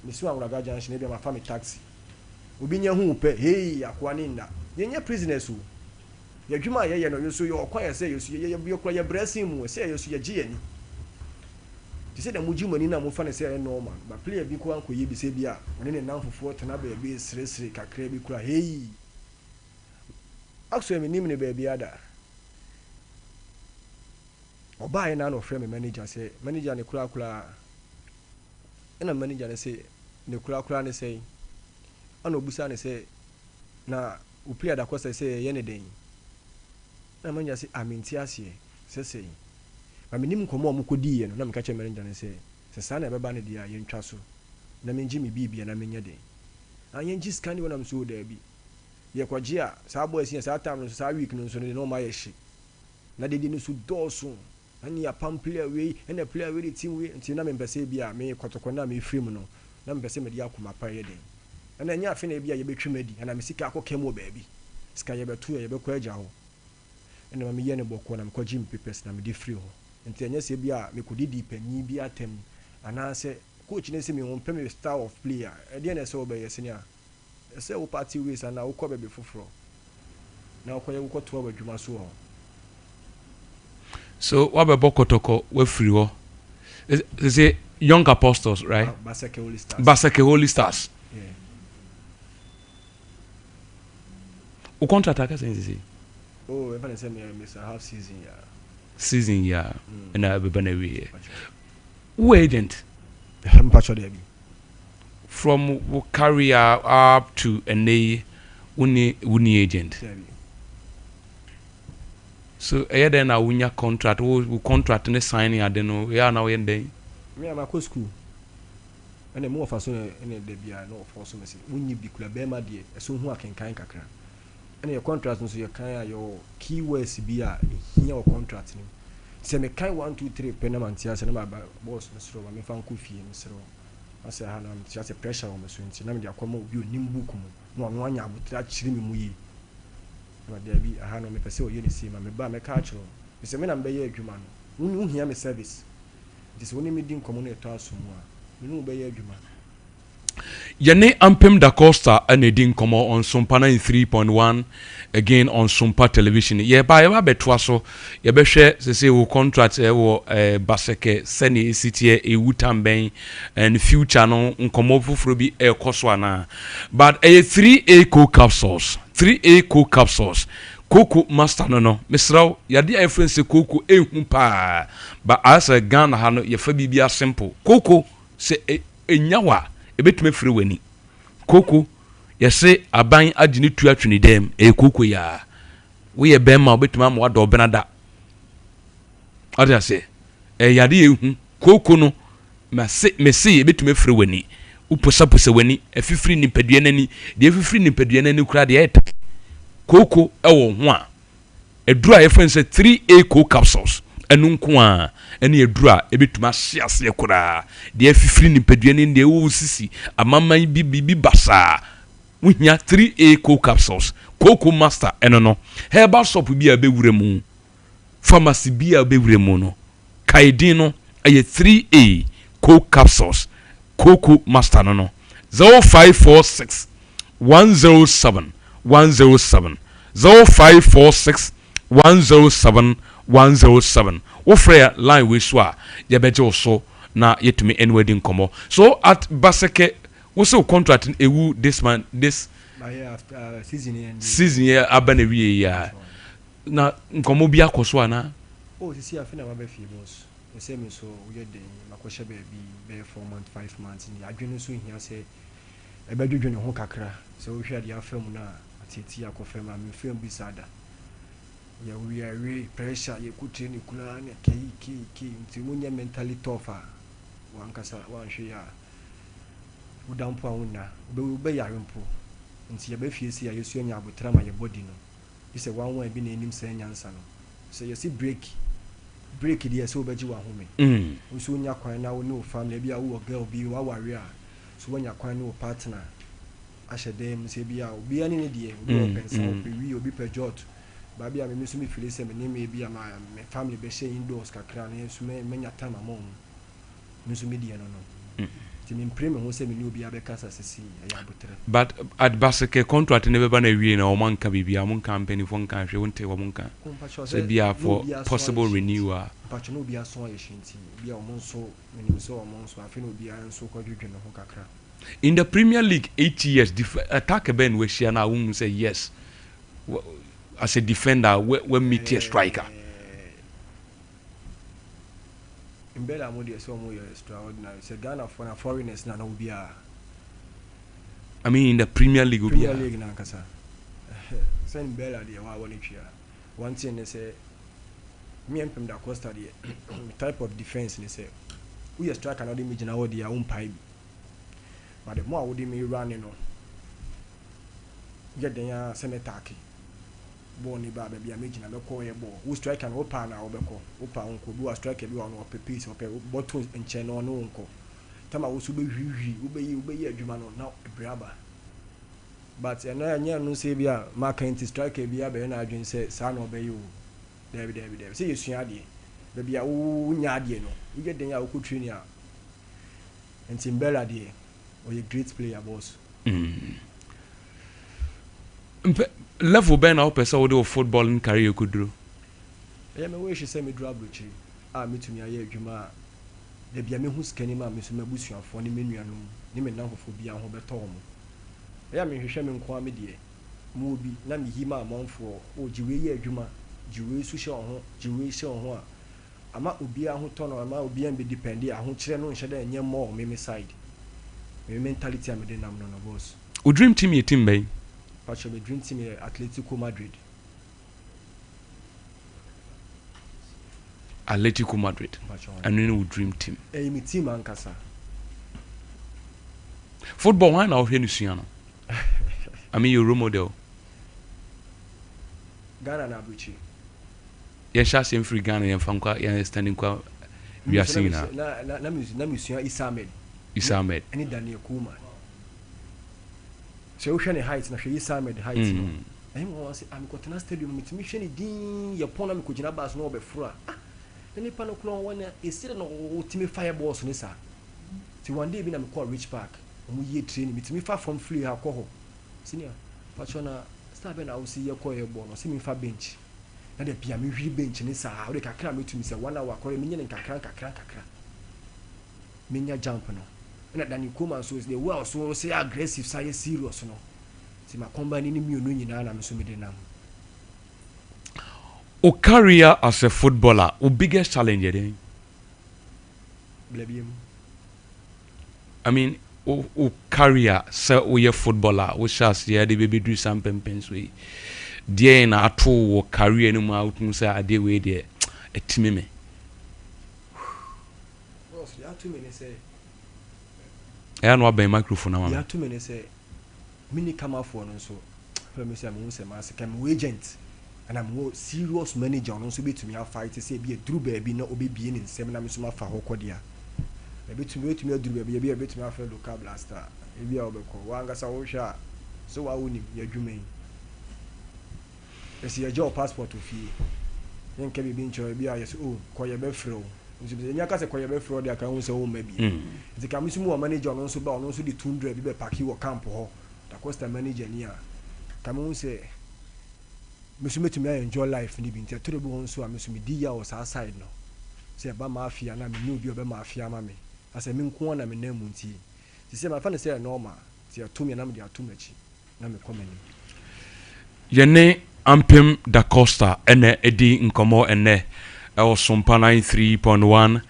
me so awuraga junction e bia ma fa me taxi. Obi nya hu pe hey akwa ni nda ye prisoners o ye dwuma ye no yo so yo okwa ye say yo so ye kura ye bressing mu say yo so ye gi ani You say the Mujimani na mufane say normal, but player bi ko anko ye bi say bia, one ne nan fofo tena ba bi sire kakra bi kura hey. Akso me nim ne ba bi ada. Oba na no frame manager say manager ne kura ena manager ne say ne kura ne say ana obusa ne say na u player da kosa say ye ne den. Na manager say aminti ase say ma menim komo omukodi ye no na me ka che manager ne say se sa na beba ne dia ye ntwa so na menji me bibia na menya den anye nji scan wona mso da bi ye kwaje a sa boy sia sa time no sa week no so no ma ye hye na de no so doso ani ya pam player we na player we team we nti na me mpese bia me kotoko na me free mu no na me mpese me dia akoma pa ye den na anya afi na bia ye betwe madi na me sika akokemo ba bi sika ye beto ye bekọ agya ho na ma me ye ne bokọ na me kwaji mpepes na me di free ho nti anya se bia me kodidi panyi bi atem ana se coach ne se me won peme style of player e de na se oba ye senia e se wo party ways ana wo ko bebe foforo na wo ye wo to abadwuma so ho so what about kotoko we free ho is it young apostles right Baseke Holy Stars yeah o contract aka say oh even say me miss a half season yeah and I be na we who agent from career up to a uni agent so then I win your contract we contract ne signing I don't know yeah now and then me am a school and the more faso and the bia no for so me say won be kula be ma de so hu akenkan kakra and your contract so your kan your keywords be a here contract ni se me kan 1 2 3 penament ya se na ba boss no sro me fan ko fie me sro ase ha na me se pressure o me so nti na me de akoma obi onim book mu no no anya abutra chiri me mu yi na de bi ha no me pese o ye ne si ma me ba me ka chiro me se me na me ye adwuma no wonu hia me service this woni me din komo na eto asomu a me no be ye adwuma Yane Ampem da Costa and a din komo on Sompa 93.1 again on Sompa television. Yeah, by a betwaso, ye be share say we contract wo Baseke Seni City e Wutamben and future no nkomo fufuro bi e koswana. But a 3A co capsules, 3A co capsules. Coco master no Mr. Yadi influence Coco pa but as a Ghana hano ye fa bibia simple. Coco se enyawa ebetime free weni koko yese aban agini tu atwini dem koko ya we ye bema obetuma ma wado benada ade ase yade ehu koko no mesi ebetime free weni uposaposa weni afifiri nipadua nani de afifiri nipadua nani kura de eta koko ewo ho a edura ye friend say 3A co capsules enu nko a ene edura ebetuma hye kura de afifiri nipadua ne de wo sisi amamman bibi basa wohia 3A co capsules coco master eno no herbal shop bi a bewure mu pharmacy bi a bewure mu no kaidin no aye 3A co capsules coco master no 0546 107 107 0546 107 107 offer line we so a ye beje so na yetumi anywhere nkomo so at Baseke we so contract ewu this man this season year abana wie ya na nkomo bi akoso ana oh sisi afina ma be fie boss the same so we dey makoshe be 4 months 5 months ni adwene so hia se e be dwedwene ho kakra so we hwe dia fam na ateti akofam am fam bi sada ya we are really pressure ye kutre ni kula na ki nti munya mentally tough wankasa wanhwe ya udampo awuna be ya rempo nti ya be fiesi ya yesu anya abotra ma ye body no ise wanwa bi na enim sa nyansa no so you see break dia so obeji wa home nso nya kwan na wo ne family bi a wo girl bi wa ware a so wanya kwan ne partner ahede se bi a obi ani ne die obi pensa obi obi pejot baby am me so me feel say me name bi am me family be share indoors kakra na so me nya time among me so me die no But at Basake contract never been a win or one can be a monk company one country won't take a monk. So be for possible renewal. But no be a so be a monso in the Premier League 8 years attack Ben we share now won't say yes as a defender when meet a striker. In Bella Moody, so more extraordinary. It's a Ghana for foreigners now. Be a. I mean, in the Premier League, Premier League, Nankasa. Send Bella the one here. One thing they say, me and Pem da Costa the type of defense they say, we are strike another image in our own pipe. But the more would me run, you know, get the senator. Boni ba be a major na call a ball. Who strike an open na obeko. Opa unko do a strike a one or piece or bottle and chain or no unko. Tama wo so be hwi adwuma no na ebraba. But na nya no say bia mark anti strike bia be na adwen say sa na obeyi o. There. Say yesua ade. Be bia wo nya ade no. Wo get den ya wo train ya. Enti Mbella de o a great player boss. Level Ben out person with a footballing career could do. Yeah, my way she say me draw bruchi. Me to me aye adwuma. De bia me hu skani ma me so mabusuan fo ne menua no. Ni me nan fofo bia ho beto mo. Yeah, me hwehwe me nko ame de. Mu bi na me hima amonfo o jiwe ye adwuma. Jiwe su hye ho, jiwe hye ho a. Ama obi a ho tono ama obi an be depend a ho kire no nhye da enye mo me side. Me mentality am de nam no no boss. O dream team ye team bay. Pacho me dream team Atletico Madrid. Atletico Madrid. And then we dream team. Me team ankasa. Football why now here Luciano? I mean your role model. Ghana na Abuchi. Yes, I see free Ghana and from quite understanding quite we are seeing now. Na musuya Isa Ahmed. Any Daniel Kuma. So you share heights na hwe Isa Ahmed heights no. Ehim won say am Kotena stadium mitimi hwe ne din ye pon na me kogina bas no obefura. Any pa no klon won na esire no ultimate fireballs ni sa. Ti one day bi na me call Rich Park. Omu ye train mitimi fa from free ha ko ho. Senior. Pacho na star be na wo si ye call ye ball no si me fa bench. Na de bia me hwi bench ni sa. Wo de kakra metumi say 1 hour call me nyene kakra. Menya jump no. Na Dani Kuma so is the well so say aggressive say serious no see my company ni miunu nyina na me so me de nam o career as a footballer o biggest challenge then blabiem I mean o career say o ye footballer o chance ye de baby do some pempens we there na ato o career no ma out say ade we there etime me boss ya too many say I know about microphone now. Yeah, 2 minutes say mini come out for no so. Let me say I'm agent and I'm serious manager no so be to me fight say be a true baby no obi be in seminar me so ma fa hokọ dia. Be to me true baby be to me fa local blaster. E bi a obekọ. Wa ngasa wo hwa so wa woni ya dwuma yi. Esi ya job passport ofie. Yen ke bi ncho bi a yes oh ko ye be frɛ nya ka se koye be fraud aka hu se o ma bi nti ka misimu o manager no so ba no so di 200 bi be paki wo camp ho da costa manager ni a ka mu se misumetumi enjoy life ni bi nti to be won so a misumi di ya o sa side no se ba mafia na me ni obi obe mafia ma me ase me nko na me na mu nti se ma fa ne se normal ti atumi na me di atumachi na me komani yene ampem da costa ene edi nkomo ene Sompa 93.1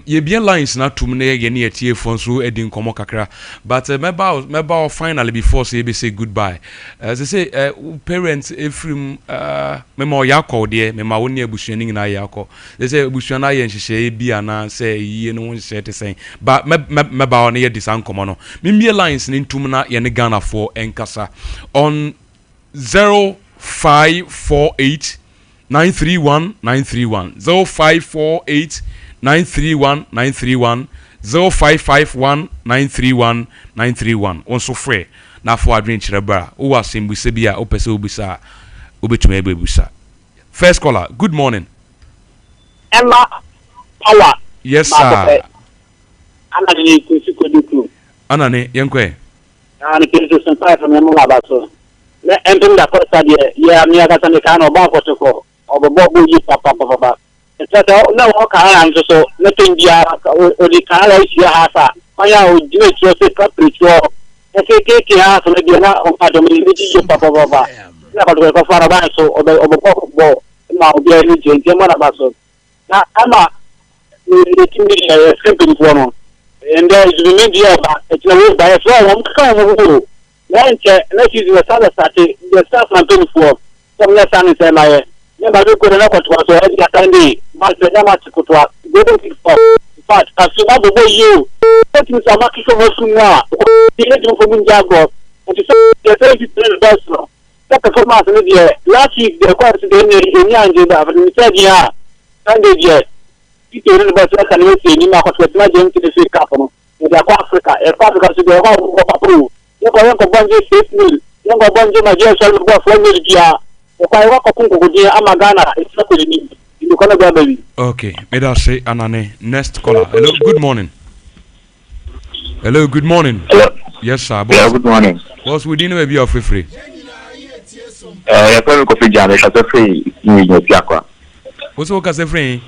ye bien lines na tum na ye ne tie fon so edi nkomo kakra but meba finally before say be say goodbye as I say parents efrim mema yakọ de mema woni abusuani na yakọ they say abusuana ye nhihye bi ana say yie no nhihye te sen but meba on ye disan nkomo no me lines ni tum na ye ne Ghana for enkasa on 0548 931 931 0548 931 931 0551 931 931 onso free na for adwen chireba o wasem busa bia o pese obusa obetuma ebusa first caller good morning Emma power yes sir Anani Kusiko Duku. Anani, Yankwe. And it's some part from Yamabaso. Let enter the Costa, yeah, Miagatano, Bako, or the Bobu, Papa. It's no Hawk so nothing or the Kala Yasa. I would do it to a capriccio. If you take your house, maybe not on Padomini, Papa. Never go for a so or the ball. Now, be a region, Yamabaso. Now, Emma, making me a simple one. And there is the media, it's a way by a flow. I'm coming. Let's use the South Saturday, the South and 24. Some less than in my never look at another to us every Sunday. Master Yamachikutua, go for. But as you have the way you, let me some market over soon now. The legend for Munjago, and to say the 30 best. That performance in the year. Last week, the question in Yanja, but in the year, Sunday year. People in the best can you see in Marcos with my game to the same couple. In the Africa, Africa to the whole of Peru. You're going to bungee 6 mil. You're going to bungee my dear son of 1 million. If I walk up to Amagana, it's not really me. You can go, baby. Okay, may I say, Anane, next caller. Hello, good morning. Hello, good morning. Hello. Yes, sir. Boss. Yeah, good morning. Boss, we didn't be off free. You're going to be a free in Yakwa. What's what can say free?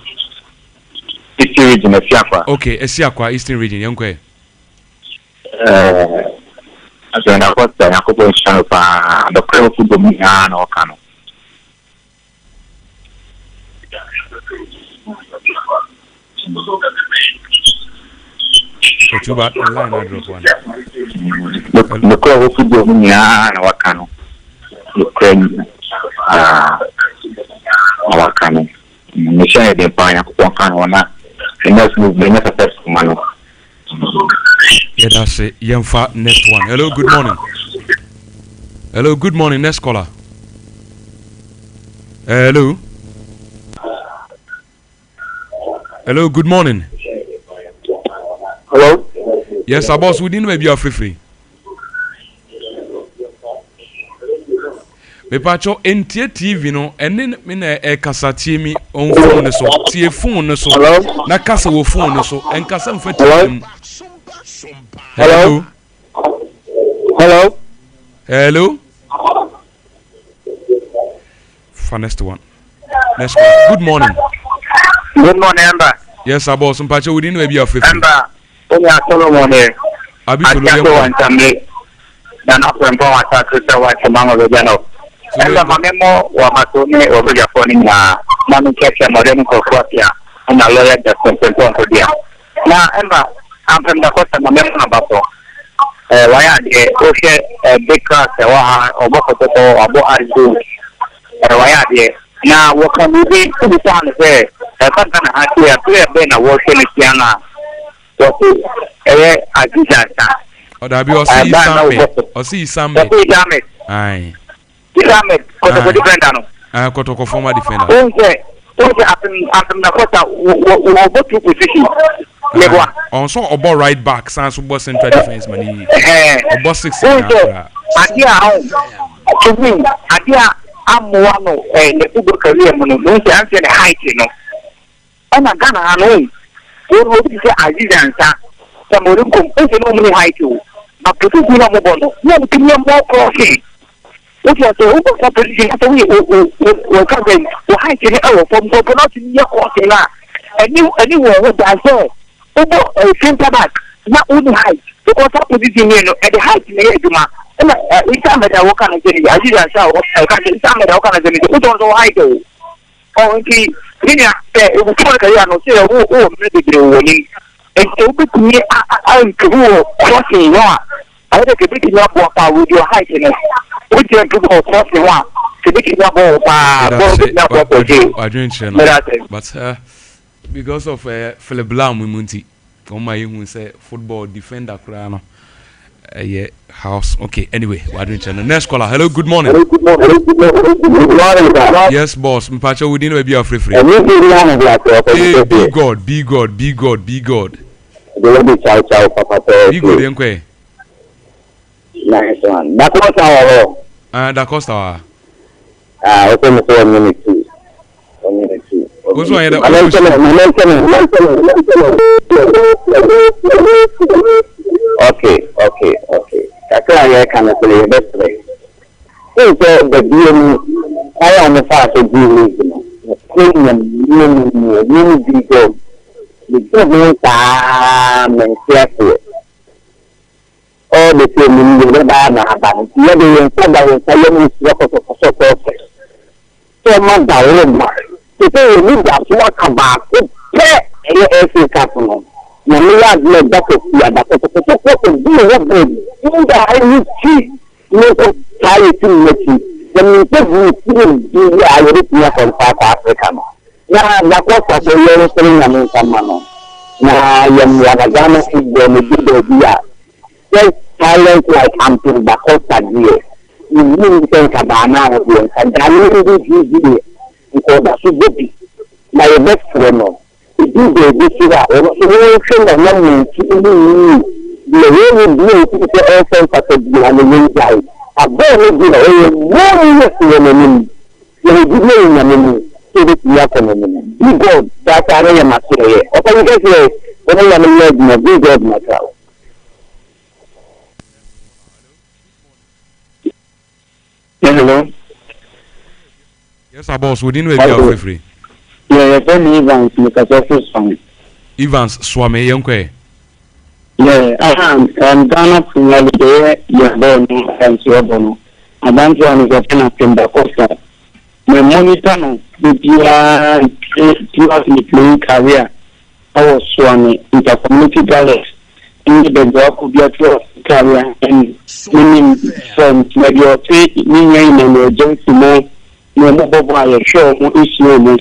Eastern region of Yakwa. Okay, Esiakwa, Eastern region, young way. As an apostle, I could the prayer for the Mian or Cano. Too bad online, I drop one. The prayer for the Mian or Cano. The prayer, our Cano. Mission the Pine of Wakano. And that's moving as a first man. Yeah, that's it. Yemfa, next one. Hello, good morning. Hello, good morning. Next caller. Hello. Hello, good morning. Hello? Yes, our boss, we didn't maybe are free. Me pacho entie TV no ene me na e kasa tie mi on phone so tie phone so na kasa wo phone so en kasa mfa tie. Hello. Hello. Hello. First one. Next one. Good morning. Good morning, Ember. Yes, our boss, pacho we didn't maybe are free. Ember. Onya Solomon here. Abi Solomon. I want to meet. Dan after I start to say what among the general. Ember mamemo wa masoni wa kuja phone na mami kesha modern kwa kuapia na lawyer just to dia. Na Ember I'm from the coast mamemo na bapo. Waya de oshe big class wa oboko to abo arju. Waya de na wakamuzi kubisana se sasa na haki ya pia bena wote ni kiana. Wote ajisa. Odabi osi sambe. Aye. Islamet koto defender no. Koto former defender. Onse after na kota wo both position. Lebwa. On so obo right back sans obo central defense mani. Obo 6 na. Adia amwa no the football career mo no say answer the height no. Ona Ghana no. Wo bi say Aziza Samorin kom onse no mo height o. But to do no mo bono. No to me more crossing. What you say? Who was position? After we come we hide it from not in your court now. Anyone what I say? Who center back? Not only height because that position at the height in the edge. We can't make that work on the as you say. I can't make that work on the who don't know height. Oh, okay. It was for career no say who maybe the winning. And so to me, I'm crossing one. I want to pick you up with your height in it. Which you people crossing one. To pick you up but because of Philip Lam Munti, on my who say football defender Kurano. Yeah, house. Okay, anyway, we're doing channel. Next caller. Hello, good morning. Good morning. Yes, boss. Mpacho, we didn't be free. Hey, be God. Be God. Be God, Yankwe. Nice one. That was our Da Costa. open for 1 minute 2. 1 minute 2. What's wrong? Okay. I can play the best way. The game, I am the fast of the premium, the government and careful. All the same in the banana, the other one said that was a process. So much that to say you need that work about it, every couple. No, we have no doctor here, but to do what they do, I need to make a clarity. Then you take me to the Arabia from South Africa. Now, that was a year thing in some manner. Now, Yamagana is the idea. Just silent like Amping the Costa here. You really think about now, and I really do because that's a good my best friend. It is the issue or the moment the way we do it is also such a new guy. A very good one. You give God, that's area material. Open you get when I'm a big God material. Hello. Yes, our boss, we didn't wait for free. Yeah, Evans, because fine. Evans, Swami, Yonkwe. Yeah, I'm Ghana Premier League, you're born and so on. I don't want to get in the costa. My monitor, the playing career, I was Swami, with a community gallery. In the job could be a career and meaning from your trade, meaning and emergency more, no mobile show, issue.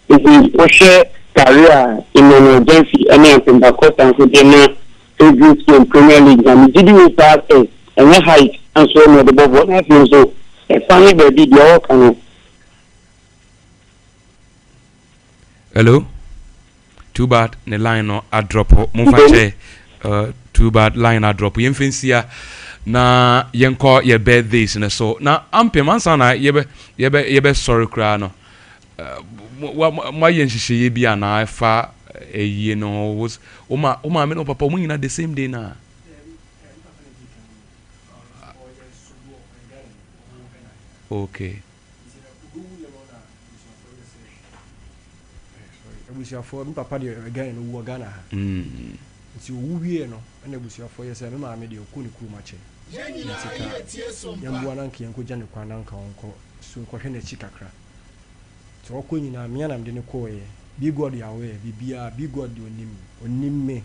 If we share career in an emergency, anything that cost and so then in Premier League, and did you start and your height and so on the bubble? I feel so. A funny baby, the all can. Hello? Too bad, the line no a drop. Mufache, too bad, line a drop. Yemfinsia na yenko ye birthdays and so. Na ampe mansana yebe sorry crano. My yenshi be an I fa a year no was Oma no papa win at the same day now. Okay. Was your for papa again in Uganda. It's you no, and it was your for yourself. I made you kuni kumache. Yambuananki and Kujan Kwananka uncle, so Kohene Chikakra. So Queen in a mianam didn't call ye. Be God your way, be God you name me.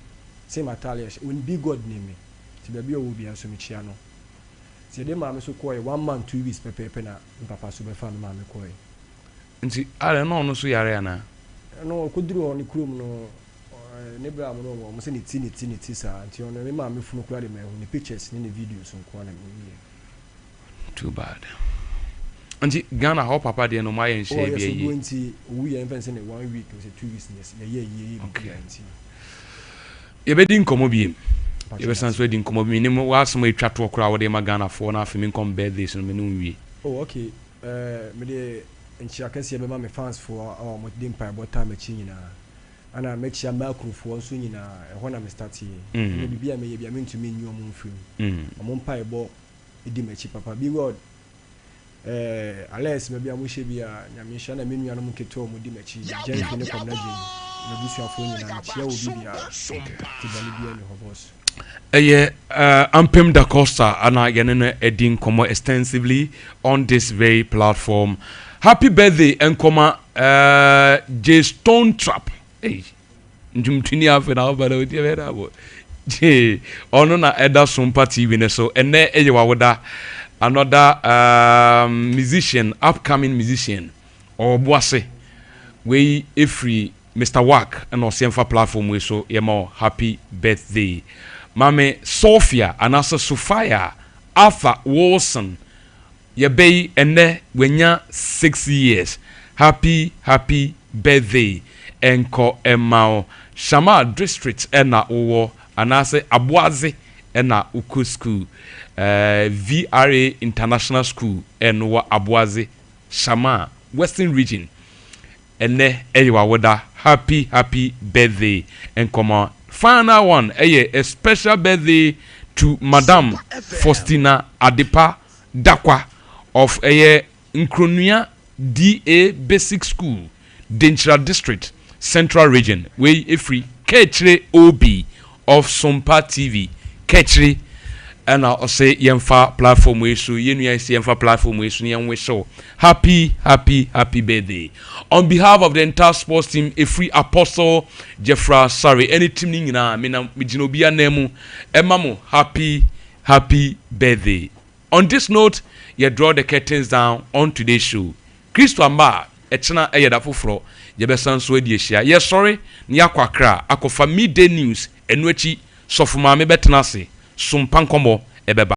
Same Italian, when be God name me. To the beer will be a sumichiano. See the mamma so call 1 month, 2 weeks per pena, and papa super fan mamma coy. And see, I don't know, no, so Yariana. No, could do on the crew no. Never no, I'm saying it's in it is until on the mamma from the pictures in the videos on Quantum. Too bad. And Ghana, how papa dear no my and she be we are inventing 1 week, was 2 weeks, a year, okay. You bedding come of him. You were translating come of me, no was some way chat to a crowd in Ghana for now for me come bed this and me. Oh, okay. Me and she can see my fans for our Modin Pie, what time a chin. And I make sure Malcolm for soon in when I'm starting. Maybe I may be a mean to me new moon film. I'm on pie ball, it did my chip papa. Be God. Unless maybe I wish to be a Yamishan and Minu and Muketo Mudimachi, Jenny Comnaji, Nabusia Phone and Chia will be to Bolivia and her boss. Ampem da Costa and I get Edin Como extensively on this very platform. Happy birthday and comma J Stone Trap. Hey, Jumtinia for now, but J on Eda Sompa TV so and there Ewa another musician, upcoming musician, or Boise, we free Mr. Wack and our Semfa platform we so more happy birthday. Mame Sophia and also Sophia Arthur Wilson. Ye bay and ne wenya 6 years. Happy birthday. Enko Emao Shama District ena uwo anase Abwazi ena Uku School. VRA International School and Abwazi Shama Western Region ene eyiwa woda happy birthday and come on final one a special birthday to Madam Faustina Adepa Dakwa of Nkronua DA Basic School, Denchira District, Central Region, where free Ketchre OB of Sompa TV. Ketchre, and I'll say Yemfa platform we so Yemfa platform we so happy birthday. On behalf of the entire sports team, a free apostle Jeffra, sorry, any team na Mijinobia Nemu, Emamo, happy birthday. On this note, you draw the curtains down on today's show. Christo Amba, Echana Eyadafufro, Yebesan Swediashia. Yes, sorry, Niakwakra, Akofa midday news, Enwechi, Sofuma Mebetanasi, Sumpankomo, Ebeba.